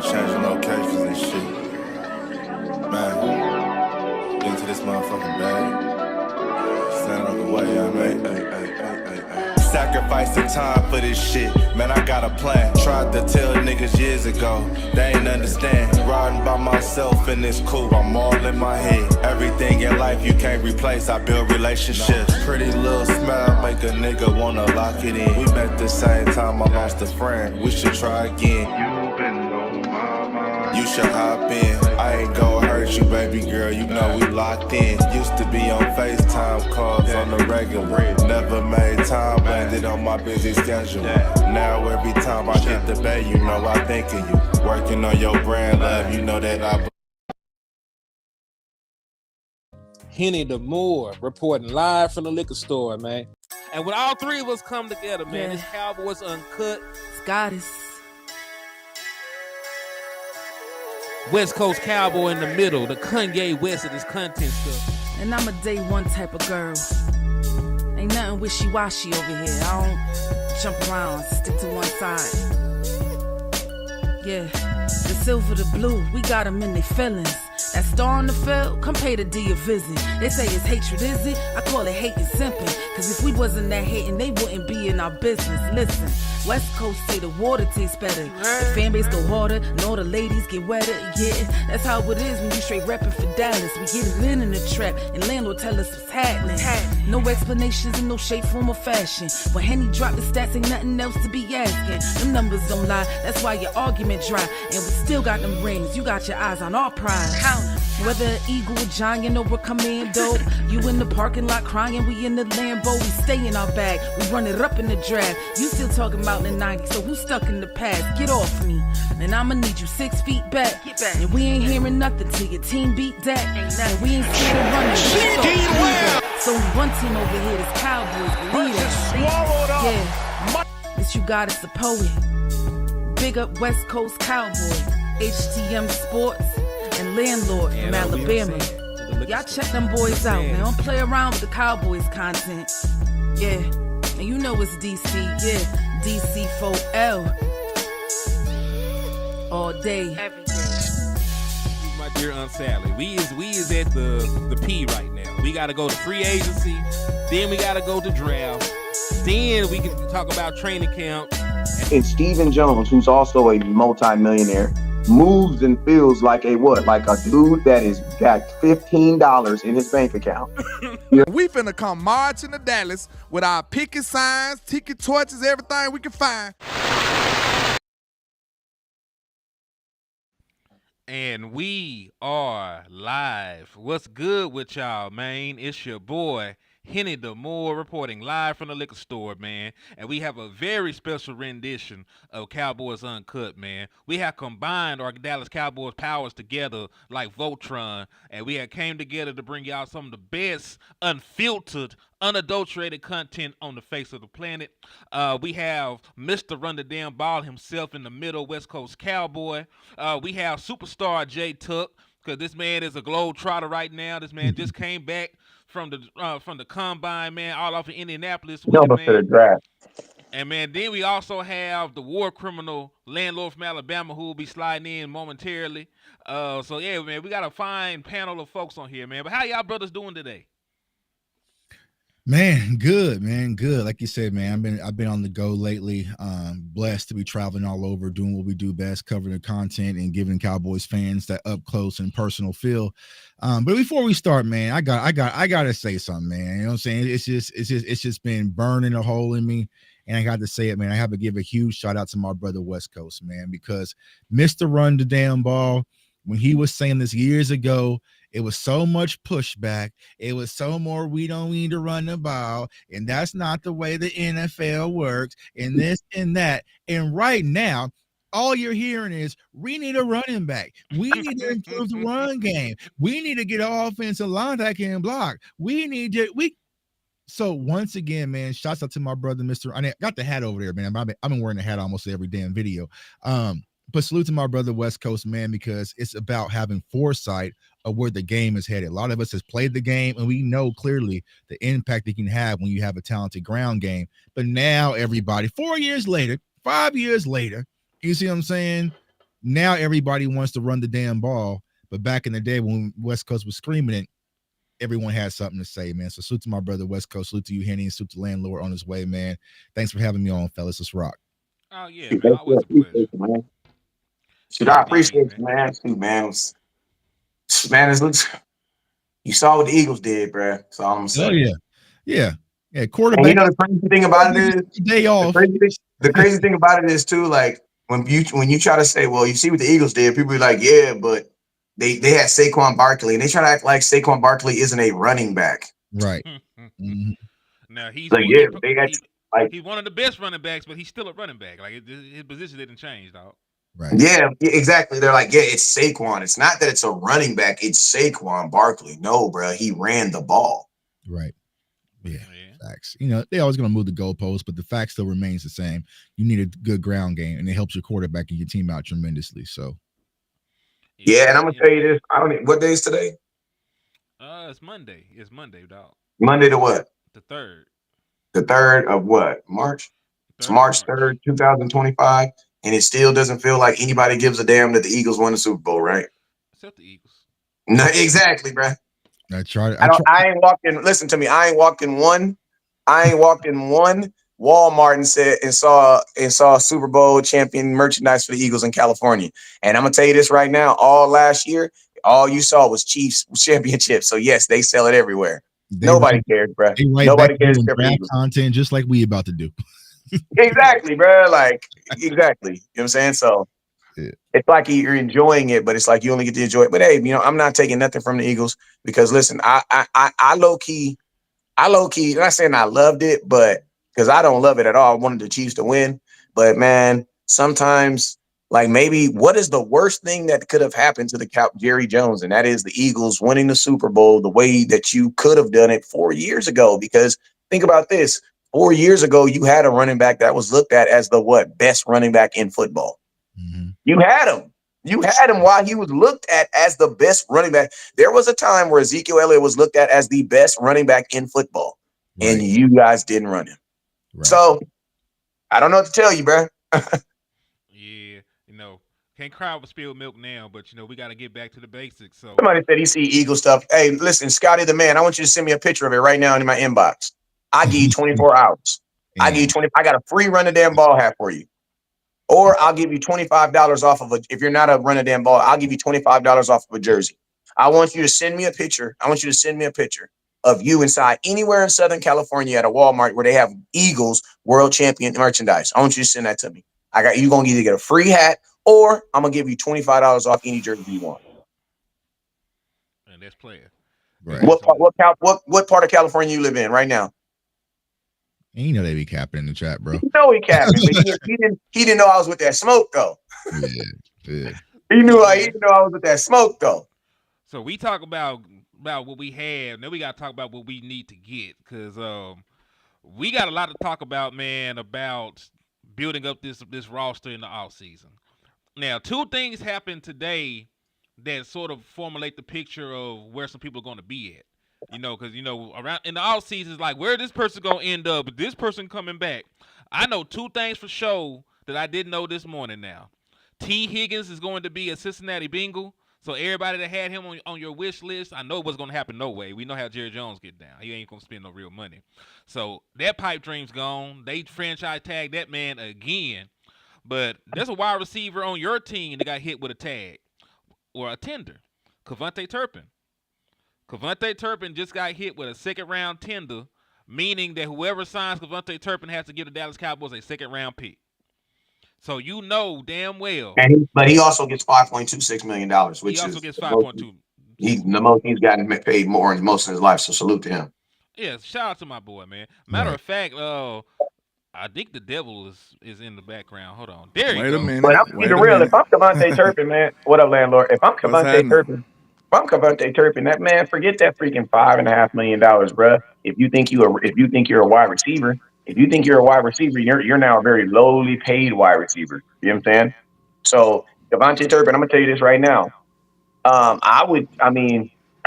changing locations and shit. Man, get into this motherfucking bag. Stand on the way, I made. Sacrifice the time for this shit. Man, I got a plan. Tried to tell niggas years ago, they ain't understand. Riding by myself in this coupe, I'm all in my head. Everything in life you can't replace, I build relationships. Pretty little smile make a nigga wanna lock it in. We met the same time I lost a friend, we should try again. You been on my mind, you should hop in. I ain't gon' hurt you, baby girl, you know we locked in. Used to be on FaceTime calls on the regular. Never made time, landed on my busy schedule. Now every time I get the bay, you know I think of you. Working on your brand, love, you know that I... Henny the Moore reporting live from the liquor store, man. And when all three of us come together, man, it's Cowboys UnCut. Goddess. West Coast Cowboy in the middle, the Kanye West of this content stuff. And I'm a day one type of girl. Ain't nothing wishy-washy over here. I don't jump around, stick to one side. Yeah, the silver, the blue, we got them in their feelings. That star on the field, come pay the D a visit. They say it's hatred, is it? I call it hate and simping. Cause if we wasn't that hating, they wouldn't be in our business. Listen, West Coast say the water tastes better. The fan base go harder, and all the ladies get wetter. Yeah, that's how it is when you straight reppin' for Dallas. We get it in the trap, and landlord tell us what's happening. No explanations in no shape, form, or fashion. When Henny drop the stats, ain't nothing else to be asking. Them numbers don't lie, that's why your argument dry. And we still got them rings, you got your eyes on our prize. Whether an eagle, a giant, or a commando, you in the parking lot crying, we in the Lambo, we stay in our bag, we run it up in the draft. You still talking about the 90s, so who's stuck in the past? Get off me, and I'ma need you 6 feet back. And we ain't hearing nothing till your team beat that. And we ain't scared of running. It's only one team over here, this Cowboys. Believe that. Yeah, this you got is the poet. Big up West Coast Cowboy, HTM Sports, and Landlord from Alabama. Y'all check them boys out, man. Don't play around with the Cowboys content. Yeah, and you know it's DC. Yeah, DC 4L. All day, every day. My dear Aunt Sally, we is at the P right now. We got to go to free agency, then we got to go to draft, then we can talk about training camp. And Stephen Jones, who's also a multi-millionaire, moves and feels like a what? Like a dude that is got $15 in his bank account. We finna come marching to Dallas with our picket signs, ticket torches, everything we can find. And we are live. What's good with y'all, man? It's your boy, Henny the Moore, reporting live from the liquor store, man. And we have a very special rendition of Cowboys UnCut, man. We have combined our Dallas Cowboys powers together like Voltron, and we have came together to bring y'all some of the best, unfiltered, unadulterated content on the face of the planet. We have Mr. Run the Damn Ball himself in the middle, West Coast Cowboy. We have superstar Jay Tuck, because this man is a globetrotter right now. This man just came back from the combine, man, all off in Indianapolis. No, but for the draft. And man, then we also have the war criminal Landlord from Alabama who will be sliding in momentarily. So yeah, man, we got a fine panel of folks on here, man. But how y'all brothers doing today? Man, good, man, good. Like you said, man, I've been on the go lately. Blessed to be traveling all over, doing what we do best, covering the content and giving Cowboys fans that up close and personal feel. But before we start, man, I gotta say something, man. You know what I'm saying? It's just been burning a hole in me. And I got to say it, man. I have to give a huge shout out to my brother West Coast, man, because Mr. Run the Damn Ball, when he was saying this years ago, it was so much pushback. It was so more, we don't need to run the ball. And that's not the way the NFL works. And this and that. And right now, all you're hearing is, we need a running back. We need to improve the run game. We need to get an offensive line that can block. So once again, man, shouts out to my brother, I got the hat over there, man. I've been wearing the hat almost every damn video. But salute to my brother West Coast, man, because it's about having foresight of where the game is headed. A lot of us has played the game, and we know clearly the impact it can have when you have a talented ground game. But now everybody, 4 years later, 5 years later, you see what I'm saying? Now everybody wants to run the damn ball, but back in the day when West Coast was screaming it, everyone had something to say, man. So salute to my brother West Coast, salute to you, Henny, and salute to Landlord on his way, man. Thanks for having me on, fellas. Let's rock. Oh yeah, Shoot, man. Always a pleasure. man. Shoot, I Indeed, appreciate man. you, man. Shoot, man. Man, you saw what the Eagles did, bro. That's all I'm Oh saying. yeah. And Quarterback the crazy thing about it is day off. the crazy thing about it is too, like when you try to say, well, you see what the Eagles did, people be like, yeah, but they had Saquon Barkley, and they try to act like Saquon Barkley isn't a running back. Right. Mm-hmm. Now he's Like, yeah, they had like he's one of the best running backs, but he's still a running back. Like his position didn't change, dog. Right. yeah, exactly. They're like, yeah, it's Saquon. It's not that it's a running back, it's Saquon Barkley. No, bro, he ran the ball. Right. Yeah. Yeah. Facts. They always going to move the goalposts, but the fact still remains the same. You need a good ground game, and it helps your quarterback and your team out tremendously. So, Yeah, and I'm gonna tell you this. I don't know what day is today. It's Monday. It's Monday, dog. Monday to what? The third. The 3rd of what? March? It's Third of March March. 3rd, 2025. And it still doesn't feel like anybody gives a damn that the Eagles won the Super Bowl, right? Except the Eagles. No, exactly, bro. I tried. I ain't walked in. Listen to me. I ain't walked in one Walmart and saw Super Bowl champion merchandise for the Eagles in California. And I'm gonna tell you this right now. All last year, all you saw was Chiefs championships. So yes, they sell it everywhere. Nobody cares, bro. Nobody cares except for the Eagles. Content just like we about to do. Exactly, bro. Like exactly. You know what I'm saying? So yeah. It's like you're enjoying it, but it's like you only get to enjoy it. But hey, I'm not taking nothing from the Eagles because listen, I low key, I'm not saying I loved it, but because I don't love it at all. I wanted the Chiefs to win. But man, sometimes like maybe what is the worst thing that could have happened to the Jerry Jones? And that is the Eagles winning the Super Bowl the way that you could have done it 4 years ago. Because think about this. 4 years ago, you had a running back that was looked at as the best running back in football. Mm-hmm. You had him. You had him while he was looked at as the best running back. There was a time where Ezekiel Elliott was looked at as the best running back in football, and you guys didn't run him. Right. So I don't know what to tell you, bro. Yeah, can't cry over spilled milk now, but we got to get back to the basics. So somebody said he see Eagle stuff. Hey, listen, Scotty the man, I want you to send me a picture of it right now in my inbox. I give you 24 hours. I give you 20. I got a free run the damn ball hat for you. Or I'll give you $25 off of if you're not a run a damn ball, I'll give you $25 off of a jersey. I want you to send me a picture. Of you inside anywhere in Southern California at a Walmart where they have Eagles world champion merchandise. I want you to send that to me. You're going to either get a free hat or I'm going to give you $25 off any jersey you want. And that's player. Right. What part of California you live in right now? And they be capping in the chat, bro. You know he capping, but he didn't know I was with that smoke though. Yeah. He knew I was with that smoke though. So we talk about what we have, now we gotta talk about what we need to get, because we got a lot to talk about, man, about building up this roster in the offseason. Now, 2 things happened today that sort of formulate the picture of where some people are going to be at. Because around in the off season, it's like where this person gonna end up, but this person coming back. I know 2 things for sure that I didn't know this morning. Now, T. Higgins is going to be a Cincinnati Bengal. So everybody that had him on your wish list, I know it was gonna happen no way. We know how Jerry Jones get down. He ain't gonna spend no real money. So that pipe dream's gone. They franchise tag that man again. But there's a wide receiver on your team that got hit with a tag or a tender, Kavontae Turpin. Kavontae Turpin just got hit with a 2nd-round tender, meaning that whoever signs Kavontae Turpin has to give the Dallas Cowboys a 2nd-round pick. So damn well. But he also gets $5.26 million, which he also gets 5.2. He's the most he's gotten paid more in most of his life. So salute to him. Yeah, shout out to my boy, man. Matter of fact, I think the devil is in the background. Hold on. There you go. Wait a minute. But I'm keeping real. If I'm Kavontae Turpin, man, what up, landlord? If I'm Kavontae Turpin, that man, forget that freaking $5.5 million, bro. If you think you're a wide receiver, you're now a very lowly paid wide receiver. You know what I'm saying? So Kavontae Turpin, I'm gonna tell you this right now. I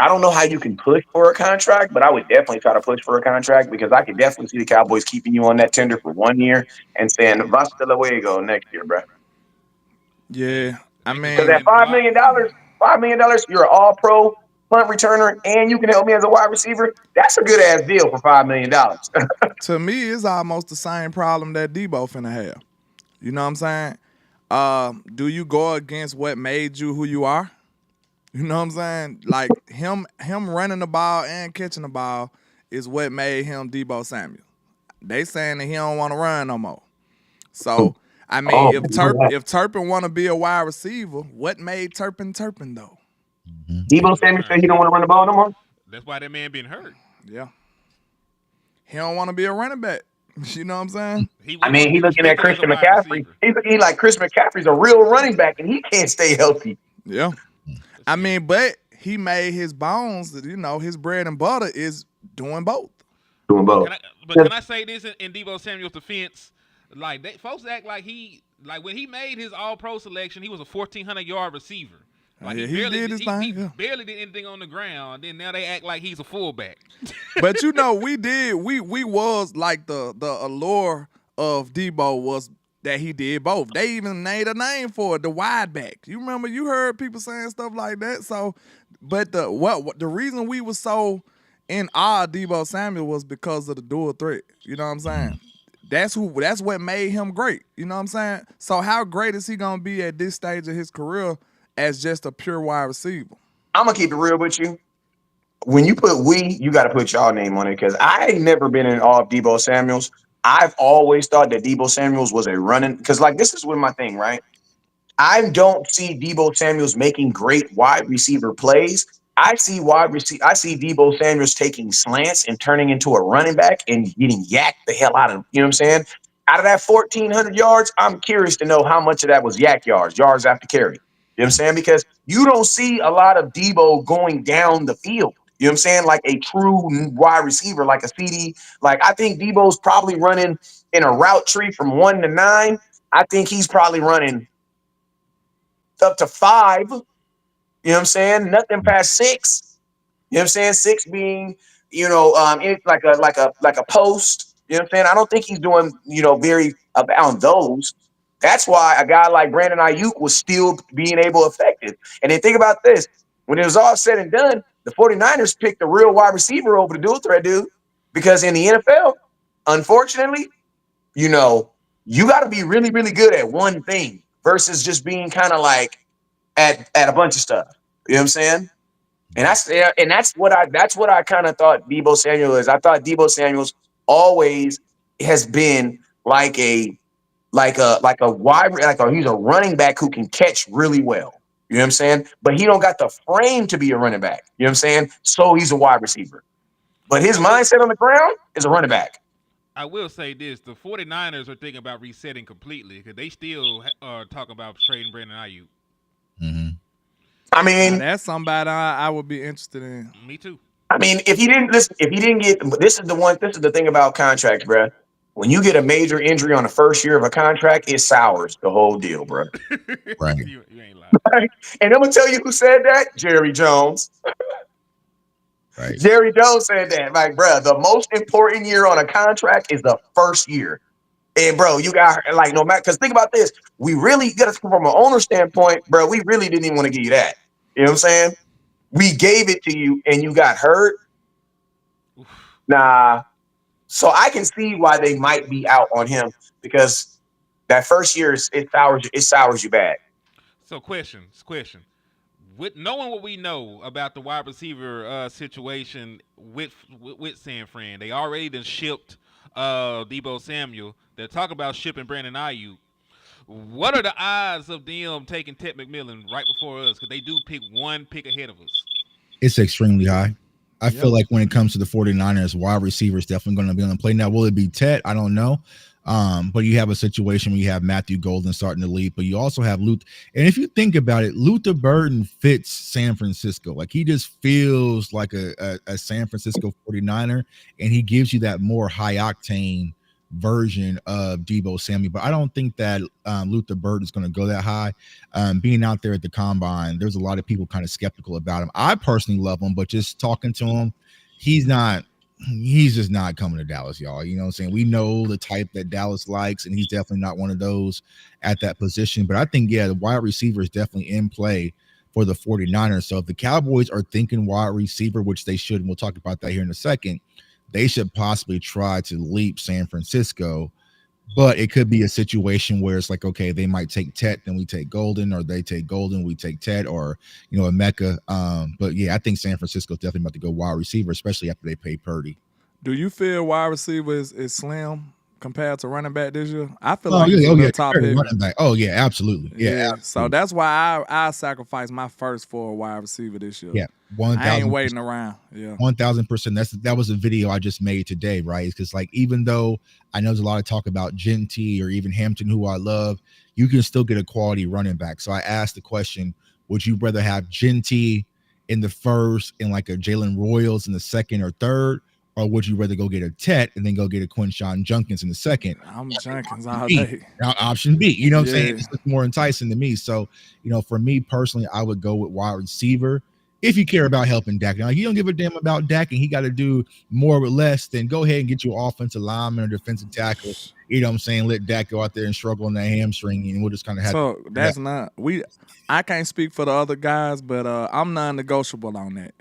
don't know how you can push for a contract, but I would definitely try to push for a contract because I could definitely see the Cowboys keeping you on that tender for 1 year and saying "Hasta luego" next year, bro. Yeah, I Because mean, at $5 million, you're an all-pro punt returner, and you can help me as a wide receiver. That's a good ass deal for $5 million. to me, it's almost the same problem that Debo finna have. You know what I'm saying? Do you go against what made you who you are? You know what I'm saying? Like him running the ball and catching the ball is what made him Debo Samuel. They saying that he don't want to run no more. So I mean, if Turpin want to be a wide receiver, what made Turpin though? Debo Samuel said he don't want to run the ball no more. That's why that man been hurt. Yeah, he don't want to be a running back. You know what I'm saying? He looking at Christian McCaffrey. He's looking like Chris McCaffrey's a real running back, and he can't stay healthy. Yeah. I mean, but he made his bones, his bread and butter is doing both. Doing both. Can I say this in Debo Samuel's defense? Like folks act like when he made his All-Pro selection, he was a 1,400-yard receiver. Like he did his thing. He barely did anything on the ground. Then now they act like he's a fullback. But we was like the allure of Debo was that he did both. They even made a name for it, the wide back. You remember you heard people saying stuff like that. So, but the reason we was so in awe of Debo Samuel was because of the dual threat. You know what I'm saying? That's what made him great. You know what I'm saying? So how great is he gonna be at this stage of his career as just a pure wide receiver? I'm gonna keep it real with you. When you put you got to put y'all name on it, because I ain't never been in awe of Debo Samuels. I've always thought that Debo Samuels was a running, because like this is what my thing, right? I don't see Debo Samuels making great wide receiver plays. I see Debo Samuels taking slants and turning into a running back and getting yacked the hell out of him. You know what I'm saying? Out of that 1,400 yards, I'm curious to know how much of that was yak yards after carry. You know what I'm saying? Because you don't see a lot of Debo going down the field. You know what I'm saying? Like a true wide receiver, like a CD. Like I think Debo's probably running in a route tree from 1 to 9. I think he's probably running up to 5. You know what I'm saying? Nothing past 6. You know what I'm saying? 6 being, it's like a post. You know what I'm saying? I don't think he's doing, very about those. That's why a guy like Brandon Ayuk was still being able to affect it. And then think about this. When it was all said and done, the 49ers picked a real wide receiver over the dual threat dude. Because in the NFL, unfortunately, you got to be really, really good at one thing versus just being kind of like at a bunch of stuff. You know what I'm saying? And that's what I kind of thought Debo Samuel is. I thought Debo Samuel's always has been he's a running back who can catch really well. You know what I'm saying? But he don't got the frame to be a running back. You know what I'm saying? So he's a wide receiver. But his mindset on the ground is a running back. I will say this. The 49ers are thinking about resetting completely because they still talk about trading Brandon Ayuk. Mm-hmm. I mean, that's somebody I would be interested in. Me too. I mean, if he didn't get this is the thing about contracts, bro. When you get a major injury on the first year of a contract, it sours the whole deal, bro. Right. You ain't lying. And I'm gonna tell you who said that? Jerry Jones. Right. Jerry Jones said that. Like, bro, the most important year on a contract is the first year. And bro, you got like no matter, because think about this. We really got to come from an owner standpoint, bro. We really didn't even want to give you that. You know what I'm saying? We gave it to you and you got hurt. Nah. So I can see why they might be out on him, because that first year it sours you bad. So question. With knowing what we know about the wide receiver situation with San Fran, they already done shipped Debo Samuel. They're talking about shipping Brandon Ayuk. What are the odds of them taking Ted McMillan right before us? Because they do pick one pick ahead of us. It's extremely high. I feel like when it comes to the 49ers, wide receiver is definitely going to be on the play. Now, will it be Ted? I don't know. But you have a situation where you have Matthew Golden starting to lead, but you also have Luther. And if you think about it, Luther Burden fits San Francisco. Like he just feels like a San Francisco 49er, and he gives you that more high octane version of Debo Samuel. But I don't think that Luther Burden is going to go that high. Being out there at the combine, there's a lot of people kind of skeptical about him. I personally love him, but just talking to him, he's not he's just not coming to Dallas, y'all. You know what I'm saying? We know the type that Dallas likes, and he's definitely not one of those at that position. But I think, yeah, the wide receiver is definitely in play for the 49ers. So if the Cowboys are thinking wide receiver, which they should, and we'll talk about that here in a second, they should possibly try to leap San Francisco. But it could be a situation where it's like, okay, they might take Tet, then we take Golden, or they take Golden, we take Tet, or a Mecca. But yeah, I think San Francisco's definitely about to go wide receiver, especially after they pay Purdy. Do you feel wide receiver is slim compared to running back this year? I feel Oh like yeah, he's a little top Purdy heavy. running back. Oh yeah, absolutely. Yeah, absolutely. So that's why I sacrificed my first for a wide receiver this year. Yeah, I ain't waiting around. Yeah, 1,000%. That was a video I just made today, right? Because like, even though I know there's a lot of talk about Genty or even Hampton, who I love, you can still get a quality running back. So I asked the question: would you rather have Genty in the first and like a Jalen Royals in the second or third, or would you rather go get a Tet and then go get a Quinshawn Junkins in the second? I'm Jenkins all day. Option B, you know what I'm saying? It's more enticing to me. So, for me personally, I would go with wide receiver if you care about helping Dak. Now, you don't give a damn about Dak and he got to do more or less, then go ahead and get your offensive lineman or defensive tackle. You know what I'm saying? Let Dak go out there and struggle on that hamstring, and we'll just kind of have. So that's not I can't speak for the other guys, but I'm non-negotiable on that.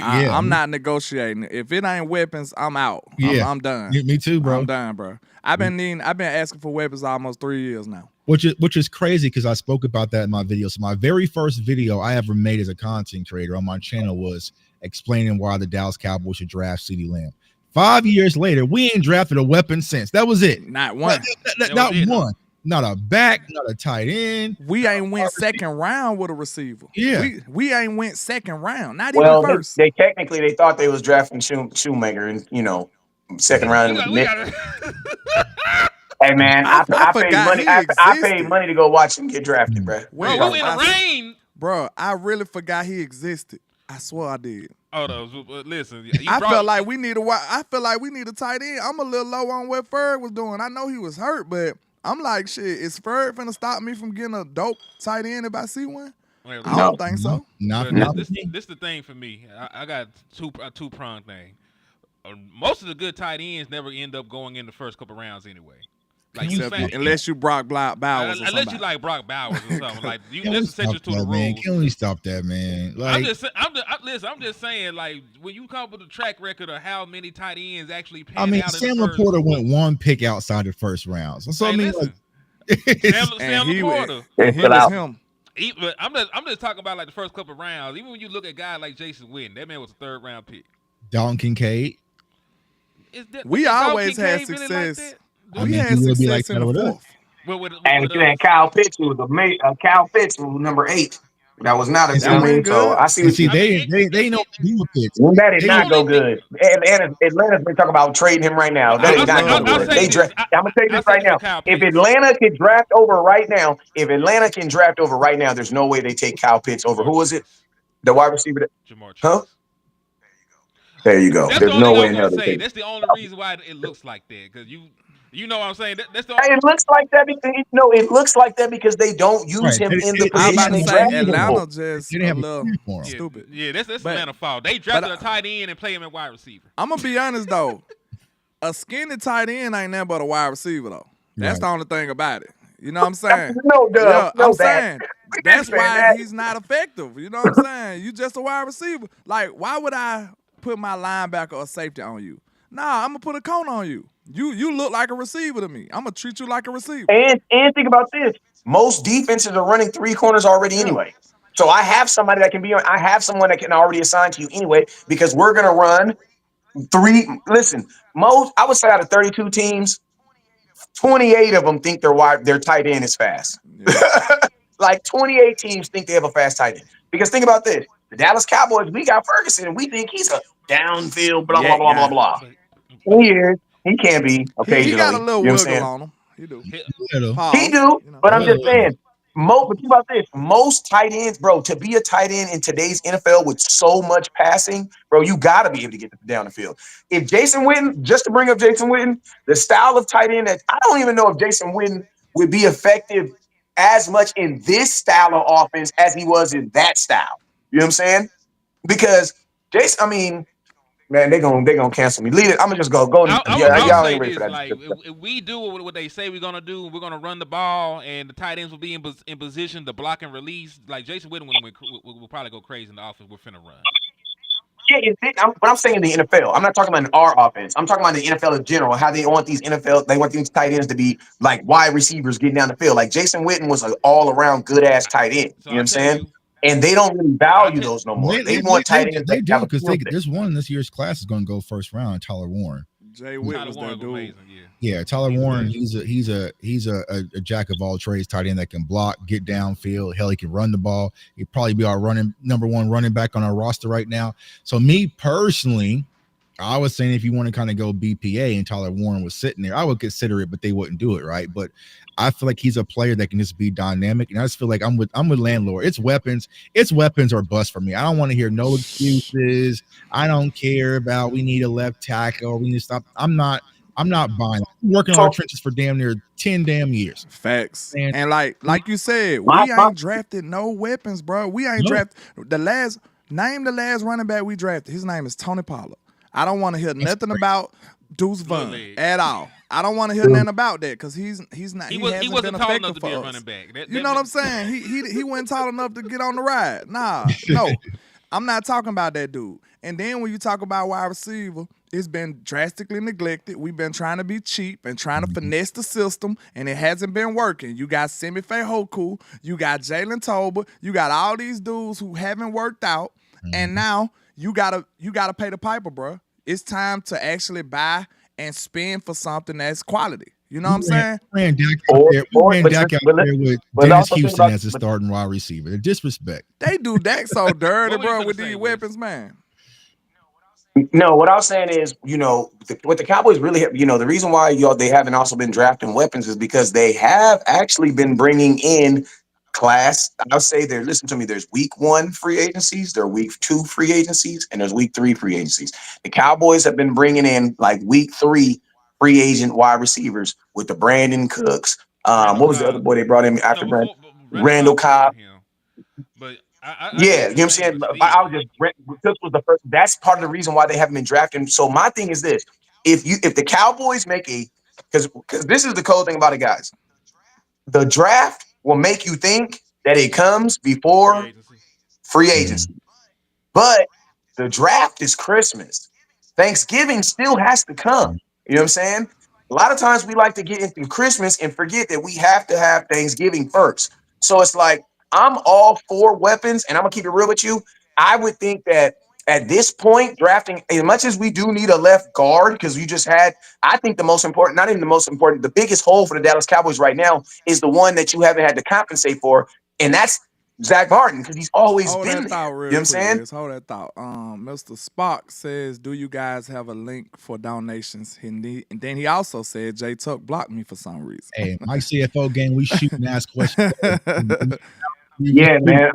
I'm not negotiating. If it ain't weapons, I'm out. Yeah, I'm done. Me too, bro. I'm done, bro. I've been asking for weapons almost 3 years now. Which is crazy because I spoke about that in my video. So my very first video I ever made as a content creator on my channel was explaining why the Dallas Cowboys should draft CeeDee Lamb. 5 years later, we ain't drafted a weapon since. That was it. Not one. Not one. Not a back, not a tight end. We ain't went second round with a receiver. Yeah. We ain't went second round. Not Well, even first. they technically thought they was drafting Shoemaker and second round. Hey man, I paid money. I paid money to go watch him get drafted, bro. Bro, we in the rain. Bro, I really forgot he existed. I swear I did. Oh no, listen. I felt like we need a tight end. I'm a little low on what Ferg was doing. I know he was hurt, but I'm like, shit, is Ferg finna stop me from getting a dope tight end if I see one? I don't think so. This the thing for me. I got a two-pronged thing. Most of the good tight ends never end up going in the first couple rounds anyway. Like unless you Brock Bowers or unless you like Brock Bowers or something. Like that's essential to the man. rules. Can we stop that, man? Like, I'm just saying, like, when you come up with a track record of how many tight ends actually pan out Sam Laporta went one pick outside the first round. So I mean, Sam Laporta. He was him. But I'm just talking about like the first couple of rounds. Even when you look at guys like Jason Witten, that man was a third round pick. Dalton Kincaid. We always had success. We had success in the fourth. And then Kyle Pitts was Kyle Pitts was number 8. That was not a good. So I see. They know Pitts. That did not go good. Atlanta's been talking about trading him right now. That did not go good. I'm gonna tell you this right now. If Atlanta can draft over right now, there's no way they take Kyle Pitts over. Who was it? The wide receiver. Jamar Chase. Huh? There you go. There's no way in hell they take. That's the only reason why it looks like that, because you know what I'm saying. That's the. It looks like that because it looks like that because they don't use him in the position they drafted him for. Atlanta just a little stupid. Yeah, that's Atlanta's fault. They drafted a tight end and play him at wide receiver. I'm gonna be honest though, a skinny tight end ain't nothing but a wide receiver though. That's the only thing about it. You know what I'm saying? I'm saying that's why he's not effective. You know what I'm saying? You just a wide receiver. Like, why would I put my linebacker or safety on you? Nah, I'm gonna put a cone on you. You look like a receiver to me. I'm gonna treat you like a receiver. And think about this: most defenses are running 3 corners already anyway. So I have somebody that can be on. I have someone that can already assign to you anyway because we're gonna run 3. Listen, I would say out of 32 teams, 28 of them think their tight end is fast. Yeah. Like 28 teams think they have a fast tight end. Because think about this: the Dallas Cowboys, we got Ferguson, and we think he's a downfield blah blah blah blah blah. He can be occasionally. He got a little wiggle on him. He do. But I'm just saying. But think about this. Most tight ends, bro, to be a tight end in today's NFL with so much passing, bro, you got to be able to get down the field. If Jason Witten, just to bring up Jason Witten, the style of tight end, I don't even know if Jason Witten would be effective as much in this style of offense as he was in that style. You know what I'm saying? Because Jason, Man, they gonna cancel me. Lead it. I'm gonna just go. Yeah, I'll y'all say ain't ready for this: that. like, if we do what they say we're gonna do, we're gonna run the ball, and the tight ends will be in position to block and release. Like Jason Witten will probably go crazy in the offense. We're finna run. Yeah, but I'm saying the NFL. I'm not talking about in our offense. I'm talking about the NFL in general. How they want these NFL, they want these tight ends to be like wide receivers getting down the field. Like Jason Witten was an all around good ass tight end. So You know what I I'm tell saying? you, And they don't really I value tell those no more. They They they, want they, tight ends they that do have a because skill set. there's one in this year's class is going to go first round. Tyler Warren. Jay Witt Tyler was Warren that was dude. amazing. Yeah, Yeah, Tyler he's Warren. amazing. He's a jack of all trades tight end that can block, get downfield. Hell, he can run the ball. He'd probably be our number one running back on our roster right now. So me personally, I was saying if you want to kind of go BPA and Tyler Warren was sitting there, I would consider it, but they wouldn't do it, right? But I feel like he's a player that can just be dynamic, and I just feel like I'm with Landlord. It's weapons or bust for me. I don't want to hear no excuses. I don't care about we need a left tackle. We need to stop. I'm not buying. I'm working on our So trenches for damn near 10 damn years. Facts. And And like you said, my, we my ain't drafted no weapons, bro. We ain't no, drafted the last running back we drafted. His name is Tony Pollard. I don't want to hear that's nothing great. about Deuce Little Vaughn leg. at all. I don't want to hear nothing about that because he He hasn't been wasn't tall enough effective to be a for running us. back. You know what I'm saying? He wasn't tall enough to get on the ride. Nah, no. I'm not talking about that dude. And then when you talk about wide receiver, it's been drastically neglected. We've been trying to be cheap and trying to finesse the system, and it hasn't been working. You got Semi Hoku, you got Jalen Tolbert, you got all these dudes who haven't worked out, and now you gotta pay the piper, bro. It's time to actually buy and spend for something that's quality. You know what I'm saying? We ran Dak out or there. We or ran but Dak out there with Dennis also think Houston about as a starting wide receiver. The disrespect. They do that so dirty, What were you bro, finna with say, these Wes? weapons, man. no, what I was saying is, what the Cowboys really have, the reason why they haven't also been drafting weapons is because they have actually been bringing in class. I'll say there. Listen to me. There's week one free agencies, there are week two free agencies, and there's week three free agencies. The Cowboys have been bringing in like week three free agent wide receivers with the Brandon Cooks. Randall What was the other Cobb. boy they brought in No, after Brandon? before Randall Randall Cobb before Cobb. him. But I get Yeah, what you know you're what I'm saying. saying? But I still, was just Cooks was the first. That's part of the reason why they haven't been drafting. So my thing is this: if the Cowboys make because this is the cool thing about it, guys. The draft will make you think that it comes free before agency. free Mhm. agency. But the draft is Christmas. Thanksgiving still has to come. You know what I'm saying? A lot of times we like to get into Christmas and forget that we have to have Thanksgiving first. So it's like I'm all for weapons, and I'm gonna keep it real with you. I would think that at this point, drafting as much as we do need a left guard, because you just had, I think the most important, not even the most important, the biggest hole for the Dallas Cowboys right now is the one that you haven't had to compensate for, and that's Zach Martin, because he's always Hold been that there. thought You know what real I'm quick, saying? Wes. Hold that thought. Mr. Spock says, "Do you guys have a link for donations?" And then he also said, "Jay Tuck blocked me for some reason." Hey, my CFO game, we shoot and ask questions. We Yeah, shoot. man.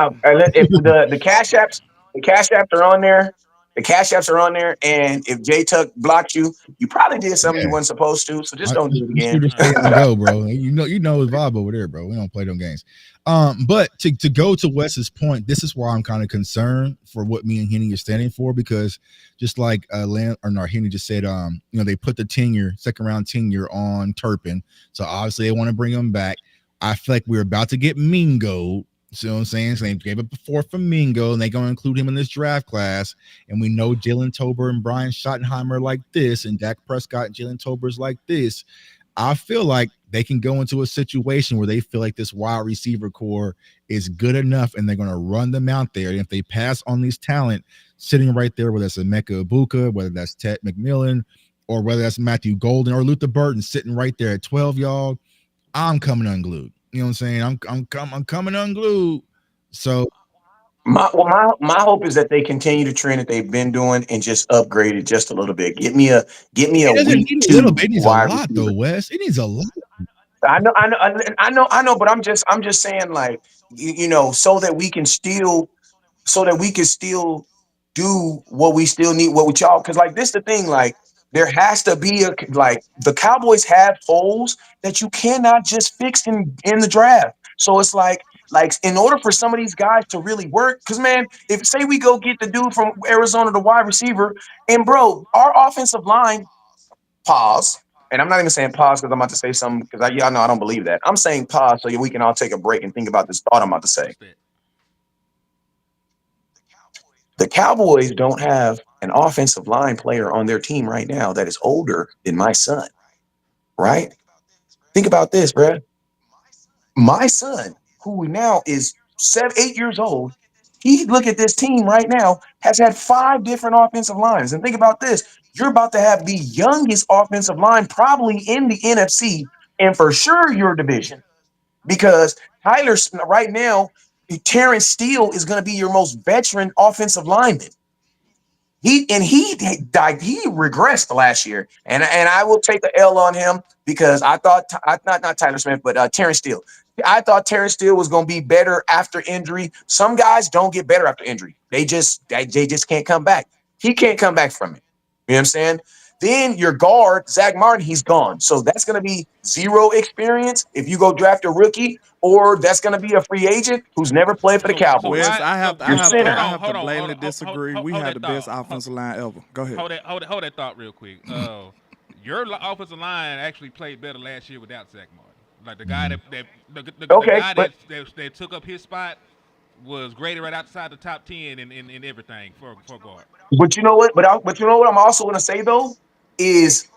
If the cash apps, the cash apps are on there. The cash apps are on there, and if J Tuck blocked you, you probably did something you Yeah. weren't supposed to. So just don't do it We again. shooters All stay right. on the go, bro. You know it's vibe over there, bro. We don't play them games. But to go to Wes's point, this is why I'm kind of concerned for what me and Henny are standing for, because just like Henny just said, they put the tenure, second round tenure on Turpin. So obviously they want to bring him back. I feel like we're about to get Mingo. See what I'm saying? So they gave up a fourth for Mingo, and they're going to include him in this draft class. And we know Jalen Tober and Brian Schottenheimer like this, and Dak Prescott and Jalen Tober's like this. I feel like they can go into a situation where they feel like this wide receiver core is good enough, and they're going to run them out there. And if they pass on these talent sitting right there, whether that's Emeka Ibuka, whether that's Ted McMillan, or whether that's Matthew Golden or Luther Burton sitting right there at 12, y'all, I'm coming unglued. You know what I'm saying? I'm coming unglued. So My hope is that they continue the trend that they've been doing and just upgrade it just a little bit. Get me a it doesn't week need a little two bit. It needs a wide lot, though, receiver. Wes. It needs a lot. I know, but I'm just saying, like, so that we can still do what we still need, what we y'all. Because like this, the thing, like there has to be like the Cowboys have holes that you cannot just fix in the draft. So it's like Like, in order for some of these guys to really work, because man, if say we go get the dude from Arizona, the wide receiver, and bro, our offensive line, pause. And I'm not even saying pause because I'm about to say something because y'all know I don't believe that. I'm saying pause so we can all take a break and think about this thought I'm about to say. What's that? The Cowboys don't have an offensive line player on their team right now that is older than my son, right? Think about this, bruh. My son, who now is 8 years old, he look at this team right now, has had 5 different offensive lines. And think about this. You're about to have the youngest offensive line probably in the NFC and for sure your division. Because Tyler, right now, Terrence Steele is going to be your most veteran offensive lineman. He regressed last year, and I will take the L on him because I thought not Tyler Smith, but Terrence Steele. I thought Terrence Steele was going to be better after injury. Some guys don't get better after injury; they just can't come back. He can't come back from it. You know what I'm saying? Then your guard, Zach Martin, he's gone. So that's going to be 0 experience if you go draft a rookie, or that's going to be a free agent who's never played for the So Cowboys. Wes, I have Your center. to blatantly disagree. We had the best offensive line ever. Go ahead. Hold that thought real quick. Your offensive line actually played better last year without Zach Martin. Like the guy that took up his spot was graded right outside the top 10 in everything for guard. But you know what? But you know what I'm also going to say though is,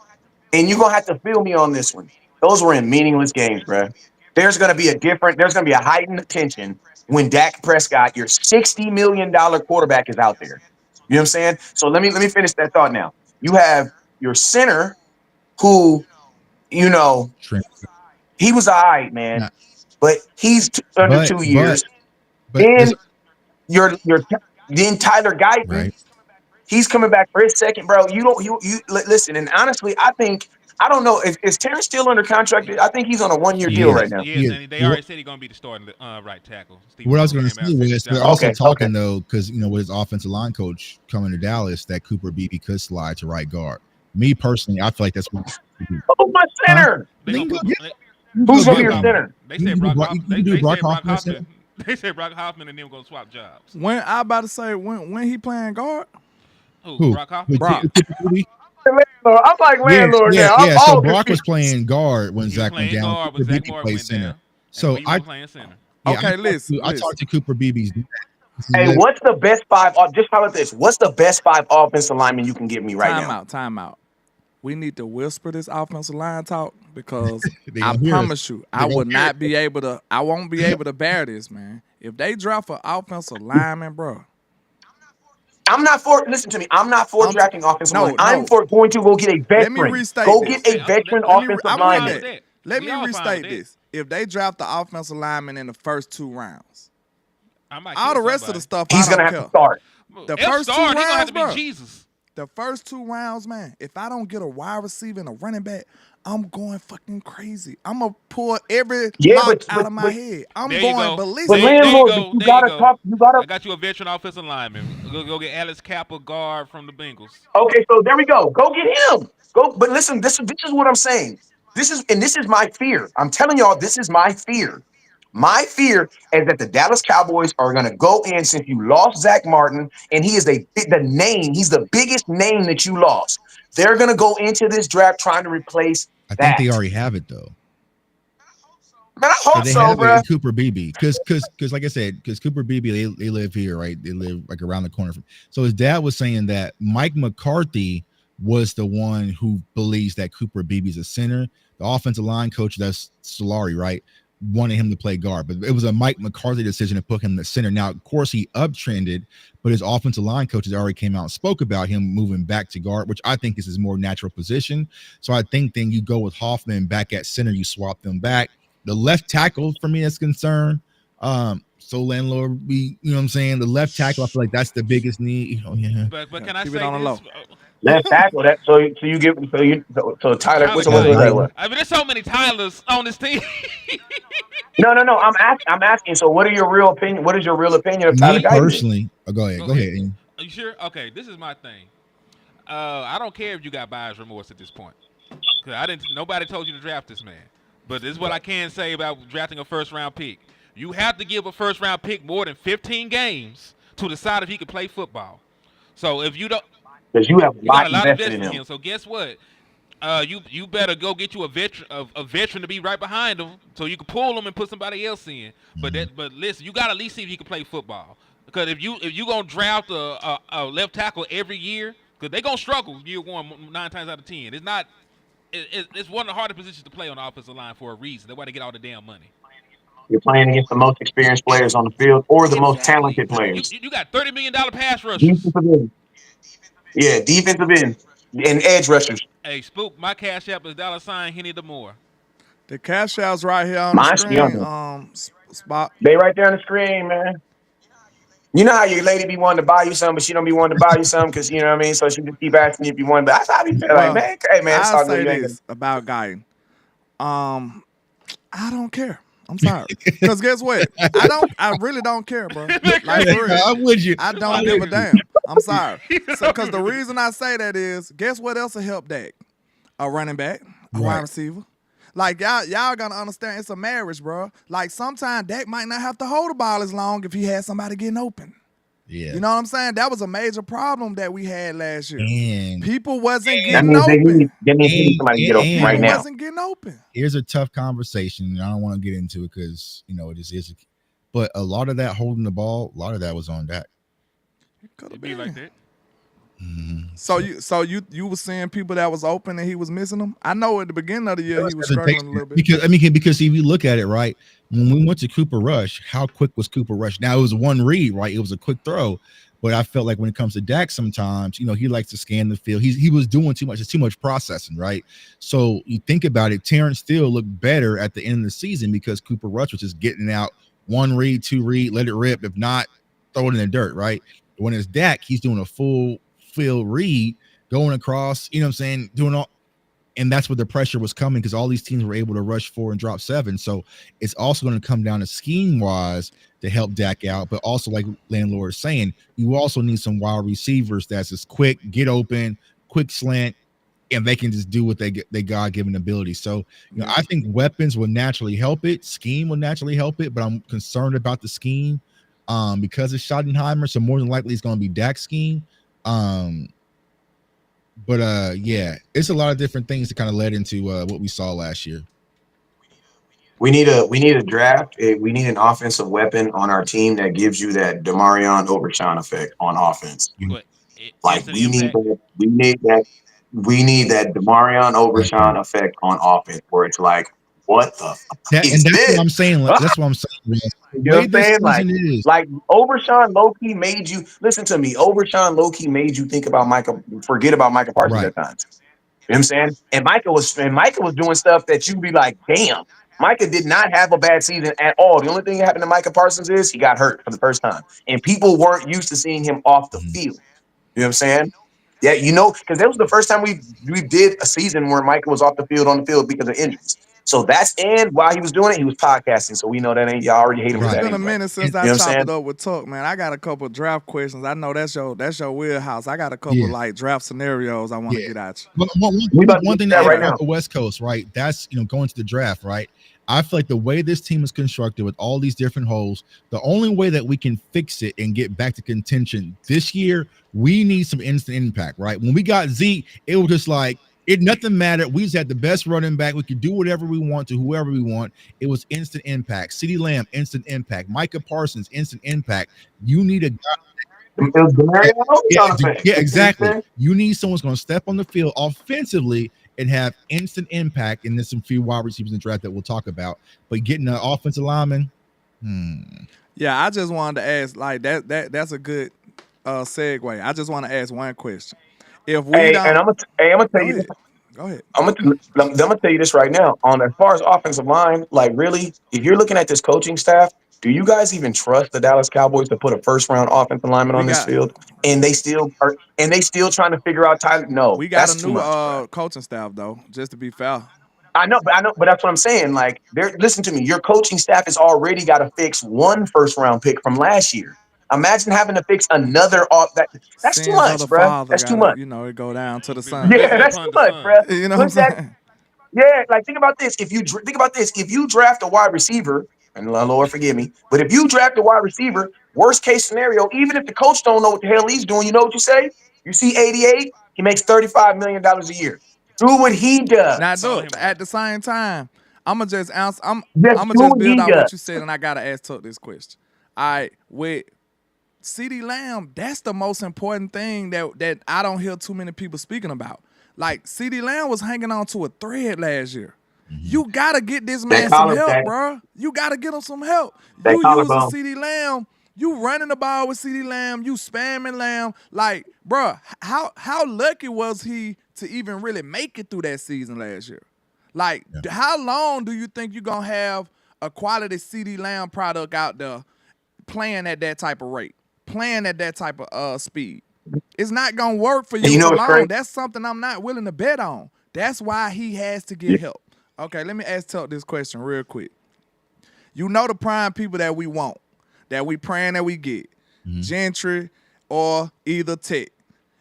and you're gonna have to feel me on this one. Those were in meaningless games, bro. There's gonna be a heightened tension when Dak Prescott, your $60 million quarterback, is out there. You know what I'm saying? So let me finish that thought now. You have your center who, you know, Trent. he was all right, man, Nah, but he's under 2 years. but Then then Tyler Guyton, right. he's coming back for his second, bro. You listen, and honestly, I don't know is Terrence still under contract? I think he's on a 1-year deal right now. Yes, and they already said he's going to be the starting right tackle. What I was going to say was they're also talking though, because with his offensive line coach coming to Dallas, that Cooper Beebe could slide to right guard. Me personally, I feel like that's what. Oh, my center. Who's going to be your center? They said Brock Hoffman. They said Brock Hoffman and them going to swap jobs. When I about to say when he playing guard? Who? Brock Hoffman? Brock. I'm like landlord now. Yeah. So Brock was playing guard when Zach went down. Guard when Zach Martin went down. So I playing center. Yeah, okay, listen. I talked to Cooper Beebe's. Hey, what's the best 5? Just how about this? What's the best 5 offensive linemen you can give me right now? Time out. We need to whisper this offensive line talk because I promise you, I won't be able to bear this, man. If they draft an offensive lineman, bro. Listen to me. I'm not for drafting offensive line. I'm for going to go get a veteran. Let me restate get a veteran offensive lineman. Let me restate this. If they draft the offensive lineman in the first 2 rounds, all the rest of the stuff, he's going to have to start. The first 2 rounds, have to be bro. Jesus. The first 2 rounds, man, if I don't get a wide receiver and a running back, I'm going fucking crazy. I'm going to pull every lock out of my head. I'm going ballistic. But landlord, you got to talk. I got you a veteran offensive lineman. Go get Alex Kappa, guard from the Bengals. Okay, so there we go. Go get him. But listen, this is what I'm saying. This is my fear. I'm telling y'all, this is my fear. My fear is that the Dallas Cowboys are going to go in, since you lost Zach Martin, and he is he's the biggest name that you lost. They're going to go into this draft trying to replace I think they already have it though. Man, I hope so, bro. Cooper Beebe, because like I said, because Cooper Beebe, they live here, right? They live like around the corner from. So his dad was saying that Mike McCarthy was the one who believes that Cooper Beebe's a center. The offensive line coach, that's Solari, right, wanted him to play guard, but it was a Mike McCarthy decision to put him in the center. Now, of course, he uptrended, but his offensive line coaches already came out and spoke about him moving back to guard, which I think is his more natural position. So I think then you go with Hoffman back at center, you swap them back. The left tackle, for me, is concerned. So landlord, you know what I'm saying? The left tackle, I feel like that's the biggest need. Oh yeah. But can I say this? Left tackle. So Tyler. What's that? I mean, there's so many Tylers on this team. No. I'm asking. So, what are your real opinion? What is your real opinion of Tyler Guyton? Personally, go ahead. Are you sure? Okay, this is my thing. I don't care if you got buyer's remorse at this point. Nobody told you to draft this man. But this is what I can say about drafting a first-round pick. You have to give a first round pick more than 15 games to decide if he can play football. So if you don't, Because you have a you got a lot lot invested invested in in him. him. So guess what? You better go get you a veteran to be right behind him, so you can pull him and put somebody else in. But listen, you got to at least see if he can play football. Because if you gonna draft a left tackle every year, because they gonna struggle year one 9 times out of 10. It's not. It's one of the hardest positions to play on the offensive line for a reason. They want to get all the damn money. You're playing against the most experienced players on the field or the most Exactly. talented players. You got $30 million pass rushers. Defensive end. Yeah, defensive end and edge rushers. Hey, Spook, my cash app is $ Henny the Moore. The cash out's right here on the Mine should be on screen. there. Spot. They right there on the screen, man. You know how your lady be wanting to buy you something, but she don't be wanting to buy you something because you know what I mean. So she just keep asking you if you want. But that's how I be feeling. Like, Well, man, hey man, it's I'll all good. say You ain't gonna. this about Guyton. I don't care. I'm sorry. Because guess what? I really don't care, bro. Like for real. I'm with you. I don't give a damn. I'm sorry. So because the reason I say that is, guess what else will help Dak? A running back, a wide receiver. Like y'all gotta understand it's a marriage, bro. Like sometimes Dak might not have to hold the ball as long if he had somebody getting open. Yeah. You know what I'm saying? That was a major problem that we had last year. And People wasn't That getting means they open. need somebody to get open and- right People now. wasn't getting open. here's a tough conversation, and I don't want to get into it because it just is. But a lot of that holding the ball, a lot of that was on Dak. Could have It be been like that. Mm-hmm. So you were seeing people that was open and he was missing them. I know at the beginning of the year he was struggling a little bit. Because if you look at it, right, when we went to Cooper Rush, how quick was Cooper Rush? Now it was one read, right? It was a quick throw, but I felt like when it comes to Dak, sometimes he likes to scan the field. He was doing too much. It's too much processing, right? So you think about it, Terrence Steele looked better at the end of the season because Cooper Rush was just getting out one read, two read, let it rip. If not, throw it in the dirt, right? When it's Dak, he's doing a full field read, going across, doing all, and that's where the pressure was coming because all these teams were able to rush 4 and drop 7. So it's also going to come down to scheme wise to help Dak out, but also like Landlord is saying, you also need some wide receivers that's just quick, get open, quick slant, and they can just do what they God-given ability. So I think weapons will naturally help it, scheme will naturally help it, but I'm concerned about the scheme because it's Schottenheimer, so more than likely it's going to be Dak's scheme. But yeah, it's a lot of different things that kind of led into what we saw last year. We need a draft. We need an offensive weapon on our team that gives you that Demarion Overshawn effect on offense. But Like instant impact. we need that Demarion Overshawn effect on offense where it's like, what the fuck is That's this? what I'm saying. That's what I'm saying. You know what I'm saying? Like Overshawn low-key made you listen to me. Overshawn low-key made you think about forget about Micah Parsons at times. You know what I'm saying? And Micah was doing stuff that you'd be like, damn. Micah did not have a bad season at all. The only thing that happened to Micah Parsons is he got hurt for the first time. And people weren't used to seeing him off the field. You know what I'm saying? Yeah, because that was the first time we did a season where Micah was off the field because of injuries. So and while he was doing it, he was podcasting. So we know that y'all already hate him for that. It's been a anyway. minute since I chopped it up with Tuck, man. I got a couple of draft questions. I know that's your wheelhouse. I got a couple like draft scenarios I want to get at you. One thing that right now, the West Coast, right? That's going to the draft, right? I feel like the way this team is constructed with all these different holes, the only way that we can fix it and get back to contention this year, we need some instant impact, right? When we got Zeke, it was just like nothing mattered. We just had the best running back. We could do whatever we want to whoever we want. It was instant impact. CeeDee Lamb, instant impact. Micah Parsons, instant impact. You need a guy. Yeah, exactly. You need someone who's going to step on the field offensively and have instant impact. And there's some few wide receivers in the draft that we'll talk about. But getting an offensive lineman, Yeah, I just wanted to ask, like that's a good segue. I just want to ask one question. If we and I'm gonna tell you. Go ahead. I'm gonna tell you this right now. As far as offensive line, like really, if you're looking at this coaching staff, do you guys even trust the Dallas Cowboys to put a first-round offensive lineman on this field? And they still trying to figure out Tyler. No, we got that's a new much, coaching staff though. Just to be fair. I know, but that's what I'm saying. Like, listen to me. Your coaching staff has already got to fix one first-round pick from last year. Imagine having to fix another off. That's too much, bro. That's too much. It go down to the sun. Yeah, that's too much, bro. You know what I'm saying? Yeah, like think about this. If you draft a wide receiver and Lord forgive me, but if you draft a wide receiver, worst case scenario, even if the coach don't know what the hell he's doing, you know what you say? You see 88, he makes $35 million a year. Do what he Now, does. Follow look, him at around. the same time, I'ma just answer. Just I'ma do just what build he out does. what you said, and I gotta ask Tuck this question. All right, with CeeDee Lamb, that's the most important thing that I don't hear too many people speaking about. Like CeeDee Lamb was hanging on to a thread last year. You gotta get this That man some collar, help, that, bro. You gotta get him some help. that You using collarbone. CeeDee Lamb, you running the ball with CeeDee Lamb, you spamming Lamb. Like, bro, how lucky was he to even really make it through that season last year? Like, how long do you think you're gonna have a quality CeeDee Lamb product out there playing at that type of rate, playing at that type of speed? It's not gonna work for And you you know for what's long. crazy? That's something I'm not willing to bet on. That's why he has to Yeah. get help. Okay, let me ask Tuck this question real quick. You know the prime people that we want, that we praying that we get, Gentry or either Tech.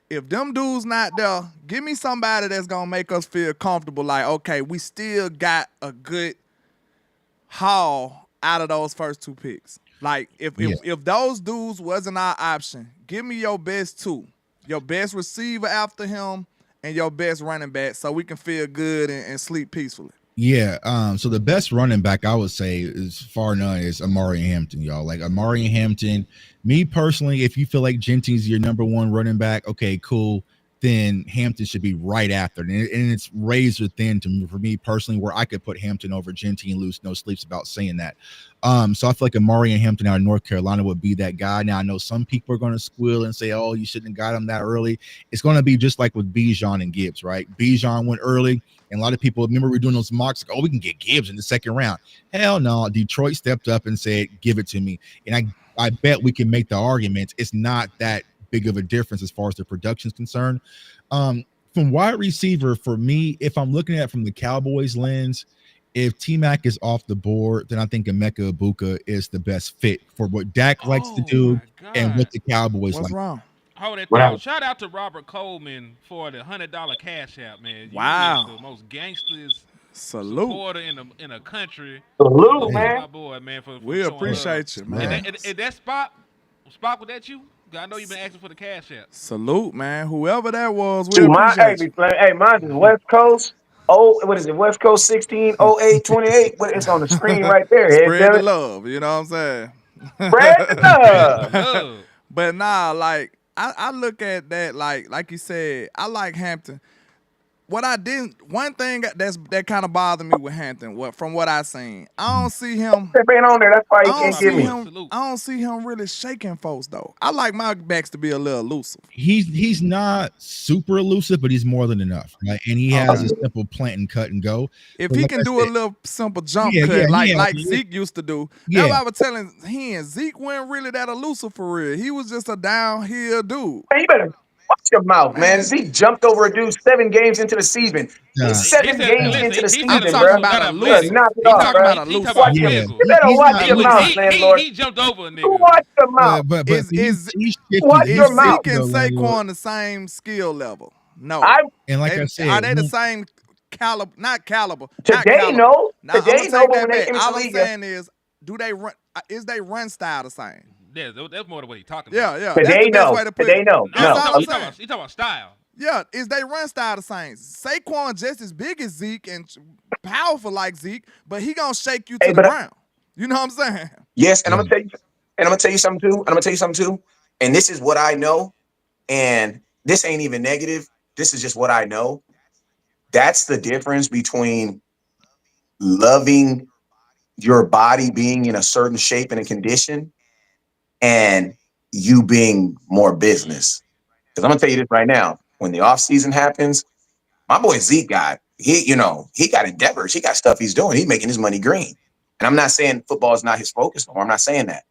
If them dudes not there, give me somebody that's gonna make us feel comfortable. Like, okay, we still got a good haul out of those first two picks. Like, if those dudes wasn't our option, give me your best two, your best receiver after him, and your best running back, so we can feel good and sleep peacefully. Yeah. So the best running back I would say is far none is Amari Hampton, y'all. Like Amari Hampton, me personally, if you feel like Genty's your number one running back, okay, cool. Then Hampton should be right after. And it's razor thin for me personally, where I could put Hampton over Genty and lose no sleeps about saying that. So I feel like Amari and Hampton out of North Carolina would be that guy. Now I know some people are going to squeal and say, "Oh, you shouldn't have got him that early." It's going to be just like with Bijan and Gibbs, right? Bijan went early, and a lot of people remember we were doing those mocks. Like, oh, we can get Gibbs in the second round. Hell no. Detroit stepped up and said, "Give it to me." And I bet we can make the argument. It's not that big of a difference as far as the production is concerned. From wide receiver, for me, if I'm looking at it from the Cowboys lens, if T-Mac is off the board, then I think Emeka Ibuka is the best fit for what Dak likes to do my and God. what the Cowboys What's like. wrong? Hold that What thought. happened? Shout out to Robert Coleman for the $100 cash out, man. Wow. You is the most gangsters Salute. supporter in a country. Salute, Salute to Hey. my man. boy, man, for We showing appreciate you, love. man. And that spot, was that you? 'Cause I know you've been asking for the cash out. Salute, man. Whoever that was, we Shoot, appreciate you. mine is West Coast. Oh, what is it? West Coast 16, 08, 28. What, it's on the screen right there. Head Spread damn the it. love, you know what I'm saying? Spread the Spread the love. love. But nah, like I look at that like you said, I like Hampton. One thing that kind of bothered me with Hampton, from what I seen, I don't see him. Step ain't on there. That's why I he don't can't give see me. boy. him. Salute. I don't see him really shaking folks though. I like my backs to be a little elusive. He's not super elusive, but he's more than enough, right? And he has Okay. a simple plant and cut and go. If But he like can I do a said, little simple jump yeah, cut yeah, like yeah. Zeke used to do, Yeah. that's why I was telling him Zeke wasn't really that elusive for real. He was just a downhill dude. Man, you better watch your mouth, man. Man, Zeke jumped over a dude 7 games into the season. Nah, He's He 7 said, games listen, into the he said I'm it's season, talking bro. physical, about not You better athletic. knock elusive. it He off, talking bro. about He talking elusive. about yeah, physical. You better he's watch not your Look, mouth, elusive. man, Lord. he jumped over a You nigga. watch your mouth. But Is he's shifty. Watch He's your Is mouth. Zeke shifty and though, landlord. Saquon the same skill level? No. I And like I Are said, they the same caliber? Not caliber. Not today caliber. no. Now I'm Today gonna no, take but when that they back. came into All the I'm league, yeah. saying is, do they run? Is they run style the same? Yeah, that's more than what he talking Yeah, about. yeah. That's Today the best no. way to put Today it. no. No, That's No. all I'm he saying. talking about style. Yeah, is they run style the same? Saquon just as big as Zeke and powerful like Zeke, but he gonna shake you to Hey, the but ground. You know what I'm saying? yes, and yeah, I'm gonna tell you something too. And I'm gonna tell you something too. And this is what I know. And this ain't even negative. This is just what I know. That's the difference between loving your body being in a certain shape and a condition and you being more business. Because I'm gonna tell you this right now. When the off season happens, my boy Zeke he got endeavors. He got stuff he's doing. He's making his money green. And I'm not saying football is not his focus, or I'm not saying that.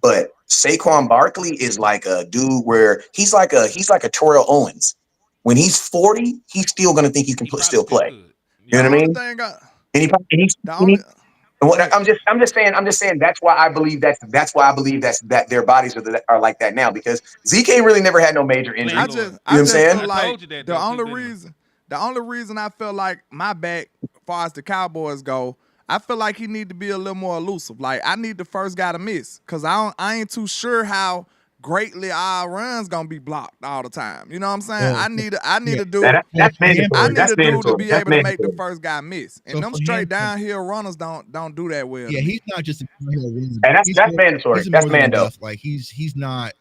But Saquon Barkley is like a dude where he's like a Terrell Owens. When he's 40, he's still gonna think he can He probably still still play. could. You The Yeah. know what I only mean? thing I, And he probably the only and go what ahead. I'm just saying that's why I believe that their bodies are like that now because Zeke ain't really never had no major injury. Landlord. You know what I I'm just saying? feel I like told you that the though too, only didn't I? reason the only reason I feel like my back, as far as the Cowboys go, I feel like he need to be a little more elusive. Like I need the first guy to miss, cause I ain't too sure how greatly our runs gonna be blocked all the time. You know what I'm saying? Well, I need yeah. a dude. That's I mandatory. need That's a dude to mandatory. be That's able to make the mandatory. first guy miss. And So them for straight him, downhill runners don't do that well. yeah, to me. he's not just a downhill runner. And He's that's more, mandatory. he's That's more than Mando. enough. Like he's not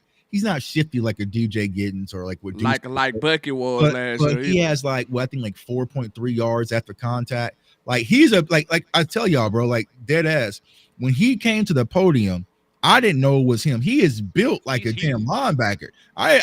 shifty like a DJ Giddens or like what Deuce. Like Bucky was last year. But he has like I think like 4.3 yards after contact. Like he's a like I tell y'all, bro, like dead ass. When he came to the podium, I didn't know it was him. He is built like He's a damn huge. linebacker. I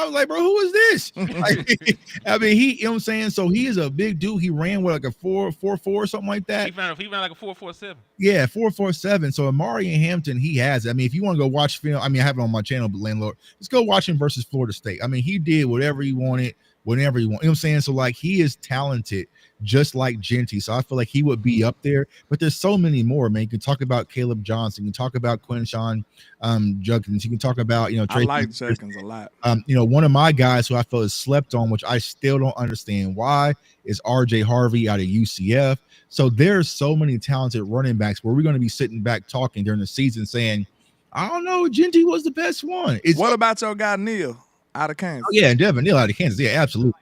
was like, bro, who is this? Like, I mean, you know what I'm saying? So he is a big dude. He ran with like a 4.44 or something like that. He ran like a 4.47. Yeah, 4.47. So Amari and Hampton, he has. I mean, if you want to go watch film, I mean, I have it on my channel, but landlord, let's go watch him versus Florida State. I mean, he did whatever he wanted, whenever he wanted. You know what I'm saying? So like he is talented, just like Genty. So I feel like he would be up there. But there's so many more, man. You can talk about Caleb Johnson, you can talk about Quinshawn Judkins, you can talk about, you know, I like Judkins a lot. you know, one of my guys who I feel is slept on, which I still don't understand why, is RJ Harvey out of UCF. So there's so many talented running backs where we're going to be sitting back talking during the season saying, I don't know, Genty was the best one. What about your guy Neal out of Kansas? Oh, yeah, Devin Neal out of Kansas. Yeah, absolutely.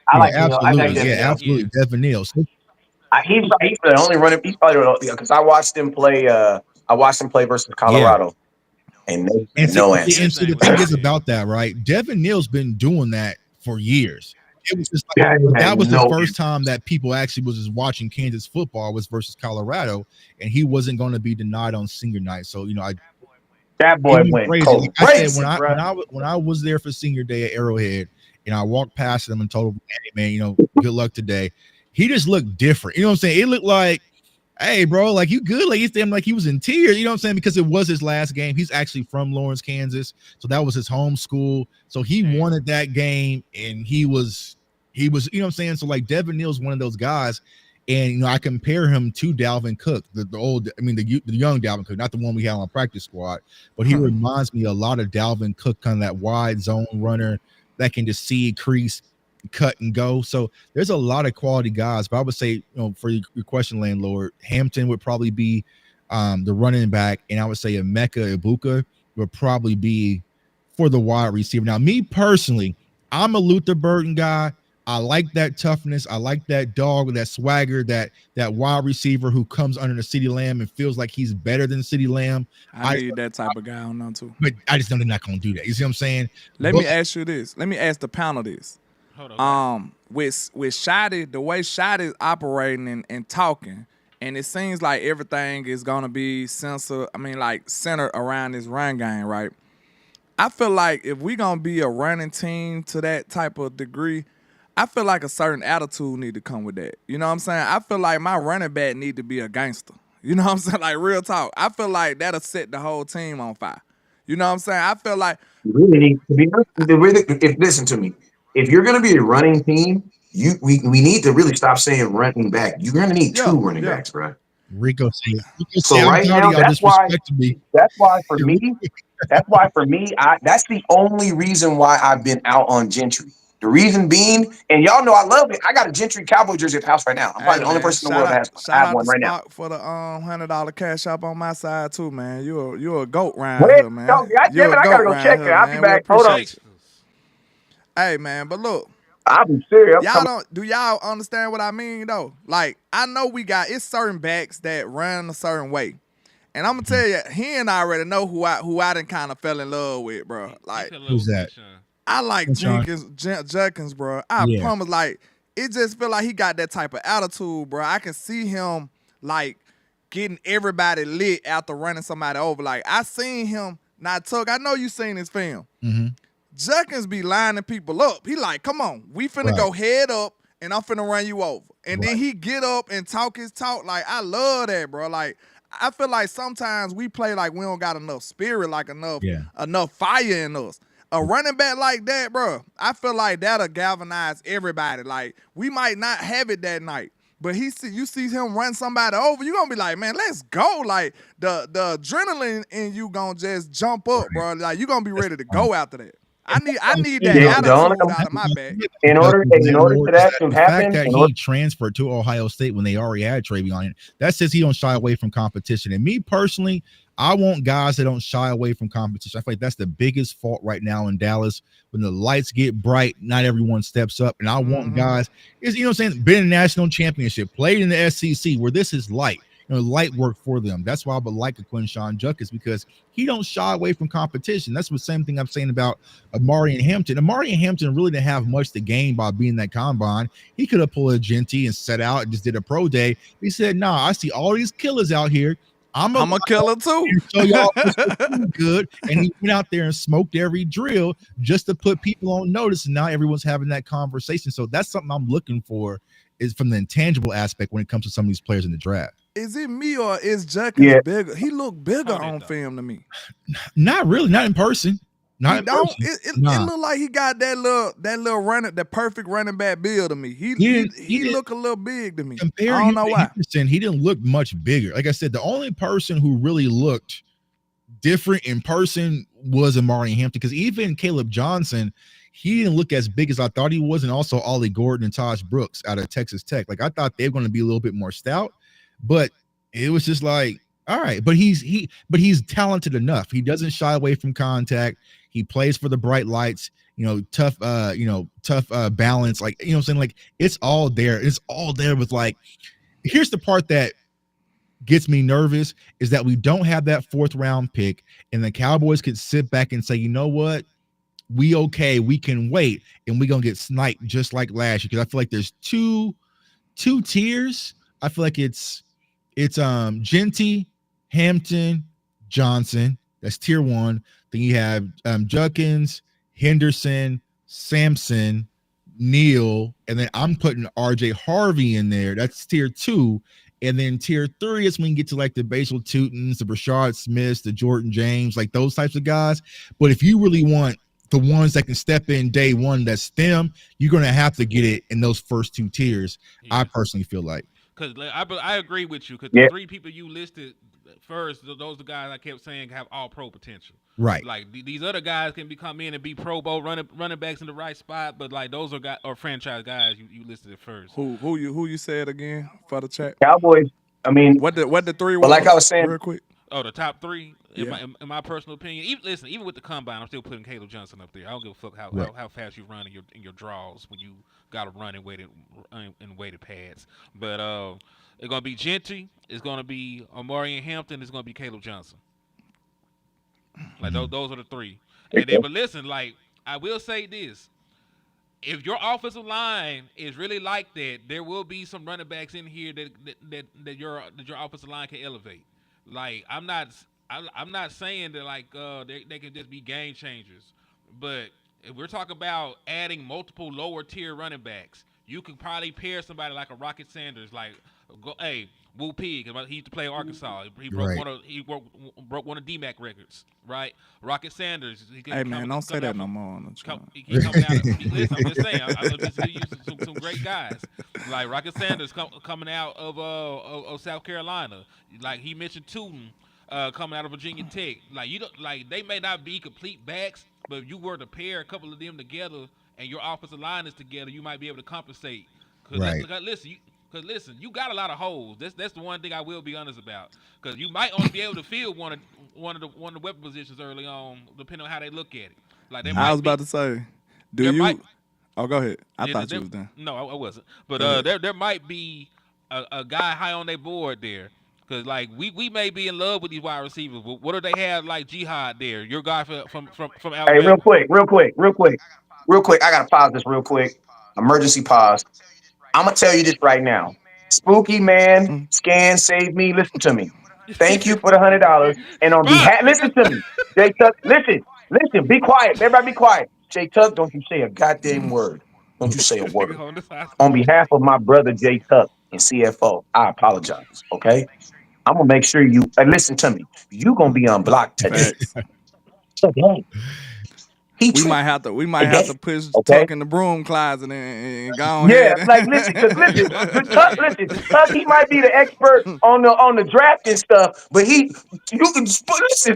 I like Yeah, Neal. I like absolutely. Devin Yeah, Neal. absolutely. Devin Neal. So, He's the only running. He's probably because I watched him play. I watched him play versus Colorado, and no answer. And see, the thing is about that, right? Devin Neal's been doing that for years. It was just like, that was the first time that people actually was just watching Kansas football was versus Colorado, and he wasn't going to be denied on senior night. So, you know, that boy went crazy. cold. Like I said, when I was there for senior day at Arrowhead, and I walked past him and told him, hey, man, you know, good luck today. He just looked different. You know what I'm saying? It looked like, hey, bro, like you good. Like he's like he was in tears. You know what I'm saying? Because it was his last game. He's actually from Lawrence, Kansas. So that was his home school. So he wanted that game, and he was, you know what I'm saying? So like Devin Neal's one of those guys. And, you know, I compare him to Dalvin Cook, the young Dalvin Cook, not the one we had on our practice squad, but he reminds me a lot of Dalvin Cook, kind of that wide zone runner that can just see, crease, cut, and go. So there's a lot of quality guys, but I would say, you know, for your question, landlord, Hampton would probably be the running back, and I would say Emeka Ibuka would probably be for the wide receiver. Now, me personally, I'm a Luther Burton guy. I like that toughness. I like that dog with that swagger, that wide receiver who comes under the CeeDee Lamb and feels like he's better than CeeDee Lamb. I need that type of guy on there too. But I just know they're not going to do that. You see what I'm saying? Let me ask you this. Let me ask the panel this. Hold on. With Shotty, the way Shotty's operating and talking, and it seems like everything is gonna be centered around this run game, right? I feel like if we gonna be a running team to that type of degree, I feel like a certain attitude need to come with that. You know what I'm saying? I feel like my running back need to be a gangster. You know what I'm saying? Like real talk. I feel like that'll set the whole team on fire. You know what I'm saying? I feel like You really need to be listen to me. If you're going to be a running team, we need to really stop saying running back. You're going to need two running backs, bro. Rico So right now, that's why for me, that's the only reason why I've been out on Gentry. The reason being, and y'all know I love it. I got a Gentry Cowboy jersey at the house right now. I'm probably the only person in the world that has one right now. For the $100 cash up on my side too, man. You're a goat round here, man. God damn it, I gotta go check it. I'll be back. Hold on. Hey man, but look, I'll be serious. Do y'all understand what I mean though? Like I know it's certain backs that run a certain way. And I'm gonna tell you, he and I already know who I done kind of fell in love with, bro. Like who's that? I like Judkins, bro. I promise, like, it just feel like he got that type of attitude, bro. I can see him, like, getting everybody lit after running somebody over. Like, I seen him, Tuck, I know you seen his film. Mm-hmm. Judkins be lining people up. He like, come on, we finna go head up, and I'm finna run you over. And then he get up and talk his talk. Like, I love that, bro. Like, I feel like sometimes we play like we don't got enough spirit, like enough fire in us. A running back like that, bro, I feel like that'll galvanize everybody. Like, we might not have it that night, but you see him run somebody over, you gonna be like, man, let's go. Like, the adrenaline in you gonna just jump up, bro. Like, you gonna be ready to go after that. I need that No, The only, attitude out of my back. in because order, of in that order word for is that that to the fact happen, that in order, he transferred to Ohio State when they already had Travion, that says he don't shy away from competition. And me personally, I want guys that don't shy away from competition. I feel like that's the biggest fault right now in Dallas. When the lights get bright, not everyone steps up. And I want guys, is you know what I'm saying, been in a national championship, played in the SEC where this is light. Light work for them. That's why I would like a Quinshawn Judkins because he don't shy away from competition. That's the same thing I'm saying about Amari and Hampton. Amari and Hampton really didn't have much to gain by being that combine. He could have pulled a Genty and set out and just did a pro day. He said, "Nah, I see all these killers out here. I'm I'm a killer too. and show y'all what's good." And he went out there and smoked every drill just to put people on notice. And now everyone's having that conversation. So that's something I'm looking for is from the intangible aspect when it comes to some of these players in the draft. Is it me or is Judkins yeah, bigger? He looked bigger Hold it, on though. film to me. Not really, not in person. Not He in don't. person. It Nah. looked like he got that little running, the perfect running back build to me. He didn't look a little big to me. compare I him don't know to why. Henderson. He didn't look much bigger. Like I said, the only person who really looked different in person was Amari Hampton because even Caleb Johnson, he didn't look as big as I thought he was, and also Ollie Gordon and Taj Brooks out of Texas Tech. Like I thought they were going to be a little bit more stout, but it was just like, all right, but he's talented enough. He doesn't shy away from contact. He plays for the bright lights. Tough balance. Like what I'm saying, like it's all there. It's all there with like. Here's the part that gets me nervous is that we don't have that 4th round pick, and the Cowboys could sit back and say, you know what, we can wait, and we're gonna get sniped just like last year. Because I feel like there's two tiers. I feel like it's Genty, Hampton, Johnson. That's tier 1. Then you have Judkins, Henderson, Sampson, Neal, and then I'm putting RJ Harvey in there. That's tier 2. And then tier 3 is when you get to like the Basil Tutons, the Brashard Smiths, the Jordan James, like those types of guys. But if you really want the ones that can step in day one, that's them, you're going to have to get it in those first 2 tiers. Yeah. I personally feel like. Because I agree with you. Because Yeah. the 3 people you listed first, those are the guys I kept saying have all pro potential. Right. Like these other guys can come in and be Pro Bowl running backs in the right spot, but like those are guys or franchise guys you listed at first. Who you said again for the chat? Cowboys. I mean, What the 3 was? but like I was saying, real quick. Oh, the top 3, Yeah. in my personal opinion. Even with the combine, I'm still putting Caleb Johnson up there. I don't give a fuck how fast you run in your draws when you got to run in weighted pads. But it's gonna be Genty. It's gonna be Amari and Hampton. It's gonna be Caleb Johnson. Like those are the 3. And then, but listen, like I will say this: if your offensive line is really like that, there will be some running backs in here that your offensive line can elevate. Like I'm not saying that like they can just be game changers, but if we're talking about adding multiple lower tier running backs, you could probably pair somebody like a Rocket Sanders, like Woo Pig. He used to play Arkansas. He broke broke one of DMAC records, right? Rocket Sanders. Hey man, don't say that no more. He coming out. Listen, I'm just saying. I'm just using some great guys like Rocket Sanders coming out of South Carolina. Like he mentioned Tootin coming out of Virginia Tech. Like they may not be complete backs, but if you were to pair a couple of them together and your offensive line is together, you might be able to compensate. Right. Because listen, you got a lot of holes. That's the one thing I will be honest about. Because you might only be able to field one of the weapon positions early on, depending on how they look at it. Like I was about to say, oh, go ahead. I thought you was done. No, I wasn't. But there might be a guy high on their board there. Because like we may be in love with these wide receivers, but what do they have like Jihad there? Your guy from Alabama. hey, real quick. I gotta pause this real quick. Emergency pause. I'm gonna tell you this right now. Spooky man, scan, save me. Listen to me. Thank you for the $100. And on behalf, listen to me, Jay Tuck. Listen. Be quiet. Everybody, be quiet. Jay Tuck, don't you say a goddamn word. Don't you say a word. On behalf of my brother Jay Tuck and CFO, I apologize. Okay, I'm gonna make sure you listen to me. You gonna be unblocked today. Facts. Today. We might have to push Tuck in the broom closet and go on Yeah, ahead. like listen, Tuck, he might be the expert on the draft and stuff, but listen,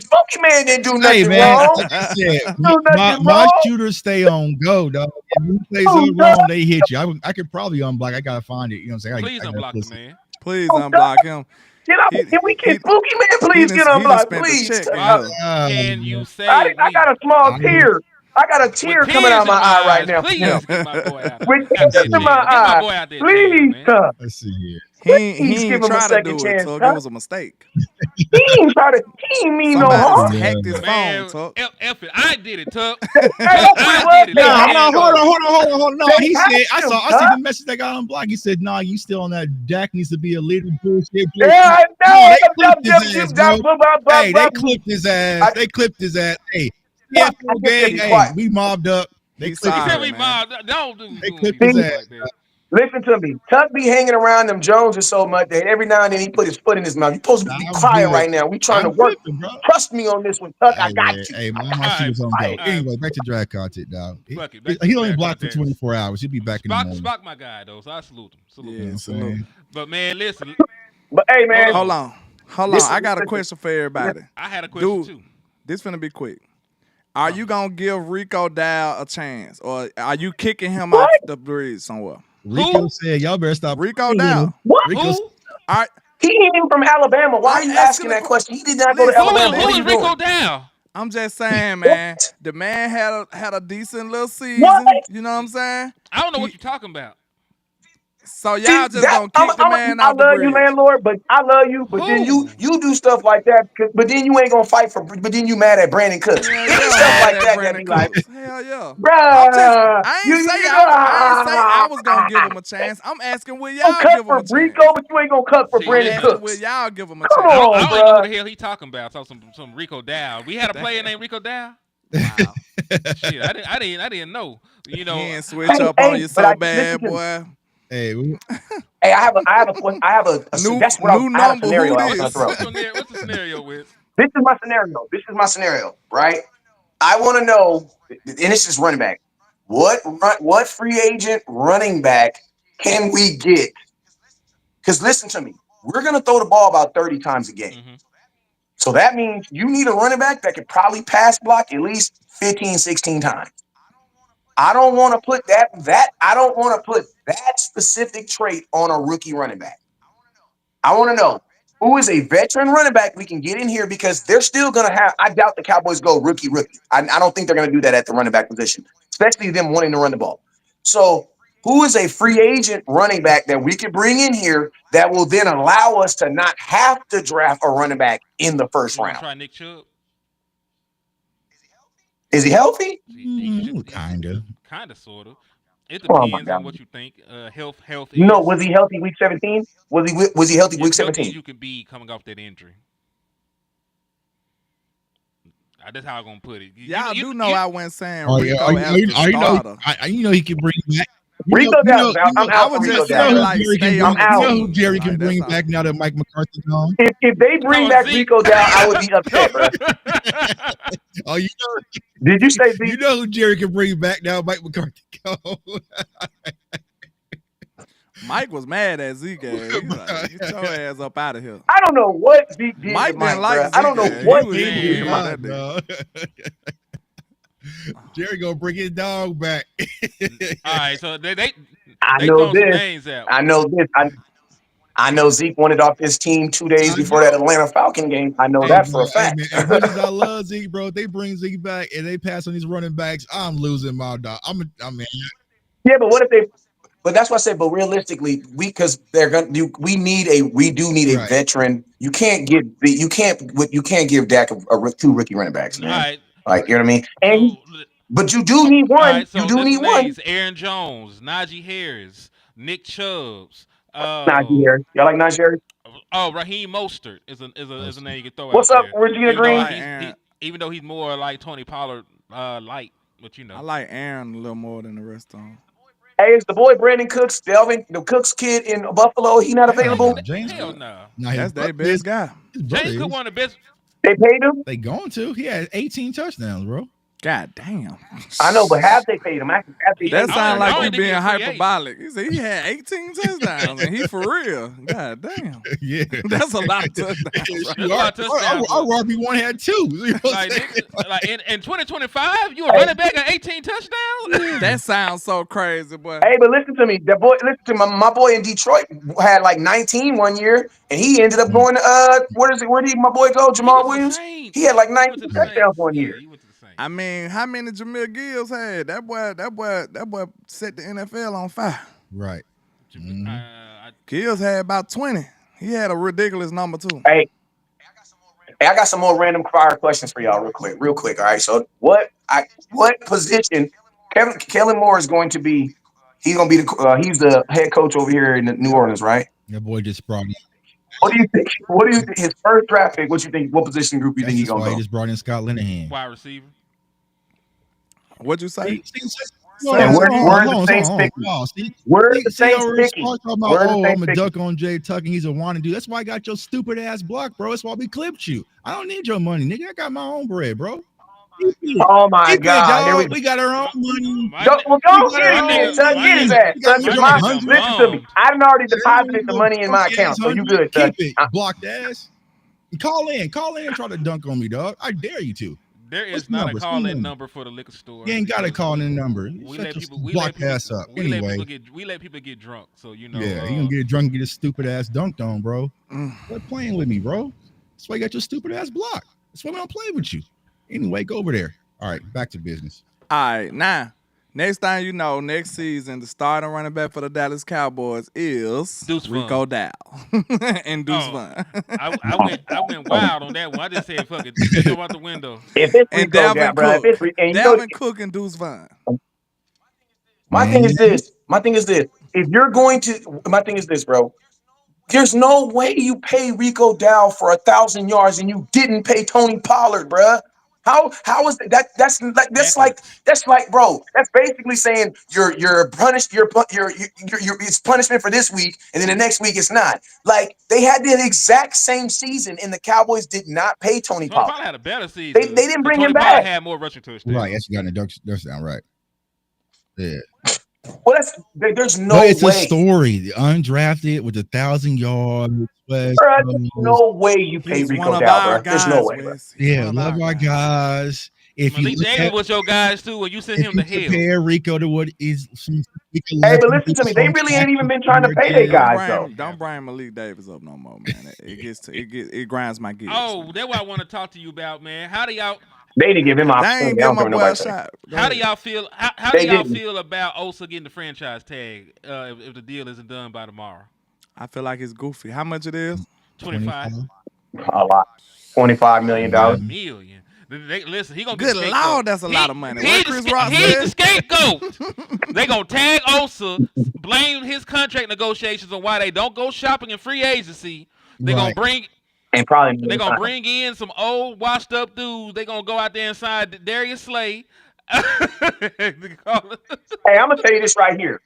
Spooky Man didn't do Hey nothing man, wrong. like I said, Do nothing my wrong. shooters stay on go, dog. If you play Oh, something wrong, they hit you. I could probably unblock. I gotta find it. You know what I'm saying? Please I gotta unblock the listen. man. Please unblock him. Get up. Can we get Spooky Man? Please get He done unblocked, spent the please. check in Why here. can you say I got a small tear. I got a with tear tears coming out of in my eye right eyes? now. Please get my boy out With there. Out tears there in my jail. Get my eye. boy out there jail, Please, man. Tuck. Let's see here. He Please ain't give him a try to second do it, chance, Tuck. Tuck. It was a mistake. He ain't mean no Somebody harm. hacked his phone, Man, Tuck. F it. I did it, Tuck. Hey, that's what it was. I did it. They No, Let hacked me hold go. on. No, They he hacked said I him, see Tuck. the message that got unblocked. He said, "Nah, you still on that. Dak needs to be a leader." Bullshit. Yeah, I No, know. they clipped his ass, bro. Hey, they clipped his ass. They clipped his ass. Hey, I CFL get to gang. be Hey, quiet. we mobbed up. They He's clipped He his said sorry, we man. mobbed. Don't do They me clipped his ass. like that. Listen to me. Tuck be hanging around them Joneses so much that every now and then he put his foot in his mouth. You're supposed to be I'm quiet good. right now. We trying to I'm work. tripping, bro. Trust me on this one, Tuck. I Hey, got man. you. Hey, I my got Alright, shooters on go. quiet. Anyway, back to draft content, dog. Fuck it. Back to He only draft blocked for content. 24 hours. He'll be back in the morning. Spock my guy though, so I salute him. Salute Yeah, him. You know what I'm salute. saying? But man, listen. But hey, man. Hold Hold This on. is- I got a listen. question for everybody. I had a question Dude, too. this finna be quick. Are you gonna give Rico Dow a chance, or are you kicking him off the bridge somewhere? Rico said, "Y'all better stop." Rico Dow. What? Rico, Who? All right. He ain't from Alabama. Why I'm are you asking asking a that que- question? He did not go to Listen, Alabama. Who What are is you Rico doing? Dow? I'm just saying, man. What? The man had a decent little season. What? You know what I'm saying? I don't know what you're talking about. So y'all See, just gonna kick the man I out the love you, bridge. landlord, but I love you. But then Who? you do stuff like that. But then you ain't gonna fight for. But then you mad at Brandon Cooks. Hell It be yeah, stuff mad like at that Brandon be like, Cooks. Hell yeah. bruh, I ain't say I was gonna give him a chance. I'm asking will Don't y'all cut give him for a chance? Rico, but you ain't gonna cut for See, I'm Brandon listen. asking will Cooks. y'all give him a Come chance? I on, don't even know who bruh. the hell he talking about. So some Rico Dow. We had a player named Rico Dow. Wow. Shit, I didn't know. You know, You ain't switch up Hey, on you but so I- bad, listen to me. boy. hey, Hey, I have a question. I have a that's what New I have a number, scenario who I was gonna this? throw. what's the scenario with? This is my scenario, right? I want to know, and this is running back. What free agent running back can we get? Because listen to me, we're gonna throw the ball about 30 times a game. Mm-hmm. So that means you need a running back that could probably pass block at least 15, 16 times. I don't want to put I don't want to put that specific trait on a rookie running back. I want to know who is a veteran running back we can get in here because they're still going to have. I doubt the Cowboys go rookie. I don't think they're going to do that at the running back position, especially them wanting to run the ball. So, who is a free agent running back that we could bring in here that will then allow us to not have to draft a running back in the first You want to round? try Nick Chubb? Is he healthy? Kind of, sort of. It Oh my depends on God! what you think. Health No, is was he healthy week 17? Was he healthy as week healthy as 17? you can be coming off that injury. That's how I'm gonna put it. Y'all do know I went saying oh, Rico yeah, as the starter. you know he can bring back. Rico Dallas, I'm I out was for just Rico saying, Dallas. like, stay on the I'm out. You know team. who Jerry Like, can bring that's all. back now that Mike McCarthy's gone? If they bring back Zeke. Rico Down, I would be upset, bro. Oh, Did you say you Zeke? know who Jerry can bring back now Mike McCarthy gone? Mike was mad at Zeke. He's like, get your ass up out of here. I don't know what Zeke did Mike to Mike, didn't like bro. I don't know Zeke. what He was Zeke did to evil. Mike. That Jerry gonna bring his dog back. All right, so they I they know throwing some this. names out. I know this. I know Zeke wanted off his team 2 days before that Atlanta Falcon game. I know that for a fact. Hey, man, as much as I love Zeke, bro, if they bring Zeke back and they pass on these running backs, I'm losing my dog. Yeah, but what if they? But that's why I said. But realistically, we do need a Right. veteran. You can't give Dak two rookie running backs, All man. right, Like, you know what I mean? And so but you do need all one. right, so You do there's need some one. names: Aaron Jones, Najee Harris, Nick Chubbs. Najee Harris. Y'all like Najee Harris? Raheem Mostert is a name you can throw What's out up, there. Regina Green? Even though he's more like Tony Pollard light, but you know. I like Aaron a little more than the rest of them. Hey, is the boy Brandon Cooks, the Cooks kid in Buffalo? He not available? Hell no. That's their best guy. James Cook one of the best. They paid him. They going to. He had 18 touchdowns, bro. God damn. I know, but have they paid him? Actually, have they That paid him? sounds I like don't you think he being a free agent. hyperbolic. He said he had 18 touchdowns and he for real. God damn. Yeah. That's a lot of touchdowns. Yes, Right? you That's a are. lot of touchdowns, Our but- RB1 had 2. You know what I'm Like, saying? nigga, like in 2025, you a running back at 18 touchdowns? That sounds so crazy, boy. Hey, but listen to me. That boy, listen to my boy in Detroit had like 19 one year, and he ended up going to where did my boy go? He Jamal went to the Williams. Saints. He had like He went 19 to the touchdowns Saints. one Yeah, year. he went to the Saints. I mean, how many Jameer Gibbs had? That boy set the NFL on fire. Right. Gibbs had about 20. He had a ridiculous number too. Hey, I got some more random fire questions for y'all, real quick. All right. So what position Kellen Moore is going to be? He's going to be he's the head coach over here in New Orleans, right? That boy just brought in. What do you think? What do you think? His first draft pick? What you think? What position group you That's think he's just why gonna he go? just brought in Scott Linehan. Wide receiver. What'd you say? And where the Saints picking? Where the Saints picking? Where I'm a duck on Jay Tuck and he's a wanna do. That's why I got your stupid ass block, bro. That's why we clipped you. I don't need your money, nigga. I got my own bread, bro. Oh my God! Here We got our own money. Go get it, Tuck. Get his ass, Tuck. Listen to me. I done already deposited the money in my account, so you good, Tuck. Keep it, blocked ass. Call in, and try to dunk on me, dog. I dare you to. There is not a call-in number for the liquor store. You ain't got a call-in number. We let people we let people get drunk, so you know. Yeah, you gonna get drunk and get a stupid ass dunked on, bro. Quit playing with me, bro. That's why you got your stupid ass block. That's why we don't play with you. Anyway, go over there. All right, back to business. All right, now, next thing you know, next season, the starting running back for the Dallas Cowboys is Deuce Rico Dow and Deuce Vaughn. I went wild on that one. I just said, fuck it, just go out the window. If it's And Rico Dow, bro. Dalvin Cook and Deuce Vaughn. My thing is this. If you're going to, my thing is this, bro. There's no way you pay Rico Dow for 1,000 yards and you didn't pay Tony Pollard, bro. How is that? That's like, bro. That's basically saying you're punished. It's punishment for this week, and then the next week it's not. Like they had the exact same season, and the Cowboys did not pay Tony Pollard. Pollard had a better season. They didn't bring Tony him back. Pollard had more rushing touchdowns. Right, yes, you got a touchdown, right? Yeah. Well, there's no but it's way. A story. The undrafted with 1,000 yards. There's no way you pay Rico Dow, bro. There's no way, bro. Yeah, love our guys. If Malik Davis was your guys too, and you sent him to hell. Compare Rico to what is. Hey, but listen to me. They really ain't even been trying to pay their guys though. Don't bring Malik Davis up no more, man. It grinds my gears. Oh, that's what I want to talk to you about, man. How do y'all? They didn't give him an They opportunity. ain't give my boy a shot. How do y'all feel? How do y'all feel about Osa getting the franchise tag if the deal isn't done by tomorrow? I feel like it's goofy. How much it is? 25. A lot. $25 million. Million. Listen, he gonna Good get Lord, that's a lot of money. What Chris Ross he's said? the scapegoat. They gonna tag Osa, blame his contract negotiations on why they don't go shopping in free agency. They gonna bring. And probably they're gonna bring in some old washed up dudes. They're gonna go out there and sign Darius Slay. Hey, I'm gonna tell you this right here.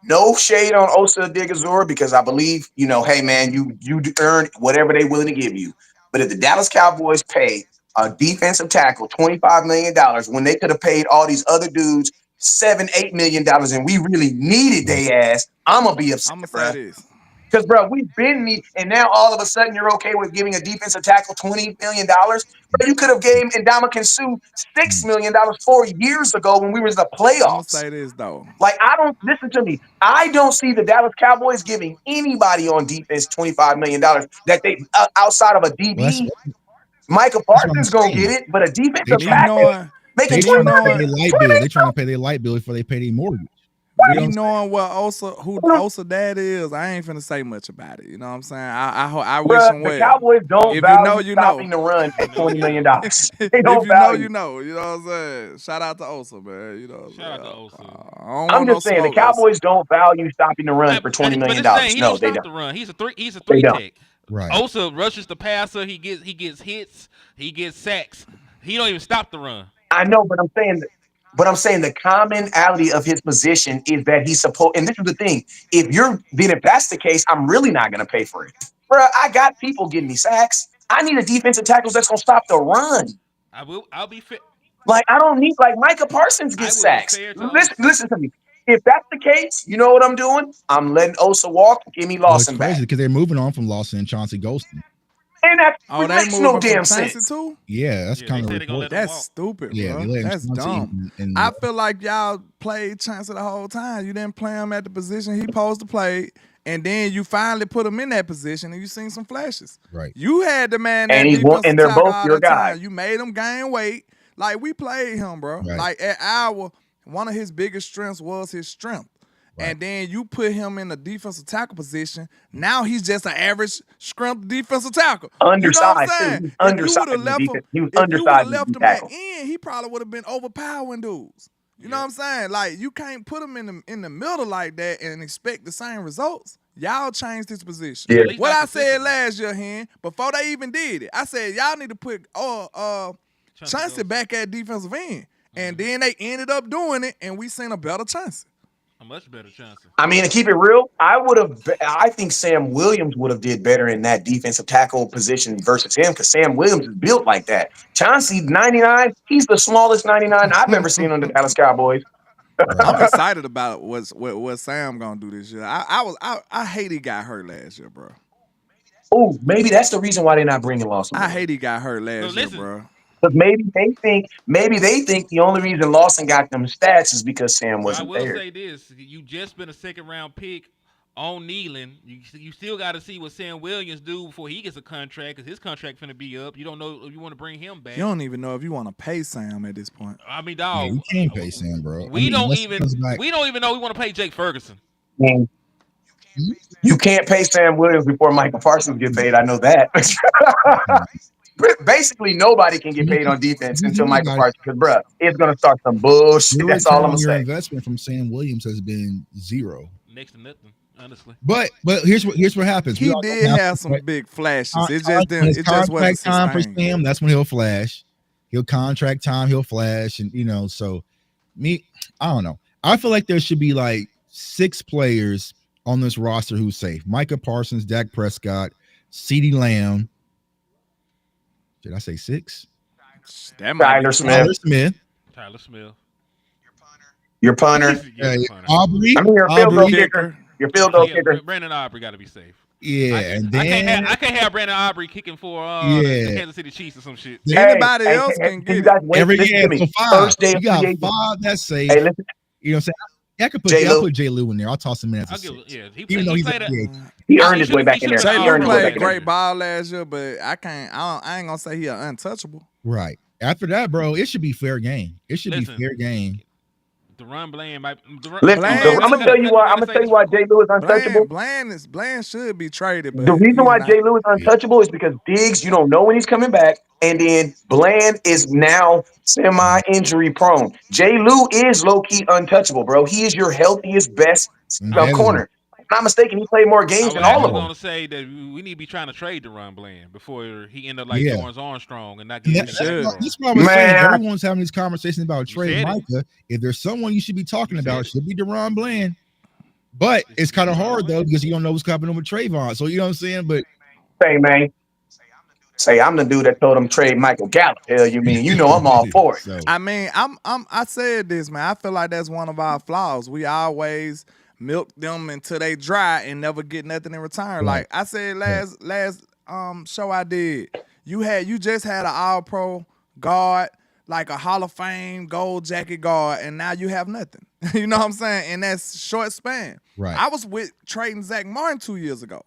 No shade on Osa Odigizora because I believe, hey man, you earn whatever they're willing to give you. But if the Dallas Cowboys pay a defensive tackle $25 million when they could have paid all these other dudes $7-8 million and we really needed their ass, I'm gonna be upset. I'm gonna say this. Because, bro, we've been and now all of a sudden you're okay with giving a defensive tackle $20 million. But you could have gave Ndamukong Suh $6 million 4 years ago when we were in the playoffs. I'm gonna say this though. Like, listen to me. I don't see the Dallas Cowboys giving anybody on defense $25 million that they outside of a DB. Michael Parsons gonna get it, but a defensive tackle making $20 million. They're trying to pay their light bill before they pay their mortgage. Me knowing what Osa dad is, I ain't finna say much about it. You know what I'm saying? I wish him well. The Cowboys don't value stopping the run at $20 million. They don't value. You know what I'm saying? Shout out to Osa, man. You know. Shout out to Osa. I'm just saying the Cowboys don't value stopping the run for $20 million. No, they don't. The run. He's a three tech. Right. Osa rushes the passer. He gets hits. He gets sacks. He don't even stop the run. I know, but I'm saying the commonality of his position is that he's supposed, and this is the thing, if that's the case, I'm really not going to pay for it. Bro, I got people getting me sacks. I need a defensive tackle that's going to stop the run. I'll be fit. Like I don't need like Micah Parsons I gets would be sacks. fair to Listen to me. If that's the case, you know what I'm doing? I'm letting Osa walk. Give me Well, it's Lawson crazy back, because they're moving on from Lawson and Chauncey Golston. and that Oh, they makes no moving from damn Chancey sense. too? Yeah, that's Yeah, they kind of the said they're gonna let report. them That's walk. stupid, Yeah, they bro. let him That's Chauncey dumb. and I feel like y'all played Chancey the whole time. You didn't play him at the position he supposed to play, and then you finally put him in that position, and you seen some flashes. right. You had the man And that he's one, defensive and they're tackle both all your that guys. time. You made him gain weight. Like we played him, bro. Right. Like one of his biggest strengths was his strength. Right. And then you put him in the defensive tackle position. Now he's just an average strength defensive tackle. You know what I'm Undersized too. saying? He's If you would undersized have in the left him, defense. He was if you would have undersized in the left D him at tackle. end, he probably would have been overpowering dudes. You know what I'm saying? Like you can't put him in the middle like that and expect the same results. Y'all changed his position. Yeah. At least What not I said consistently. last year, Hen, before they even did it, I said y'all need to put Chancey Golston. back at defensive end. And then they ended up doing it, and we seen a better Chancey. A much better chance. I mean, to keep it real, I think Sam Williams would have did better in that defensive tackle position versus him because Sam Williams is built like that. Chauncey 99, he's the smallest 99 I've ever seen on the Dallas Cowboys. I'm Right. excited about what Sam gonna do this year. I hate he got hurt last year, bro. Oh, maybe that's the reason why they're not bringing Lawson. I hate he got hurt last year, listen. bro. Because maybe they think the only reason Lawson got them stats is because Sam So I wasn't will there. say this: you just been a second round pick on kneeling. You still got to see what Sam Williams do before he gets a contract because his contract finna be up. You don't know if you want to bring him back. You don't even know if you want to pay Sam at this point. I mean, Yeah, dog. you can't pay Sam, bro. We don't unless he even comes back. we don't even know we want to pay Jake Ferguson. And you can't pay Sam Williams before Michael Parsons get paid. I know that. Basically, nobody can get paid on defense until Michael Parsons. Because, bruh, it's gonna start some bullshit. Your That's all return I'm on gonna your say. investment from Sam Williams has been zero. Next to nothing, honestly. But here's what happens. He did have some big flashes. It just when it's didn't. It just wasn't contract time for sustained. Sam. That's when he'll flash. He'll contract time. He'll flash, and So, I don't know. I feel like there should be like 6 players on this roster who's safe: Micah Parsons, Dak Prescott, CeeDee Lamb. Did I say 6? That might be Tyler too Smith. Tyler Smith. Tyler Smith. Your punter. Yeah, the punter. Aubrey. I mean, your field goal Aubrey. kicker. Your field goal Yeah, kicker. Brandon Aubrey got to be safe. Yeah, and then I can't have Brandon Aubrey kicking for Yeah. the Kansas City Chiefs or some shit. Anybody else can you get it. guys wait, every listen year, to me. so 5. First day You of got free agency. 5 that's safe. Hey, listen. You know what I'm saying? I could put J-Lo. I'll put J. Lou in there. I'll toss him in as a I'll give 6. yeah. Even though He he's played a a, big. He Oh, earned he his way should've- back he in there. should've Jay been He Lou earned his way played back in there. great ball last year, but I ain't gonna say he untouchable. Right. After that, bro, it should be fair game. It should Listen. be fair game. DeRon Bland might. Listen, Bland- I'm gonna tell you why. I'm gonna tell you why J. Lou is untouchable. Bland should be traded, but The reason he's why not. J. Lou is untouchable is because Diggs, you don't know when he's coming back, and then Bland is now semi-injury prone. J. Lou is low-key untouchable, bro. He is your healthiest, best That is- corner. If I'm not mistaken, he played more I games was than all actually of them. going to say that we need to be trying to trade DeRon Bland before he end up like Yeah. Lawrence Armstrong and not And get that- should. that's what I was saying. Man. Everyone's having these conversations about trade said it. Micah. If there's someone you should be talking You said about, it. it should be DeRon Bland. But it's kind of hard though because you don't know what's happening with Trayvon. So you know what I'm saying. But Say, man. Say, I'm the dude that told him trade Michael Gallup. Hell, you mean? You know I'm all for it. So, I mean, I said this, man. I feel like that's one of our flaws. We always milk them until they dry and never get nothing in return. Right. Like I said last show I did, you just had an all pro guard, like a Hall of Fame gold jacket guard, and now you have nothing. You know what I'm saying? And that's short span. Right. I was with trading Zach Martin 2 years ago.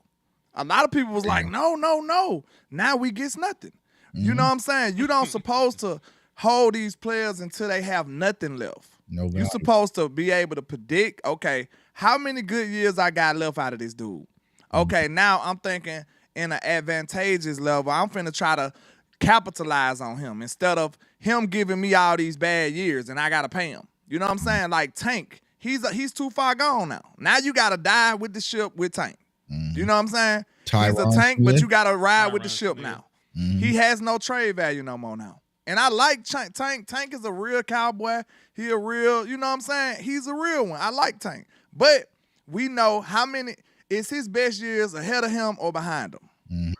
A lot of people was like, no. Now we gets nothing. You know what I'm saying? You don't supposed to hold these players until they have nothing left. no You're value. supposed to be able to predict, okay, how many good years I got left out of this dude. Okay, now I'm thinking in an advantageous level, I'm finna try to capitalize on him instead of him giving me all these bad years and I gotta pay him. You know what I'm saying? Like Tank, he's too far gone now. Now you gotta die with the ship with Tank. You know what I'm saying? He's a Tyron tank, but Smith. you gotta ride with the Tyron ship Smith. now. Mhm. He has no trade value no more now. And I like Tank. Tank is a real cowboy. He a real, you know what I'm saying? He's a real one. I like Tank. But we know how many is his best years ahead of him or behind him.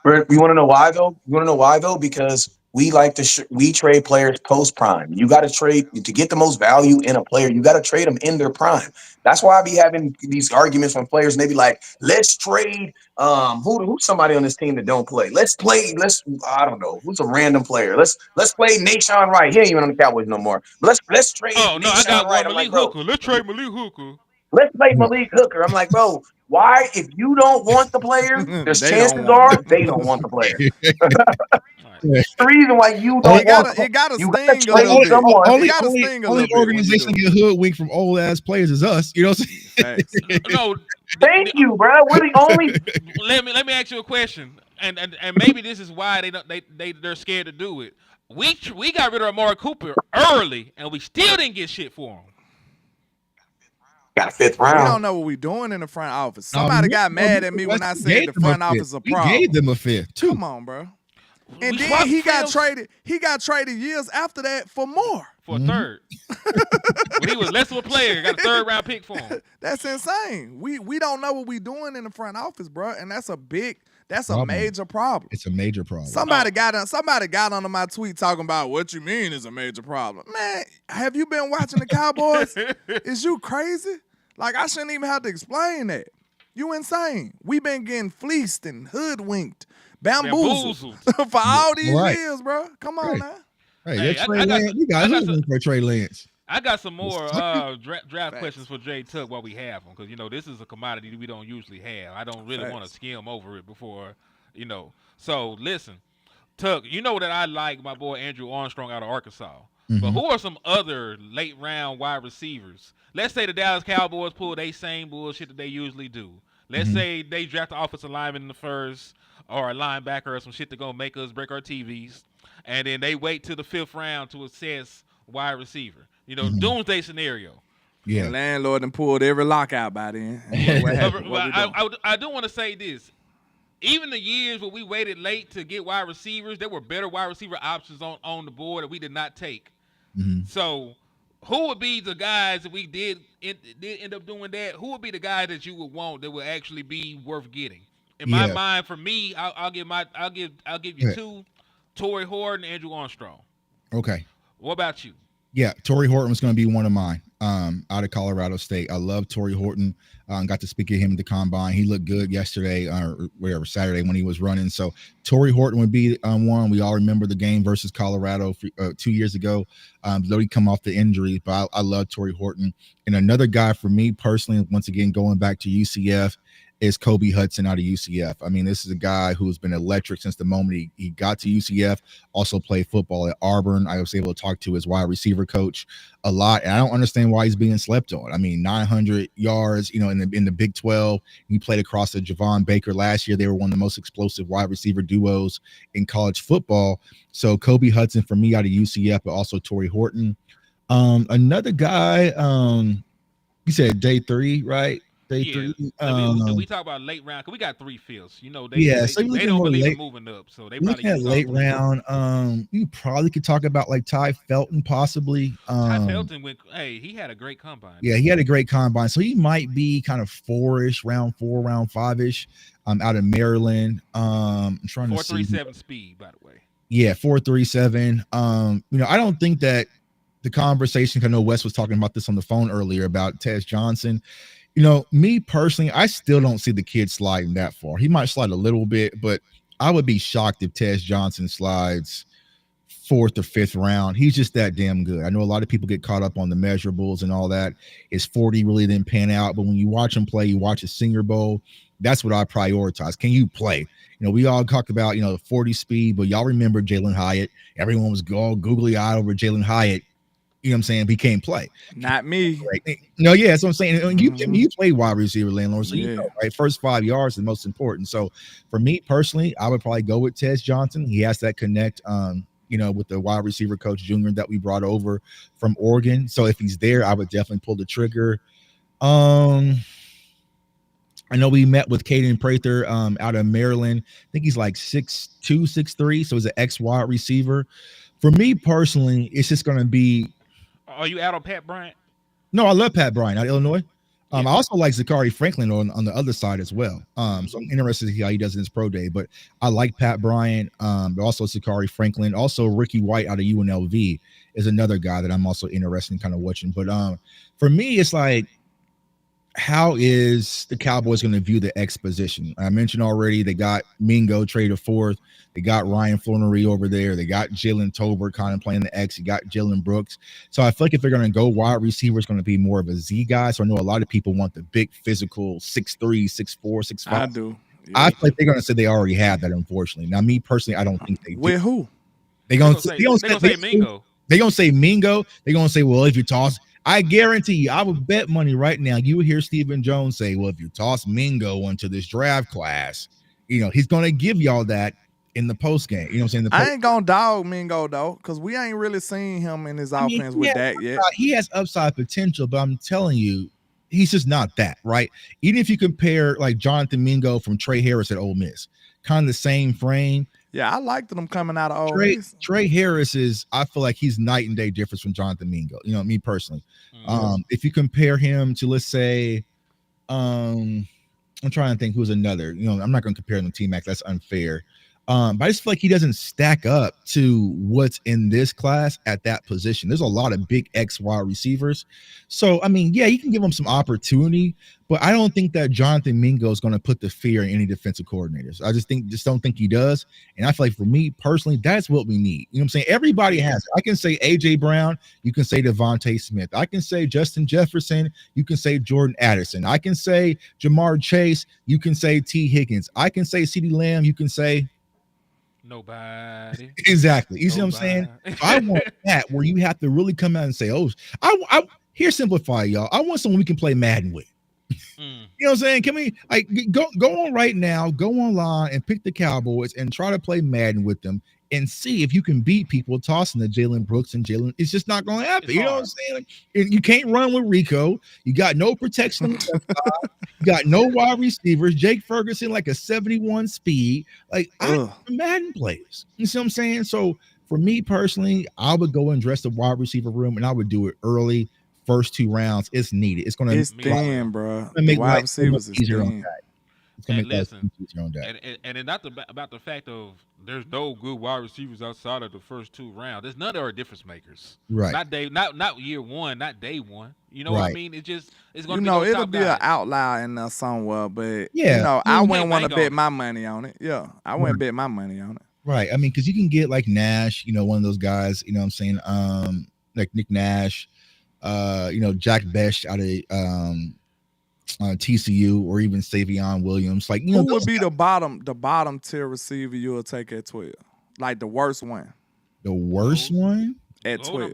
You want to know why though? You want to know why though? Because we like to we trade players post prime. You got to trade to get the most value in a player. You got to trade them in their prime. That's why I be having these arguments from players, and they be like, "Let's trade who's somebody on this team that don't play. Let's I don't know who's a random player. Let's play Nashawn Wright. He ain't even on the Cowboys no more. But let's trade Oh no, I Nashawn got Wright. one. I'm like, Malik bro, Hooker. Let's trade Malik Hooker. let's play Malik Hooker. I'm like, bro, why? If you don't want the player, there's They don't chances want are him. they don't want the player. All right. The reason why you It don't want gotta, it gotta you sting gotta a trade little bit. someone. It gotta sting a only little bit when you organization do get hoodwinked from old ass players is us. You know what I'm saying? Facts. No, Thank you, bro. We're the only. let me ask you a question, and maybe this is why they're scared to do it. We got rid of Amari Cooper early, and we still didn't get shit for him. Got a fifth We round. don't know what we're doing in the front office. Somebody got mad at me when I said the front office is a We problem. gave them a fifth too. Come on, bro. And We then swapped he got Fields traded. He got traded years after that for more. for a third. When he was less of a player, got a third round pick for him. That's insane. We don't know what we doing in the front office, bro, and that's a Problem. major problem. It's a major problem. Somebody got under my tweet talking about what you mean is a major problem. Man, have you been watching the Cowboys? Is you crazy? Like, I shouldn't even have to explain that. You insane. We been getting fleeced and hoodwinked, bamboozled for all these years, bro. Come on now. Hey, you got hoodwinked for Trey Lance. I got some more draft questions for Jay Tuck while we have him, because this is a commodity we don't usually have. I don't really want to skim over it before, So listen, Tuck, you know that I like my boy Andrew Armstrong out of Arkansas. But who are some other late round wide receivers? Let's say the Dallas Cowboys pull their same bullshit that they usually do. Let's say they draft an offensive lineman in the first, or a linebacker or some shit that's going to make us break our TVs. And then they wait till the 5th round to assess wide receiver. Doomsday scenario. Yeah. The landlord done pulled every lockout by then. I do want to say this. Even the years where we waited late to get wide receivers, there were better wide receiver options on the board that we did not take. So who would be the guys that we did end up doing that? Who would be the guy that you would want that would actually be worth getting? In my mind, for me, I'll give you two: Torrey Horton, Andrew Armstrong. Okay. What about you? Yeah, Torrey Horton was going to be one of mine. Out of Colorado State, I love Torrey Horton. Got to speak to him at the combine. He looked good yesterday, or whatever, Saturday when he was running. So Torrey Horton would be one. We all remember the game versus Colorado 2 years ago. Though he come off the injury, but I love Torrey Horton. And another guy for me personally, once again going back to UCF, is Kobe Hudson out of UCF. I mean, this is a guy who's been electric since the moment he got to UCF, also played football at Auburn. I was able to talk to his wide receiver coach a lot, and I don't understand why he's being slept on. I mean, 900 yards, in the Big 12. He played across the Javon Baker last year. They were one of the most explosive wide receiver duos in college football. So Kobe Hudson for me out of UCF, but also Torrey Horton. Another guy, you said day 3, right? Day 3. Do we talk about late round? Cause we got 3 fields. They don't believe in moving up, so they probably at late round. You probably could talk about like Ty Felton, possibly. Ty Felton he had a great combine. Yeah, he had a great combine, so he might be kind of 4-ish, round 4, round 5-ish. Out of Maryland. I'm trying to see 4.37 speed, by the way. Yeah, 4.37. I don't think that the conversation. I know Wes was talking about this on the phone earlier about Tez Johnson. Me personally, I still don't see the kid sliding that far. He might slide a little bit, but I would be shocked if Tez Johnson slides 4th or 5th round. He's just that damn good. I know a lot of people get caught up on the measurables and all that. His 40 really didn't pan out, but when you watch him play, you watch his Senior Bowl, that's what I prioritize. Can you play? We all talk about, 40 speed, but y'all remember Jalen Hyatt. Everyone was all googly-eyed over Jalen Hyatt. You know what I'm saying? He can't play. Not me. Right? No, yeah, that's what I'm saying. And you play wide receiver, landlord, so right? First 5 yards is the most important. So for me personally, I would probably go with Tez Johnson. He has that connect, with the wide receiver coach Junior that we brought over from Oregon. So if he's there, I would definitely pull the trigger. I know we met with Caden Prather out of Maryland. I think he's like 6'2", 6'3", so he's an ex-wide receiver. For me personally, it's just going to be. Are you out on Pat Bryant? No, I love Pat Bryant out of Illinois. Yeah. I also like Zachary Franklin on the other side as well. So I'm interested to see how he does in his pro day. But I like Pat Bryant, but also Zachary Franklin. Also Ricky White out of UNLV is another guy that I'm also interested in kind of watching. But for me, it's like, how is the Cowboys going to view the X position? I mentioned already they got Mingo traded fourth. They got Ryan Flannery over there. They got Jalen Tolbert kind of playing the X. You got Jalen Brooks. So I feel like if they're going to go wide receiver, it's going to be more of a Z guy. So I know a lot of people want the big physical 6'3", 6'4", 6'5". I do. Yeah. I feel like they're going to say they already have that, unfortunately. Now, me personally, I don't think they do. With who? They're They're going gonna to say Mingo. They're going to say Mingo. They're going to say, well, if you toss, I guarantee you, I would bet money right now, you would hear Stephen Jones say, well, if you toss Mingo into this draft class, he's going to give y'all that in the post game. You know what I'm saying? I ain't going to dog Mingo, though, because we ain't really seen him in his offense with that yet. He has upside potential, but I'm telling you, he's just not that, right? Even if you compare, like, Jonathan Mingo from Trey Harris at Ole Miss, kind of the same frame. Yeah, I liked them coming out of Ole Miss. Trey Harris is, I feel like he's night and day difference from Jonathan Mingo. Me personally. If you compare him to, let's say, I'm trying to think who's another. I'm not going to compare him to T-Mac. That's unfair. But I just feel like he doesn't stack up to what's in this class at that position. There's a lot of big X wide receivers. So, I mean, yeah, you can give him some opportunity, but I don't think that Jonathan Mingo is going to put the fear in any defensive coordinators. I just don't think he does. And I feel like for me personally, that's what we need. You know what I'm saying? Everybody has it. I can say AJ Brown. You can say Devontae Smith. I can say Justin Jefferson. You can say Jordan Addison. I can say Jamar Chase. You can say T. Higgins. I can say CeeDee Lamb. You can say nobody. Exactly. You see what I'm saying? I want that where you have to really come out and say, oh, I here simplify, y'all. I want someone we can play Madden with. You know what I'm saying? Can we go on right now, go online and pick the Cowboys and try to play Madden with them and see if you can beat people tossing the Jalen Brooks and Jalen. It's just not going to happen. You know what I'm saying? You can't run with Rico. You got no protection on the left side. You got no wide receivers. Jake Ferguson like a 71 speed. Like Madden players. You see what I'm saying? So for me personally, I would go and dress the wide receiver room and I would do it early. First 2 rounds, it's needed. It's thin, bro. Make wide receivers is easier on thin. that. It's gonna And make listen, easier on that. and it's not about the fact of there's no good wide receivers outside of the first 2 rounds. There's none of our difference makers. Right. Not year one, not day one. You know what I mean? It's gonna be it'll be an outlier in there somewhere, but yeah, I wouldn't want to bet my money on it. Yeah, I wouldn't bet my money on it. Right. I mean, because you can get like Nash, one of those guys. You know what I'm saying? Like Nick Nash. Jack Besh out of TCU, or even Savion Williams. Like, who would be the bottom tier receiver you will take at 12? Like the worst one. The worst one at 12.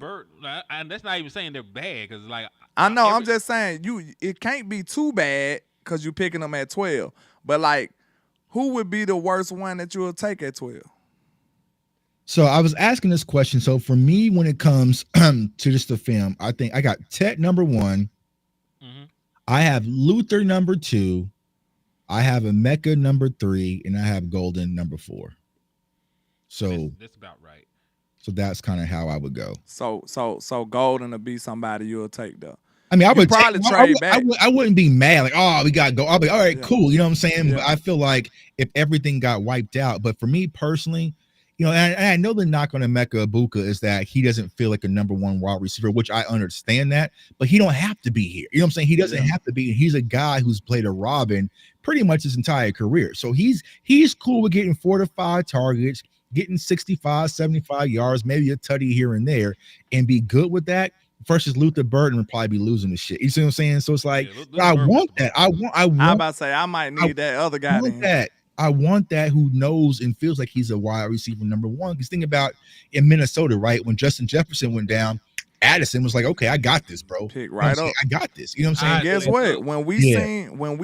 And that's not even saying they're bad, because like I know. I'm just saying it can't be too bad because you're picking them at 12. But like, who would be the worst one that you will take at 12? So I was asking this question. So for me, when it comes to just the film, I think I got Tet number 1. Mm-hmm. I have Luther number 2. I have Emeka number 3, and I have Golden number 4. So that's about right. So that's kind of how I would go. So Golden to be somebody you'll take though. I mean, I would probably trade back. I wouldn't be mad like, oh, we got to go. I'll be all right, cool. You know what I'm saying? Yeah. But I feel like if everything got wiped out, but for me personally, and I know the knock on Emeka Ibuka is that he doesn't feel like a number 1 wide receiver, which I understand that, but he don't have to be here. You know what I'm saying? He doesn't have to be. He's a guy who's played a Robin pretty much his entire career. So he's cool with getting 4 to 5 targets, getting 65, 75 yards, maybe a tutty here and there, and be good with that. Versus Luther Burden would probably be losing the shit. You see what I'm saying? So it's like, I want that. I'm about to say I might need that other guy. I want that who knows and feels like he's a wide receiver number 1. Because think about in Minnesota, right? When Justin Jefferson went down, Addison was like, okay, I got this, bro. Pick right up. I got this. You know what I'm saying? And guess what? When we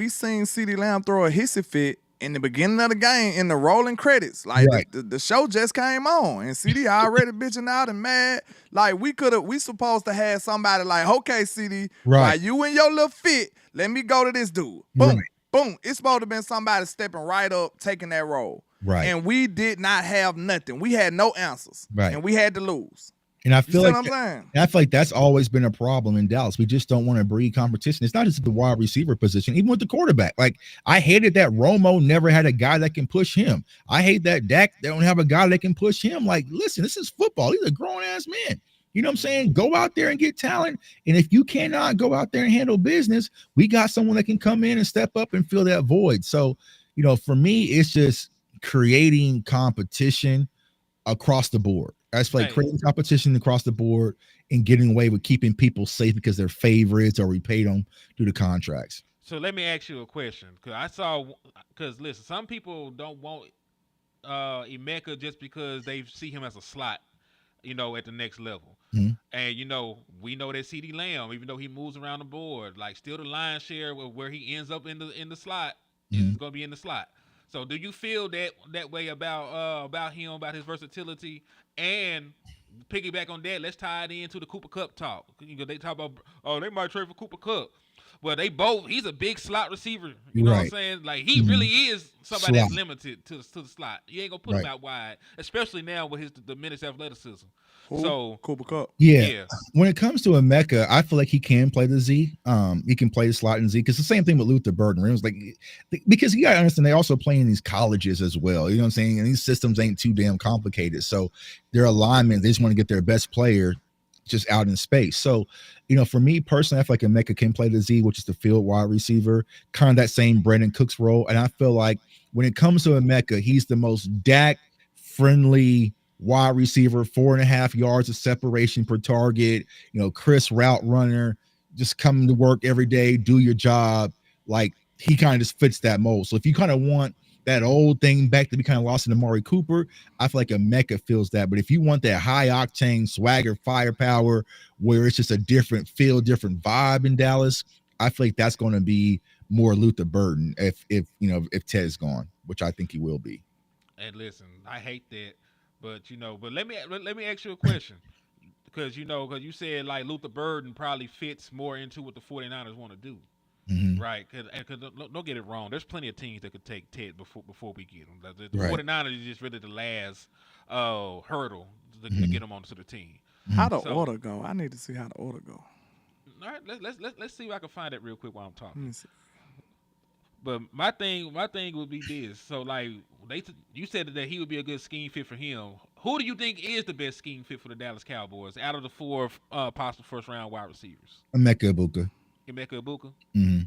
seen CeeDee Lamb throw a hissy fit in the beginning of the game in the rolling credits, like the show just came on and CeeDee already bitching out and mad. Like we supposed to have somebody like, okay, CeeDee, right, you in your little fit, let me go to this dude. Boom. Right. Boom. It's supposed to have been somebody stepping right up, taking that role. Right. And we did not have nothing. We had no answers. Right. And we had to lose. And I You feel see like what I'm saying? I feel like that's always been a problem in Dallas. We just don't want to breed competition. It's not just the wide receiver position, even with the quarterback. Like I hated that Romo never had a guy that can push him. I hate that Dak they don't have a guy that can push him. Like, listen, this is football. These are grown ass men. You know what I'm saying? Go out there and get talent. And if you cannot go out there and handle business, we got someone that can come in and step up and fill that void. So, for me, it's just creating competition across the board. That's like creating competition across the board and getting away with keeping people safe because they're favorites or we paid them through the contracts. So let me ask you a question, because listen, some people don't want Emeka just because they see him as a slot, at the next level. Mm-hmm. And we know that CD Lamb, even though he moves around the board, like still the lion's share of where he ends up in the slot is going to be in the slot. So do you feel that way about him, about his versatility? And piggyback on that, let's tie it into the Cooper Kupp talk. They talk about, they might trade for Cooper Kupp. Well, he's a big slot receiver. You know what I'm saying? Like, he really is somebody that's limited to the slot. You ain't going to put him out wide, especially now with his diminished athleticism. So Cooper Kupp. Yeah. When it comes to Emeka, I feel like he can play the Z. He can play the slot in Z because the same thing with Luther Burden. It was like, because you got to understand, they also play in these colleges as well. You know what I'm saying? And these systems ain't too damn complicated. So their alignment, they just want to get their best player just out in space. So, for me personally, I feel like Emeka can play the Z, which is the field wide receiver, kind of that same Brandon Cooks role. And I feel like when it comes to Emeka, he's the most Dak friendly wide receiver, 4.5 yards of separation per target, Chris route runner, just come to work every day, do your job. Like he kind of just fits that mold. So if you kind of want that old thing back that we kind of lost in Amari Cooper, I feel like Emeka feels that. But if you want that high octane swagger, firepower, where it's just a different feel, different vibe in Dallas, I feel like that's going to be more Luther Burden if Ted is gone, which I think he will be. And listen, I hate that. But let me ask you a question, because you said like Luther Burden probably fits more into what the 49ers want to do, right? Because don't get it wrong, there's plenty of teams that could take Ted before we get him. The 49ers is just really the last hurdle to get him onto the team. How the order go? I need to see how the order go. All right, let's see if I can find it real quick while I'm talking. But my thing would be this. So like you said that he would be a good scheme fit for him. Who do you think is the best scheme fit for the Dallas Cowboys out of the 4 possible first round wide receivers? Emeka Ibuka. Mm-hmm.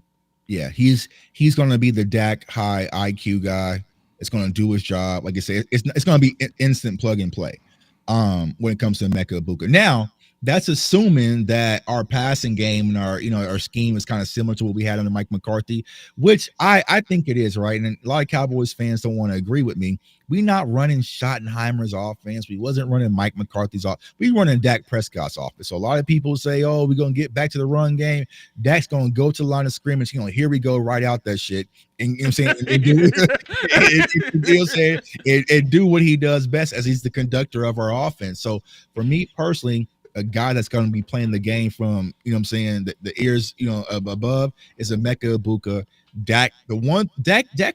Yeah, he's going to be the Dak high IQ guy. It's going to do his job. Like I said, it's going to be instant plug and play. When it comes to Emeka Ibuka. Now, that's assuming that our passing game and our scheme is kind of similar to what we had under Mike McCarthy, which I think it is, right? And a lot of Cowboys fans don't want to agree with me. We not running Schottenheimer's offense. We wasn't running Mike McCarthy's offense. We running Dak Prescott's offense. So a lot of people say, oh, we're going to get back to the run game. Dak's going to go to the line of scrimmage. Here we go, right out that shit. And you know what I'm saying? And do what he does best as he's the conductor of our offense. So for me personally, a guy that's going to be playing the game from, the ears, above is Emeka Ibuka. Dak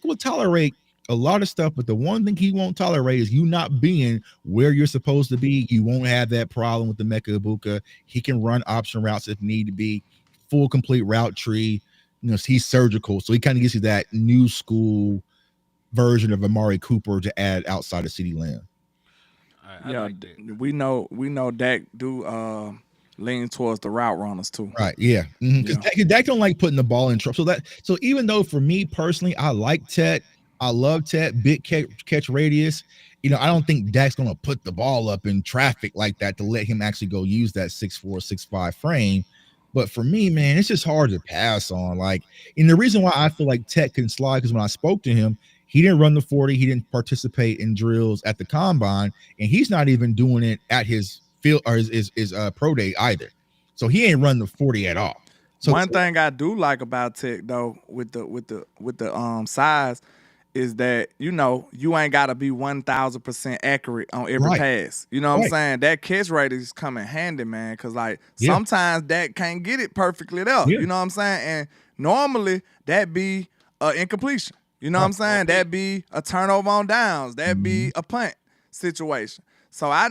will tolerate a lot of stuff, but the one thing he won't tolerate is you not being where you're supposed to be. You won't have that problem with Emeka Ibuka. He can run option routes if need to be, full complete route tree. He's surgical, so he kind of gives you that new school version of Amari Cooper to add outside of CeeDee Lamb. We know Dak do lean towards the route runners too. Right, yeah. Because Dak don't like putting the ball in trouble. So even though for me personally, I like Ted, I love Ted, big catch radius. I don't think Dak's gonna put the ball up in traffic like that to let him actually go use that 6'4", 6'5" frame. But for me, man, it's just hard to pass on. And the reason why I feel like Ted can slide, because when I spoke to him, he didn't run the 40. He didn't participate in drills at the combine, and he's not even doing it at his field or his pro day either. So he ain't run the 40 at all. So one thing I do like about Tech though, with the size, is that you ain't got to be 1,000% accurate on every pass. You know what I'm saying? That catch rate is coming handy, man. Because sometimes that can't get it perfectly there. You know what I'm saying? And normally that be incompletion. You know what I'm saying? That be a turnover on downs. That be a punt situation. So I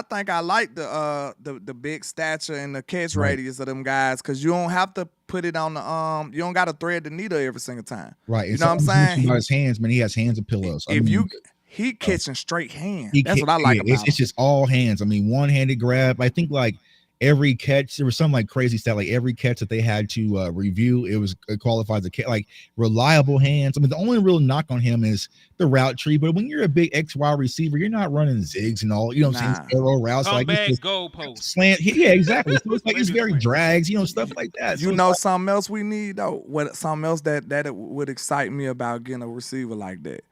think I like the big stature and the catch Right. radius of them guys because you don't have to put it on the you don't got to thread the needle every single time. Right. You And know what I'm sometimes you mentioned saying? about his hands, man. He has hands of pillows. I If mean, he catching straight hands. he That's can't- what I like yeah, about it's him. just all hands. I mean, one-handed grab. I think like every catch, there was some like crazy stat, like every catch that they had to review, it qualifies a catch, like reliable hands. I mean, the only real knock on him is the route tree. But when you're a big XY receiver, you're not running zigs and all, you know what I'm saying? Arrow routes, Come like it's back, just goalpost. slant. Yeah, exactly. So it's like it's Maybe very slant. drags, stuff like that. So You it's know like, something else we need though? Something else that it would excite me about getting a receiver like that?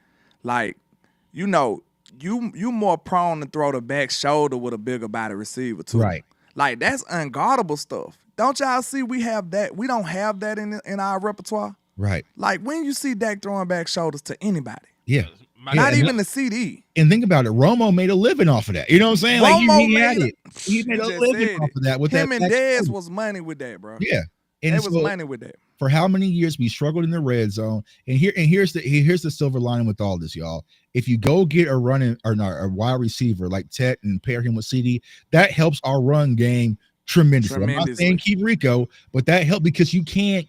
Like, you more prone to throw the back shoulder with a bigger body receiver too. Right. Like that's unguardable stuff. Don't y'all see we have that? We don't have that in our repertoire. right. Like when you see Dak throwing back shoulders to anybody, Yeah. not and- even the CD. And think about it, Romo made a living off of that. You know what I'm saying? Like Romo he had made it. He made You a just living said off it. of that with Him that. and Dez was money with that, bro. Yeah. And They was so, money with that. for how many years we struggled in the red zone, and here's the silver lining with all this, y'all. If you go get a a wide receiver like Tet and pair him with CD, that helps our run game tremendously. I'm not saying keep Rico, but that helped because you can't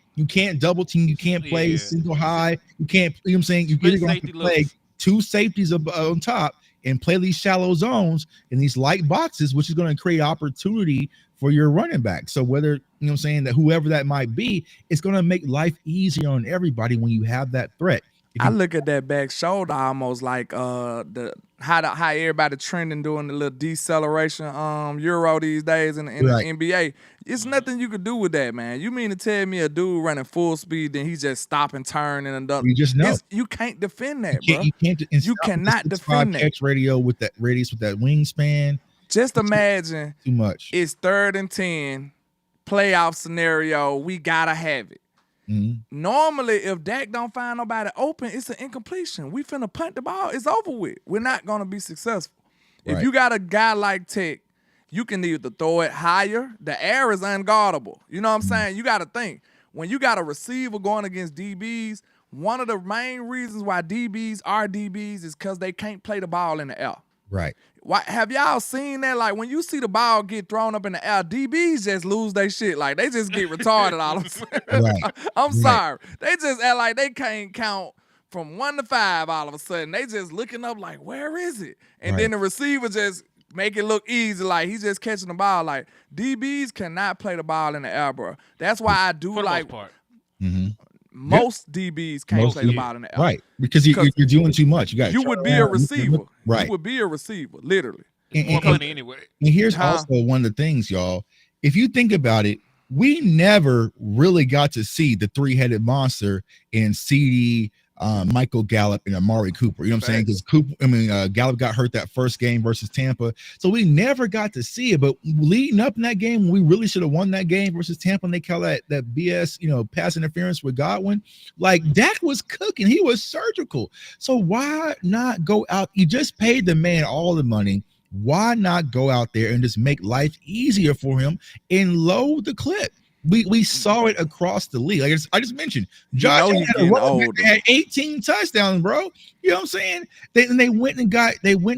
double team, you can't play single high, you can't. You know what I'm saying? You're going to have to play two safeties on top and play these shallow zones in these light boxes, which is going to create opportunity for your running back. So whether, you know what I'm saying, that whoever that might be, it's going to make life easier on everybody when you have that threat. I look at that back shoulder almost like how everybody trending doing the little deceleration Euro these days in the NBA. It's nothing you could do with that, man. You mean to tell me a dude running full speed, then he's just stop and turn and done? You just know. You can't defend that, bro. You cannot defend that. Catch radio with that radius, with that wingspan. Just imagine too much. It's 3rd and 10, playoff scenario. We gotta have it. Mm-hmm. Normally, if Dak don't find nobody open, it's an incompletion. We finna punt the ball. It's over with. We're not gonna be successful. If you got a guy like Tech, you can either throw it higher. The air is unguardable. You know what I'm saying? You got to think. When you got a receiver going against DBs, one of the main reasons why DBs are DBs is because they can't play the ball in the air. Right. Why, have y'all seen that? Like when you see the ball get thrown up in the air, DBs just lose their shit. Like they just get retarded all of a sudden. Right. I'm sorry. They just act like they can't count from 1 to 5 all of a sudden. They just looking up like, where is it? And then the receiver just make it look easy, like he's just catching the ball. Like DBs cannot play the ball in the air, bro. That's why I do For the like most part. most DBs can't play the ball in the air. Right. Because you're doing too much. You would be a receiver. Right. You would be a receiver, literally. More money anyway. And here's also one of the things, y'all. If you think about it, we never really got to see the three-headed monster in CD, Michael Gallup, and Amari Cooper. You know what I'm saying? Because Gallup got hurt that first game versus Tampa. So we never got to see it. But leading up in that game, we really should have won that game versus Tampa, and they call that BS, pass interference with Godwin. Like, Dak was cooking. He was surgical. So why not go out? You just paid the man all the money. Why not go out there and just make life easier for him and load the clip? We saw it across the league. Like I just mentioned, Josh had 18 touchdowns, bro. You know what I'm saying? They went and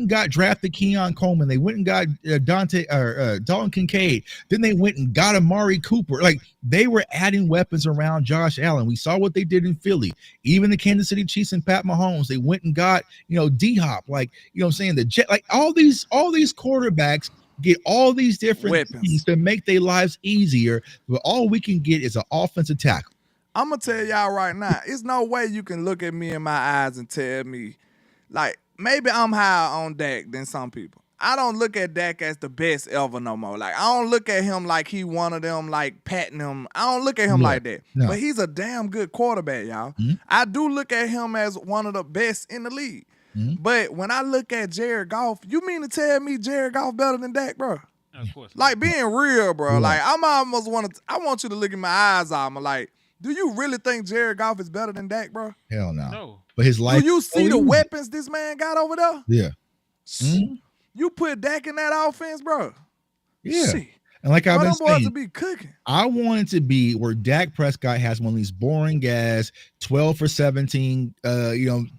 got drafted Keon Coleman. They went and got Dalton Kincaid. Then they went and got Amari Cooper. Like they were adding weapons around Josh Allen. We saw what they did in Philly. Even the Kansas City Chiefs and Pat Mahomes. They went and got D-Hop. Like you know what I'm saying? The Jet. Like all these quarterbacks get all these different things to make their lives easier, but all we can get is an offensive tackle. I'm gonna tell y'all right now, it's no way you can look at me in my eyes and tell me, like, maybe I'm higher on Dak than some people. I don't look at Dak as the best ever no more. Like, I don't look at him like he one of them, like, patting him. I don't look at him like that. No. But he's a damn good quarterback, y'all. Mm-hmm. I do look at him as one of the best in the league. Mm-hmm. But when I look at Jared Goff, you mean to tell me Jared Goff better than Dak, bro? Of course. Like being real, bro. Yeah. Like I want you to look in my eyes. I'm like, do you really think Jared Goff is better than Dak, bro? Hell no. But his life. Do you see the weapons this man got over there? Yeah. Mm-hmm. You put Dak in that offense, bro. Yeah. Shit. And like I've Bro, been them boys saying, to be cooking. I want it to be where Dak Prescott has one of these boring gas 12 for 17,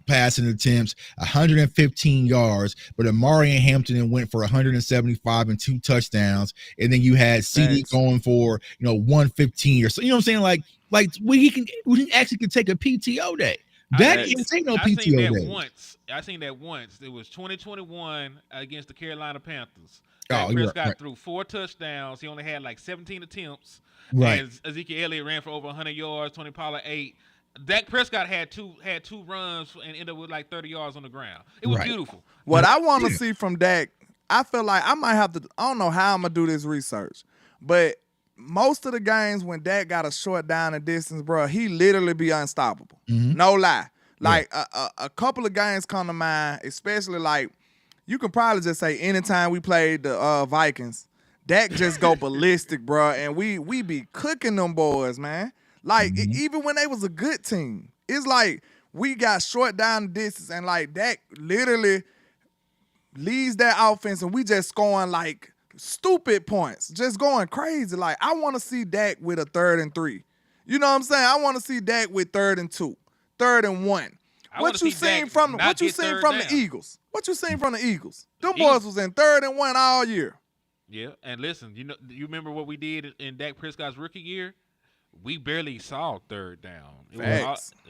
passing attempts, 115 yards, but Amari and Hampton went for 175 and 2 touchdowns, and then you had CD Thanks. going for 115 or so. You know what I'm saying? Like we can actually take a PTO day. Dak can't take no I seen PTO that day. once. I seen that once. It was 2021 against the Carolina Panthers. Oh, Dak Prescott right. threw 4 touchdowns. He only had like 17 attempts. Right. And Ezekiel Elliott ran for over 100 yards. Tony Pollard 8. Dak Prescott had two runs and ended up with like 30 yards on the ground. It was beautiful. What I want to see from Dak, I feel like I might have to. I don't know how I'm gonna do this research, but most of the games when Dak got a short down and distance, bro, he literally be unstoppable. Mhm. No lie. Like a couple of games come to mind, especially like you can probably just say anytime we played the Vikings, Dak just go ballistic, bro, and we be cooking them boys, man. Like even when they was a good team, it's like we got short down the distance and like Dak literally leads that offense and we just scoring like stupid points, just going crazy. Like I want to see Dak with a 3rd and 3. You know what I'm saying? I want to see Dak with 3rd and 2. 3rd and 1. What you seen from the Eagles? What you seen from the Eagles? Them boys was in 3rd and 1 all year. Yeah, and listen, you remember what we did in Dak Prescott's rookie year? We barely saw 3rd down.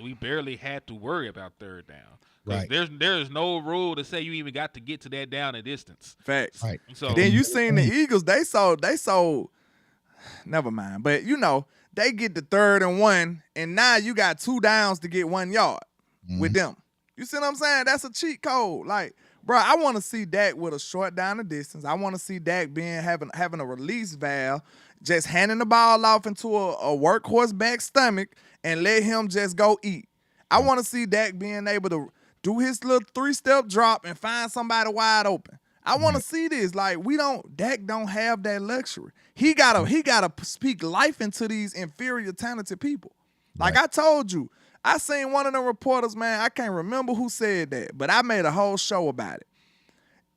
We barely had to worry about 3rd down. Right. There's no rule to say you even got to get to that down and distance. Facts. Right. So And then you seen the Eagles, they sold never mind. But they get the 3rd and 1, and now you got 2 downs to get 1 yard with them. You see what I'm saying? That's a cheat code. Like, bro, I want to see Dak with a short down the distance. I want to see Dak having a release valve, just handing the ball off into a workhorse back stomach and let him just go eat. I want to see Dak being able to do his little 3-step drop and find somebody wide open. I want to see this. Like Dak don't have that luxury. He gotta speak life into these inferior talented people. Like I told you, I seen one of them reporters, man. I can't remember who said that, but I made a whole show about it.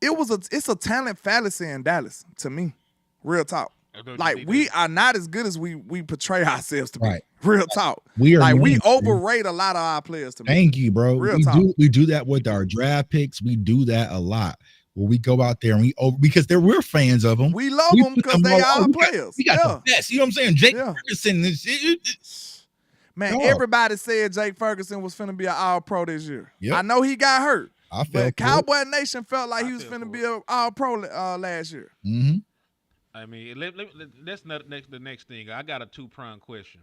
It's a talent fallacy in Dallas to me. Real talk. Like we are not as good as we portray ourselves to be. Right. Real talk. We are like we mainstream. overrate a lot of our players to me. Thank you, bro. Real talk. We do that with our draft picks. We do that a lot. Where we go out there and because we're fans of them. We love them because they are players. We got the best. You know what I'm saying? Jake Ferguson. Man, everybody said Jake Ferguson was finna be an All-Pro this year. Yep. I know he got hurt. But Cowboy Nation felt like he was finna be an All-Pro last year. Mm-hmm. I mean, that's not the next thing. I got a 2-pronged question.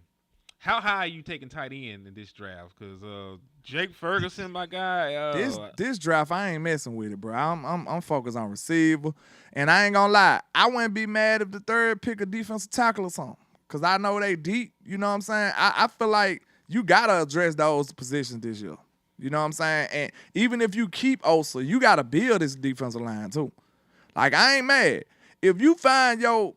How high are you taking tight end in this draft? Because Jake Ferguson, my guy. This draft, I ain't messing with it, bro. I'm focused on receiver, and I ain't gonna lie. I wouldn't be mad if the 3rd pick a defensive tackle or something, because I know they deep. You know what I'm saying? I feel like you gotta address those positions this year. You know what I'm saying? And even if you keep Osa, you gotta build this defensive line too. Like I ain't mad if you find I'm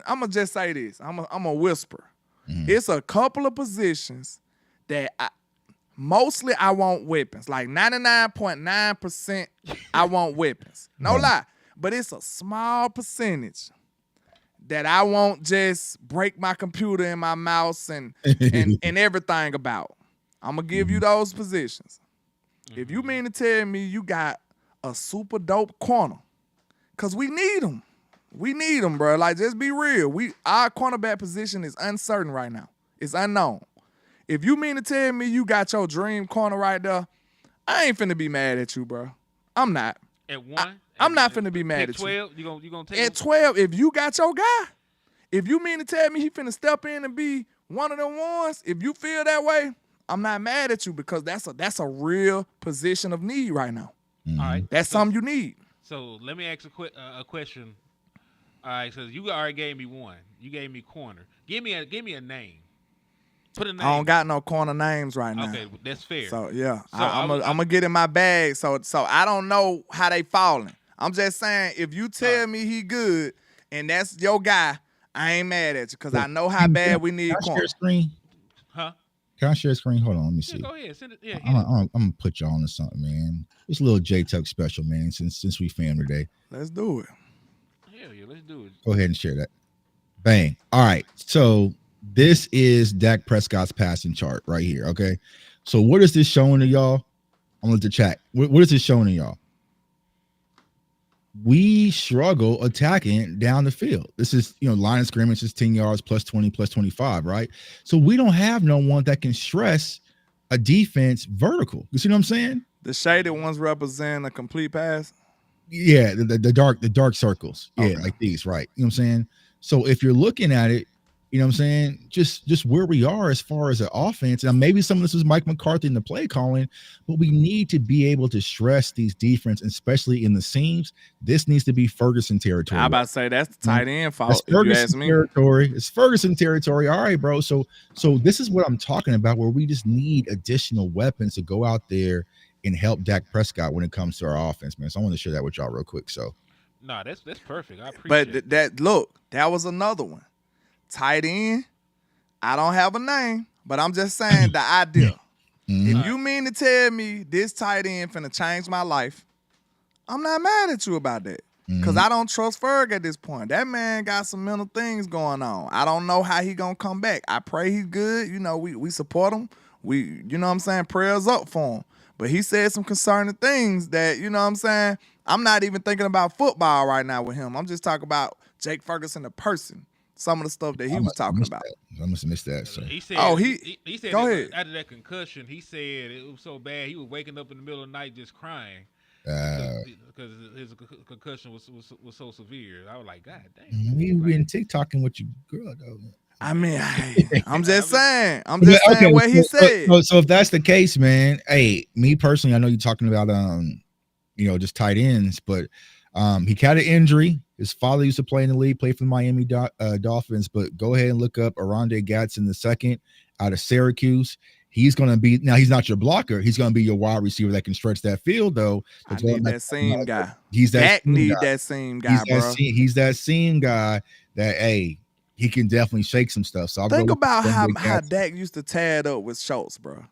gonna just say this. I'm a whisper. It's a couple of positions that mostly I want weapons. Like 99.9% I want weapons. No lie. But it's a small percentage that I won't just break my computer and my mouse and everything about. I'm going to give you those positions. If you mean to tell me you got a super dope corner, because we need them. We need them, bro. Like, just be real. Our cornerback position is uncertain right now. It's unknown. If you mean to tell me you got your dream corner right there, I ain't finna be mad at you, bro. I'm not. At 1? I'm not finna be mad at 12, you gonna take at 12, if you got your guy, if you mean to tell me he finna step in and be one of them ones, if you feel that way, I'm not mad at you because that's a real position of need right now. All right. That's something you need. So let me ask a question. All right, so you already gave me one. You gave me corner. Give me a name. Put a name. I don't got no corner names right now. Okay, that's fair. So yeah, So I'm gonna get in my bag. So I don't know how they falling. I'm just saying if you tell me he good and that's your guy, I ain't mad at you because I know how bad we need corner. Screen? Huh? Can I share a screen? Hold on, let me see. Yeah, go ahead. Send it. Yeah, I'm gonna put y'all on to something, man. It's a little J Tuck special, man. Since we family today. Let's do it. Hell yeah. Let's do it. Go ahead and share that. Bang. All right. So this is Dak Prescott's passing chart right here. Okay. So what is this showing to y'all? I'm going to chat. What is this showing to y'all? We struggle attacking down the field. This is, line of scrimmage is 10 yards plus 20 plus 25, right? So we don't have no one that can stress a defense vertical. You see what I'm saying? The shaded ones represent a complete pass. Yeah, the dark circles. Yeah, Okay. like these, right? You know what I'm saying? So if you're looking at it, you know what I'm saying, just where we are as far as the offense, and maybe some of this is Mike McCarthy in the play calling, but we need to be able to stress these defense, especially in the seams. This needs to be Ferguson territory. I about to say that's the tight end fault. That's If you ask Ferguson me, territory. It's Ferguson territory. All right, bro. So this is what I'm talking about, where we just need additional weapons to go out there and help Dak Prescott when it comes to our offense, man. So I want to share that with y'all real quick. So, Nah, that's perfect. I appreciate but that was another one. Tight end. I don't have a name, but I'm just saying the idea. Mhm. If you mean to tell me this tight end finna change my life, I'm not mad at you about that. Because I don't trust Ferg at this point. That man got some mental things going on. I don't know how he gonna come back. I pray he's good. We support him. We, you know what I'm saying, prayers up for him. But he said some concerning things that, you know what I'm saying, I'm not even thinking about football right now with him. I'm just talking about Jake Ferguson, the person. Some of the stuff that he was talking about. I must have missed that. So. He said, he said go that ahead. After that concussion, he said it was so bad he was waking up in the middle of the night just crying because his concussion was so severe. I was like, God damn. We've been TikToking with your girl, though. I mean, I'm just saying. I'm just saying what he said. So if that's the case, man, hey, me personally, I know you're talking about just tight ends, but he had an injury. His father used to play in the league, play for the Miami Dolphins. But go ahead and look up Arondé Gatson II out of Syracuse. He's going to be, now he's not your blocker. He's going to be your wide receiver that can stretch that field, though. I need that seam guy. He's that seam guy, bro. He's that seam guy that, hey, he can definitely shake some stuff. So think about how Dak used to tear it up with Schultz, bro.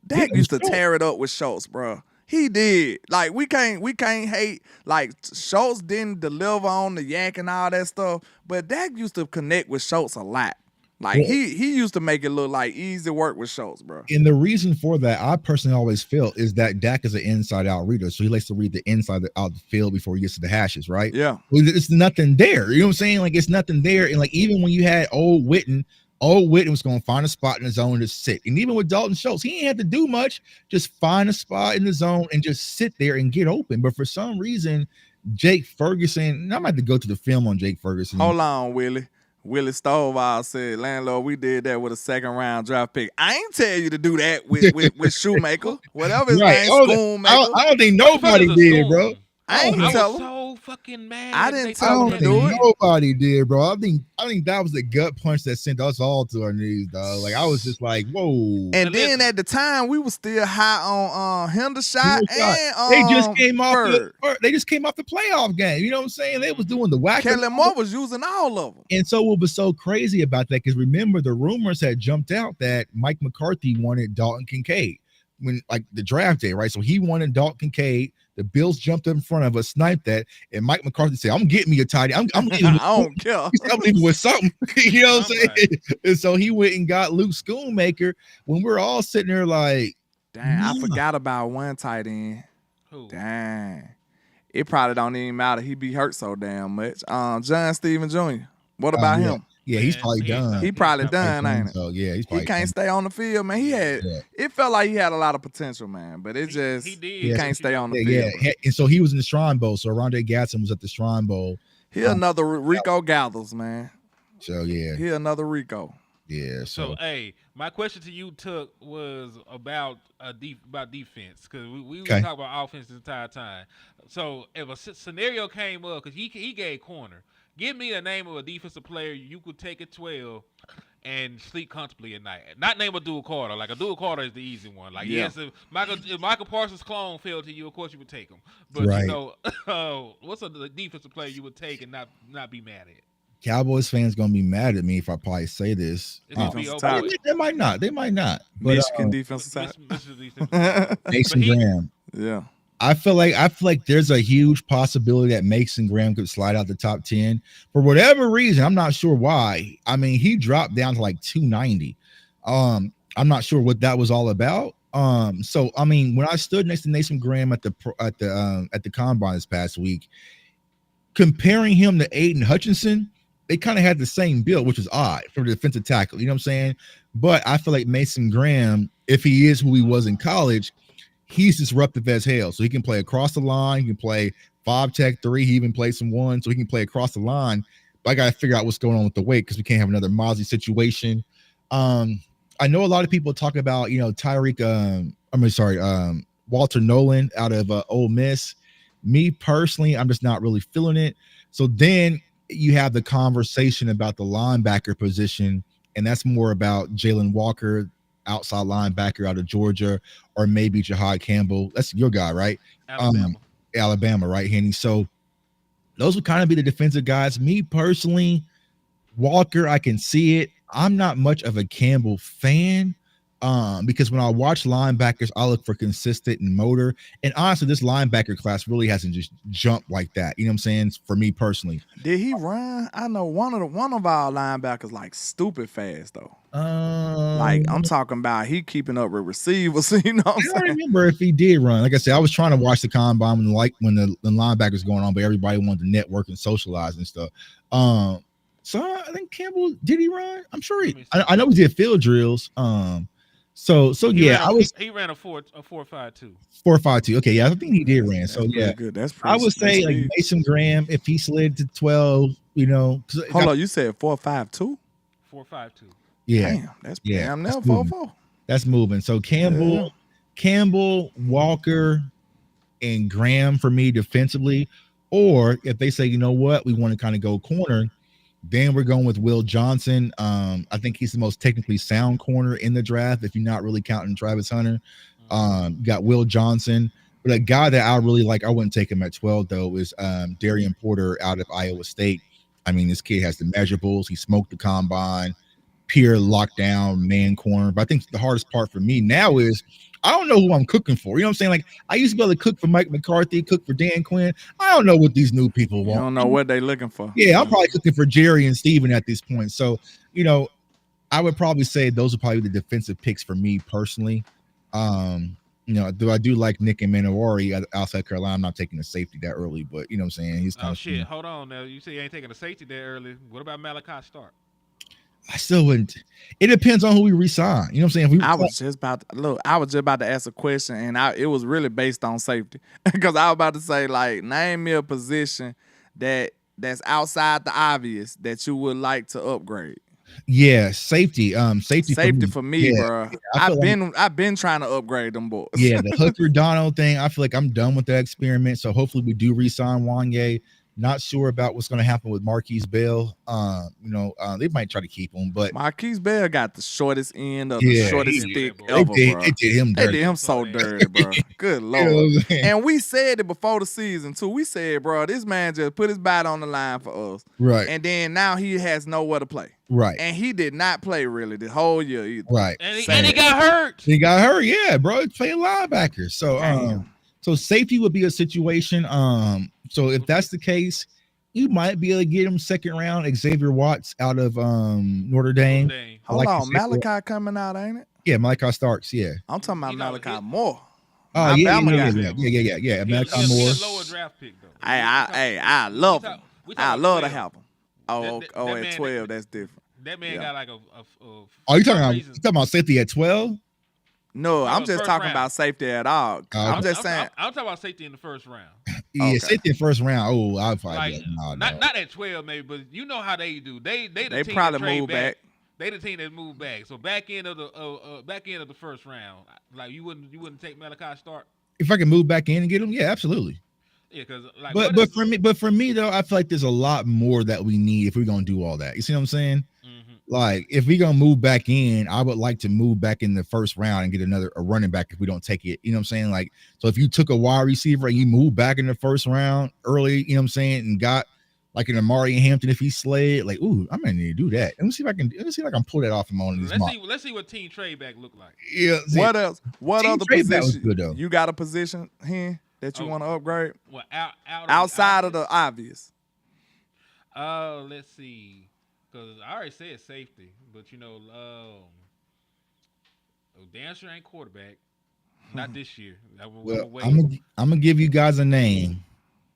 Dak used to tear it up with Schultz, bro. He did. Like, we can't hate. Like, Schultz didn't deliver on the yak and all that stuff, but Dak used to connect with Schultz a lot. Like, he used to make it look like easy work with Schultz, bro. And the reason for that, I personally always feel, is that Dak is an inside-out reader, so he likes to read the inside out the field before he gets to the hashes, right? Yeah. It's nothing there. You know what I'm saying? Like, it's nothing there. And, like, even when you had Old Witten was going to find a spot in the zone to sit. And even with Dalton Schultz, he ain't had to do much. Just find a spot in the zone and just sit there and get open. But for some reason, Jake Ferguson, I might have to go to the film on Jake Ferguson. Hold on, Willie. Willie Stovall said, landlord, we did that with a second-round draft pick. I ain't tell you to do that with Shoemaker. Whatever his name, Schoonmaker. I don't think nobody did, bro. I ain't tell him. So fucking mad. I didn't tell him to do it. Nobody did, bro. I think that was the gut punch that sent us all to our knees, dog. Like, I was just like, whoa. And then at the time, we were still high on Hendershot and they just came off Bird. they just came off the playoff game. You know what I'm saying? They was doing the whack. Kellen Moore was using all of them. And so what was so crazy about that, because remember, the rumors had jumped out that Mike McCarthy wanted Dalton Kincaid when, like, the draft day, right? So he wanted Dalton Kincaid. The Bills jumped up in front of us, sniped that, and Mike McCarthy said, "I'm getting me a tight end. I'm leaving. I don't care. I'm leaving with something." You know what I'm saying? And so he went and got Luke Schoonmaker. When we're all sitting there like, dang, I forgot about one tight end. Who? Dang, it probably don't even matter. He be hurt so damn much. John Steven Jr. What about him? Yeah, he's probably done. He probably done, ain't it? So yeah, he's probably he can't stay on the field, man. It felt like he had a lot of potential, man, but it just he can't stay on the field. Yeah, and so he was in the Shrine Bowl. So Arondé Gatson was at the Shrine Bowl. He another Rico Gathers, man. So yeah, he another Rico. Yeah. So hey, my question to you, Tuck, was about defense, because we were talking about offense the entire time. So if a scenario came up, because he gave corner. Give me the name of a defensive player you could take at 12 and sleep comfortably at night. Not name a Dual Carter. Like, a Dual Carter is the easy one. Like, yes, if Michael Parsons' clone fell to you, of course you would take him. But, what's a defensive player you would take and not be mad at? Cowboys fans gonna be mad at me if I probably say this. They might not. But, Michigan defensive side. Mason Graham. Yeah. I feel like there's a huge possibility that Mason Graham could slide out the top 10 for whatever reason. I'm not sure why. I mean, he dropped down to like 290. I'm not sure what that was all about. So I mean, when I stood next to Mason Graham at the combine this past week, comparing him to Aiden Hutchinson, they kind of had the same build, which is odd for the defensive tackle. You know what I'm saying? But I feel like Mason Graham, if he is who he was in college, he's disruptive as hell. So he can play across the line. He can play 5-tech-3. He even plays some 1, so he can play across the line. But I got to figure out what's going on with the weight because we can't have another Mozzie situation. I know a lot of people talk about, Walter Nolan out of Ole Miss. Me personally, I'm just not really feeling it. So then you have the conversation about the linebacker position, and that's more about Jalen Walker, outside linebacker out of Georgia, or maybe Jahad Campbell. That's your guy, right? Alabama, right, Henny? So those would kind of be the defensive guys. Me personally, Walker, I can see it. I'm not much of a Campbell fan because when I watch linebackers, I look for consistent and motor. And honestly, this linebacker class really hasn't just jumped like that. You know what I'm saying? For me personally. Did he run? I know one of our linebackers like stupid fast though. Like I'm talking about he keeping up with receivers. You know what I'm saying? I don't remember if he did run. Like I said, I was trying to watch the combine when the linebackers going on, but everybody wanted to network and socialize and stuff. So I think Campbell, did he run? I'm sure I know he did field drills. So he ran a 4.52. 4.52. Okay, yeah, I think he did ran. So yeah, good. That's pretty, I would say like Mason Graham, if he slid to 12, hold on, you said 4.52? 4.52. Yeah, damn, that's damn near 4.4. That's moving. So Campbell, Walker, and Graham for me defensively. Or if they say, you know what, we want to kind of go corner, then we're going with Will Johnson. I think he's the most technically sound corner in the draft, if you're not really counting Travis Hunter. You got Will Johnson. But a guy that I really like, I wouldn't take him at 12, though, is Darian Porter out of Iowa State. I mean, this kid has the measurables. He smoked the combine, pure lockdown, man corner. But I think the hardest part for me now is I don't know who I'm cooking for. You know what I'm saying? Like, I used to be able to cook for Mike McCarthy, cook for Dan Quinn. I don't know what these new people want. You don't know what they're looking for. Yeah, I'm probably cooking for Jerry and Steven at this point. So, I would probably say those are probably the defensive picks for me personally. I do like Nick and Manowari outside Carolina. I'm not taking a safety that early, but you know what I'm saying? He's kind of shit. Hold on now. You say you ain't taking a safety that early. What about Malachi Stark? I still wouldn't. It depends on who we resign. You know what I'm saying? I was just about to ask a question, and it was really based on safety because I was about to say, like, name me a position that's outside the obvious that you would like to upgrade. Yeah, safety. Safety for me, bro. I've been trying to upgrade them boys. Yeah, the Hooker Donald thing. I feel like I'm done with that experiment. So hopefully we do re-sign Wanye. Not sure about what's going to happen with Marquise Bell. They might try to keep him, but Marquise Bell got the shortest end of the shortest stick ever, bro. They did him dirty. They did him so dirty, bro. Good Lord. And we said it before the season, too. We said, bro, this man just put his body on the line for us. Right. And then now he has nowhere to play. Right. And he did not play really the whole year either. Right. And he got hurt. He got hurt, yeah, bro. He's playing linebacker. So, so safety would be a situation. So if that's the case, you might be able to get him second round. Xavier Watts out of Notre Dame. Hold on, Malachi coming out, ain't it? Yeah, Malachi Starks. Yeah, I'm talking about Malachi Moore. Oh yeah. Malachi Moore. Lower draft pick though. I love him. I love to have him. At 12, that's different. That man got like a Oh, you talking about safety at 12? No, I'm just talking about safety at all. I'm just saying. I'm talking about safety in the first round. Yeah, safety in the first round. Oh, I'll probably not at 12 maybe, but you know how they do. They probably move back. They the team that move back. So back end of the first round, like you wouldn't take Malachi Stark. If I can move back in and get him, yeah, absolutely. Yeah, because but for me though, I feel like there's a lot more that we need if we're gonna do all that. You see what I'm saying? Mm-hmm. Like if we're gonna move back in, I would like to move back in the first round and get a running back if we don't take it. You know what I'm saying? Like, so if you took a wide receiver and you moved back in the first round early, you know what I'm saying, and got like an Amari Hampton if he slayed, like, ooh, I'm gonna need to do that. Let me see if I can pull that off him on this. Let's see what team trade back look like. Yeah. What else? What other position? You got a position here? that you want to upgrade Well, outside of the obvious? Let's see, because I already said safety, but Dancer ain't quarterback, not this year. Well, I'm gonna give you guys a name.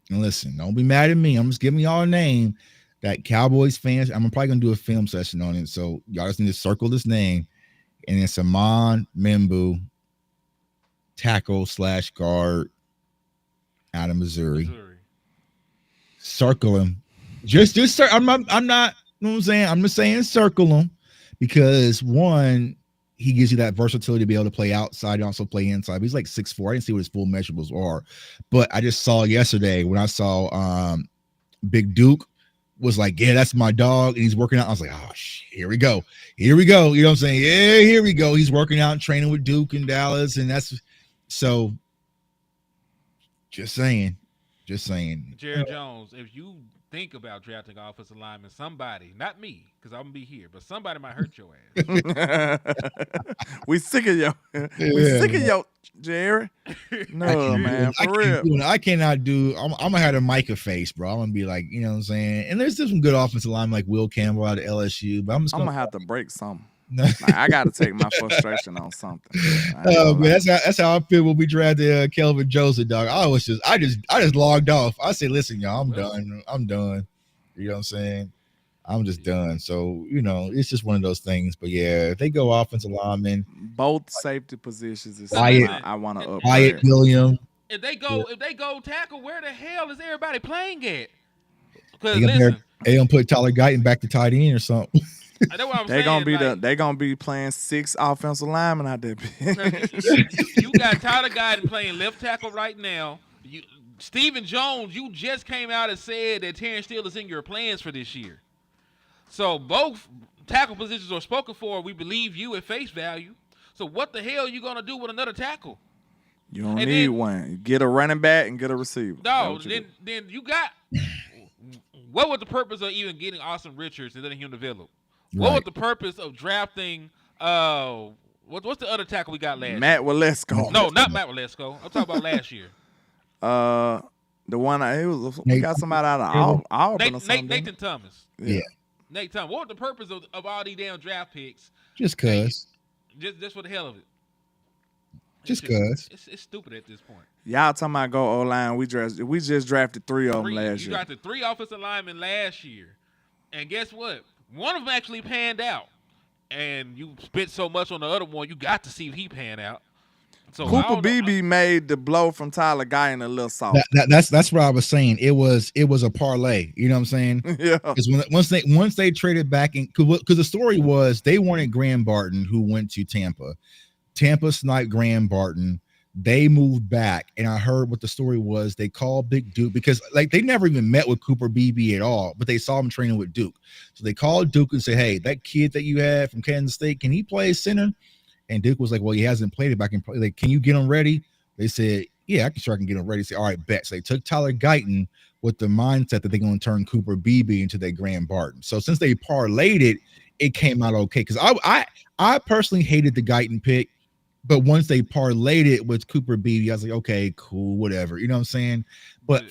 And listen, don't be mad at me. I'm just giving y'all a name that Cowboys fans. I'm probably gonna do a film session on it, so y'all just need to circle this name, and it's Amon Membu, tackle / guard out of Missouri. Circle him. Just I'm not. You know what I'm saying? I'm just saying circle him because one, he gives you that versatility to be able to play outside and also play inside. He's like 6'4". I didn't see what his full measurables are, but I just saw yesterday when I saw Big Duke was like, yeah, that's my dog, and he's working out. I was like, oh shit, here we go. You know what I'm saying? Yeah, here we go. He's working out and training with Duke in Dallas, and that's so. Just saying. Jared Jones, if you think about drafting offensive lineman, somebody, not me, because I'm gonna be here, but somebody might hurt your ass. We sick of yo. We sick of yo, Jerry. No, man, for real. I cannot do. I'm gonna have a Micah face, bro. I'm gonna be like, you know what I'm saying. And there's some good offensive linemen like Will Campbell out of LSU, but I'm gonna have to break something. Like, I got to take my frustration on something. Man, that's how I feel when we drafted Kelvin Joseph, dog. I just logged off. I said, listen, y'all, I'm done. You know what I'm saying? I'm just done. So, it's just one of those things. But yeah, if they go offensive linemen, both safety positions is I want to upgrade. Wyatt Williams. If they go tackle, where the hell is everybody playing at? Because listen, they gonna put Tyler Guyton back to tight end or something. They gonna be playing 6 offensive linemen out there. You got Tyler Guyton playing left tackle right now. Stephen Jones, you just came out and said that Terrence Steele is in your plans for this year. So both tackle positions are spoken for. We believe you at face value. So what the hell are you gonna do with another tackle? You don't need one. Get a running back and get a receiver. No, then you got. What was the purpose of even getting Austin Richards and letting him develop? What was the purpose of drafting? What's the other tackle we got last year? Matt Walesko. No, not Matt Walesko. I'm talking about last year. The one we got somebody out of Auburn or something. Nathan Thomas. Yeah. Nathan Thomas. What was the purpose of all these damn draft picks? Just cause. Just for the hell of it. Just cause. It's stupid at this point. Y'all talking about go O-line. We just drafted 3 of them last year. You drafted 3 offensive linemen last year. And guess what? One of them actually panned out, and you spent so much on the other one, you got to see if he panned out. So Cooper Beebe made the blow from Tyler Guyton a little soft. That's what I was saying. It was a parlay. You know what I'm saying? Yeah. Because once they traded back in, because the story was they wanted Graham Barton, who went to Tampa. Tampa sniped Graham Barton. They moved back, and I heard what the story was. They called Big Duke because they never even met with Cooper Beebe at all, but they saw him training with Duke. So they called Duke and said, hey, that kid that you had from Kansas State, can he play center? And Duke was like, well, he hasn't played it, but I can play. Like, can you get him ready? They said, yeah, I can get him ready. They said, all right, bet. So they took Tyler Guyton with the mindset that they're going to turn Cooper Beebe into their Graham Barton. So since they parlayed it, it came out okay. Because I personally hated the Guyton pick. But once they parlayed it with Cooper Beebe, I was like, okay, cool, whatever. You know what I'm saying? But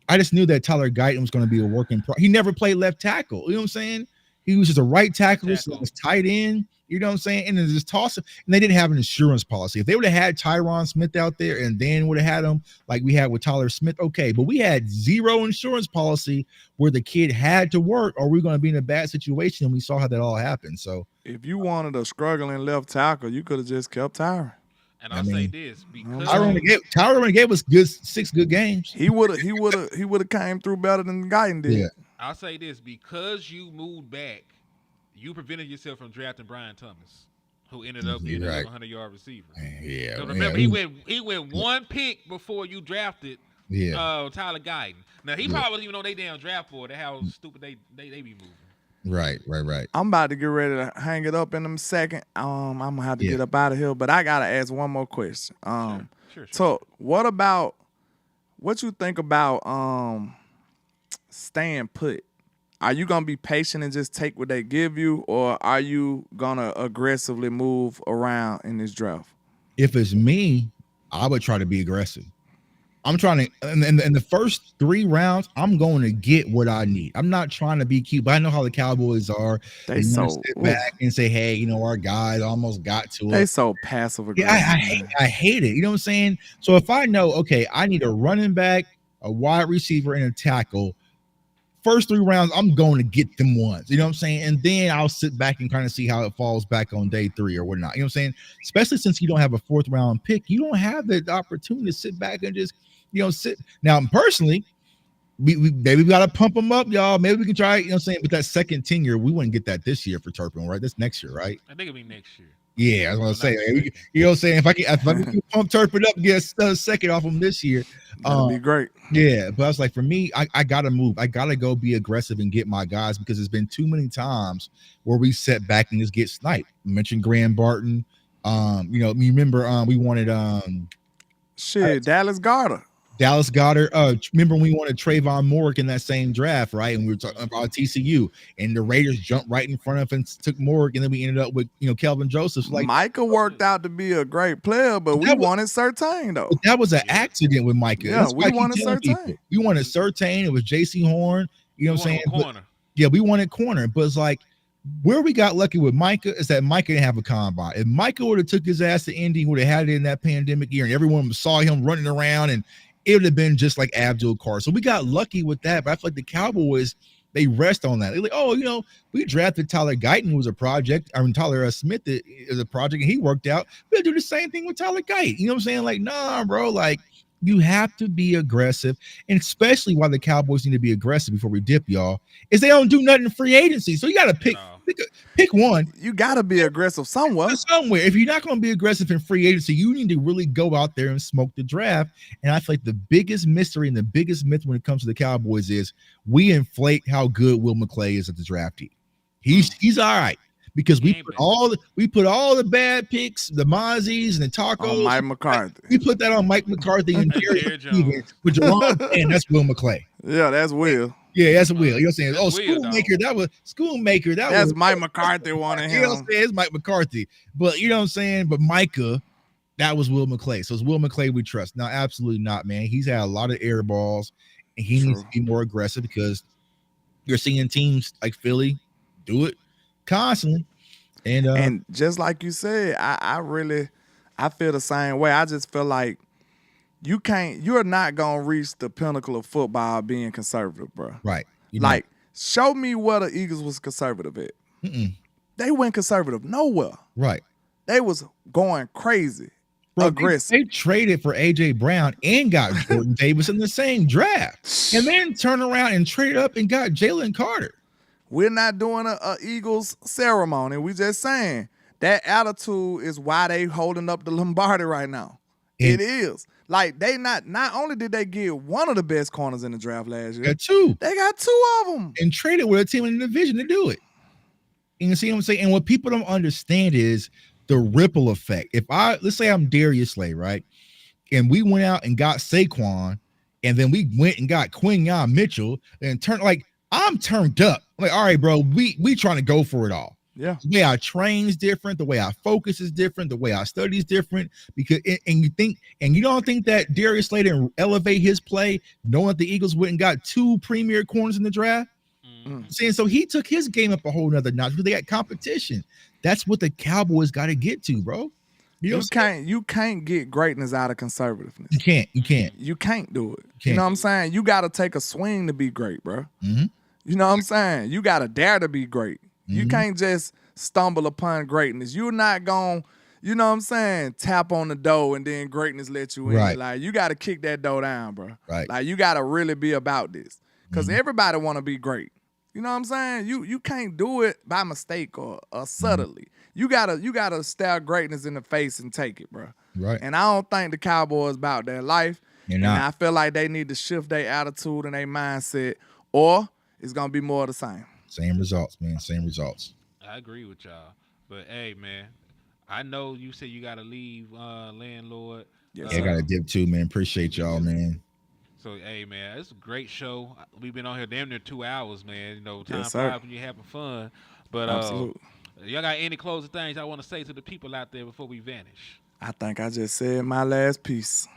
I just knew that Tyler Guyton was going to be a working pro. He never played left tackle. You know what I'm saying? He was just a right tackle. So it was tight end. You know what I'm saying? And then just toss him. And they didn't have an insurance policy. If they would have had Tyron Smith out there and then would have had him like we had with Tyler Smith, okay. But we had 0 insurance policy where the kid had to work or we're going to be in a bad situation. And we saw how that all happened. So if you wanted a struggling left tackle, you could have just kept Tyron. And I'll say this because Tyron gave us 6 good games. He would have came through better than Guyton did. Yeah. I'll say this because you moved back, you prevented yourself from drafting Brian Thomas, who ended up being a 100-yard receiver. Yeah. So remember, he went 1 pick before you drafted Tyler Guyton. Now he probably wasn't even on their damn draft board. How stupid they be moving. Right. I'm about to get ready to hang it up in a second. I'm gonna have to get up out of here, but I gotta ask one more question. Sure. So what you think about staying put? Are you gonna be patient and just take what they give you, or are you gonna aggressively move around in this draft? If it's me, I would try to be aggressive. I'm trying to in the first 3 rounds, I'm going to get what I need. I'm not trying to be cute, but I know how the Cowboys are. They want to so sit back and say, hey, our guys almost got to they us. so passive Yeah, aggressive. I hate it. You know what I'm saying? So if I know, okay, I need a running back, a wide receiver, and a tackle. First 3 rounds, I'm going to get them ones. You know what I'm saying? And then I'll sit back and kind of see how it falls back on day 3 or whatnot. You know what I'm saying? Especially since you don't have a 4th-round pick, you don't have the opportunity to sit back and just, sit. Now, personally, we maybe we got to pump them up, y'all. Maybe we can try, what I'm saying? But that second tenure, we wouldn't get that this year for Turpin, right? That's next year, right? I think it'll be next year. Yeah, I was gonna say, you know what I'm saying? If I can pump Turpin up, get a second off him this year, That'd be great. Yeah, but I was like, for me, I gotta move. I gotta go be aggressive and get my guys because there's been too many times where we set back and just get sniped. I mentioned Graham Barton. You remember we wanted Dallas Goedert. Dallas Goedert. Remember we wanted Trayvon Moorick in that same draft, right? And we were talking about TCU, and the Raiders jumped right in front of and took Moorick, and then we ended up with Kelvin Joseph. Like Micah worked out to be a great player, but we wanted Surtain though. That was an accident with Micah. Yeah, we wanted Surtain. We wanted Surtain. It was J.C. Horn. You know what I'm saying? Corner. We wanted corner, but it's like where we got lucky with Micah is that Micah didn't have a combine. If Micah would have took his ass to Indy, would have had it in that pandemic year, and everyone saw him running around and it would have been just like Abdul Carr. So we got lucky with that. But I feel like the Cowboys, they rest on that. They're like, we drafted Tyler Guyton, who was a project. I mean, Tyler Smith is a project, and he worked out. We'll do the same thing with Tyler Guyton. You know what I'm saying? Like, nah, bro. Like, you have to be aggressive. And especially why the Cowboys need to be aggressive before we dip, y'all, is they don't do nothing in free agency. So you got to pick one. You got to be aggressive somewhere. If you're not going to be aggressive in free agency, you need to really go out there and smoke the draft. And I feel like the biggest mystery and the biggest myth when it comes to the Cowboys is we inflate how good Will McClay is at the draftee. He's all right because we put all the bad picks, the Mozzie's and the Tacos on Mike McCarthy. We put that on Mike McCarthy and Jerry Jones with Jerome, and that's Will McClay. Yeah, that's Will. Yeah, that's Will. You know what I'm saying? Oh, Schoolmaker. That's Mike McCarthy wanted him. You know what I'm saying? It's Mike McCarthy. But you know what I'm saying? But Micah, that was Will McClay. So it's Will McClay we trust. No, absolutely not, man. He's had a lot of air balls, and he needs to be more aggressive because you're seeing teams like Philly do it constantly. And just like you said, I feel the same way. I just feel like you're not gonna reach the pinnacle of football being conservative, bro. Right. Show me where the Eagles was conservative at. They went conservative nowhere. Right. They was going crazy, aggressive. They traded for A.J. Brown and got Jordan Davis in the same draft, and then turned around and traded up and got Jalen Carter. We're not doing a Eagles ceremony. We just saying that attitude is why they holding up the Lombardi right now. It is. Like, they not only did they get one of the best corners in the draft last year, they got two of them. And traded with a team in the division to do it. You see what I'm saying? And what people don't understand is the ripple effect. Let's say I'm Darius Slay, right? And we went out and got Saquon, and then we went and got Quinyon Mitchell, and I'm turned up. I'm like, all right, bro, we trying to go for it all. Yeah. The way I train is different. The way I focus is different. The way I study is different. Because you don't think that Darius Slay didn't elevate his play, knowing that the Eagles went and got two premier corners in the draft. Saying so he took his game up a whole nother notch because they got competition. That's what the Cowboys got to get to, bro. You can't get greatness out of conservativeness. You can't. You can't do it. You know what I'm saying? You got to take a swing to be great, bro. Mm-hmm. You know what I'm saying? You got to dare to be great. You can't just stumble upon greatness. You're not going, you know what I'm saying, tap on the door and then greatness let you in. Right. Like, you got to kick that door down, bro. Right. Like, you got to really be about this because everybody want to be great. You know what I'm saying? You can't do it by mistake or subtly. You gotta stare greatness in the face and take it, bro. Right. And I don't think the Cowboys about their life. You're not. And I feel like they need to shift their attitude and their mindset, or it's gonna be more of the same. Same results, man. Same results. I agree with y'all. But hey, man, I know you said you gotta leave, landlord. Yes, I gotta dip too, man. Appreciate y'all, man. So hey, man, it's a great show. We've been on here damn near 2 hours, man. You know, time Yes, flies when you're having fun. But absolutely. Y'all got any closing things I want to say to the people out there before we vanish? I think I just said my last piece.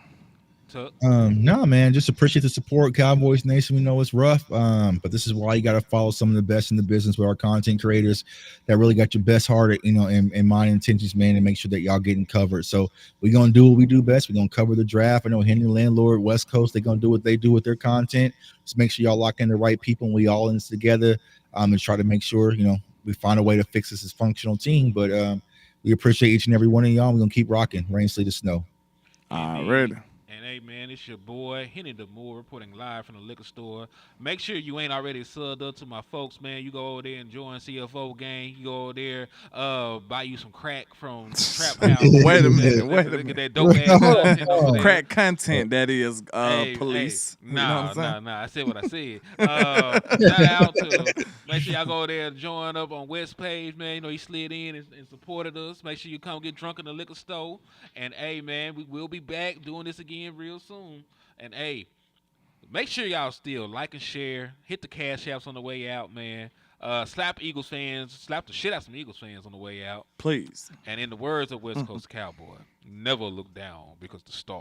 Tuck. No, man, just appreciate the support, Cowboys Nation. We know it's rough, but this is why you got to follow some of the best in the business with our content creators that really got your best heart, in mind intentions, man, and make sure that y'all getting covered. So we're gonna do what we do best. We're gonna cover the draft. I know Henry Landlord, West Coast, they're gonna do what they do with their content. Just make sure y'all lock in the right people, and we all in this together, and try to make sure we find a way to fix this dysfunctional team. But we appreciate each and every one of y'all. We're gonna keep rocking, rain, sleet, or snow. Already. And hey, man, it's your boy, Henny the Moore, reporting live from the liquor store. Make sure you ain't already subbed up to my folks, man. You go over there and join CFO gang. You go over there, buy you some crack from Trap House. Wait a minute. Look at that dope ass content over there. Crack content, that is, police. Hey, You know what I'm saying? nah. I said what I said. Shout out to, make sure y'all go there and join up on West Page, man. He slid in and supported us. Make sure you come get drunk in the liquor store. And hey, man, we will be back doing this again real soon. And hey, make sure y'all still like and share. Hit the cash apps on the way out, man. Slap Eagles fans, slap the shit out some Eagles fans on the way out. Please. And in the words of West Coast Cowboy, never look down because the star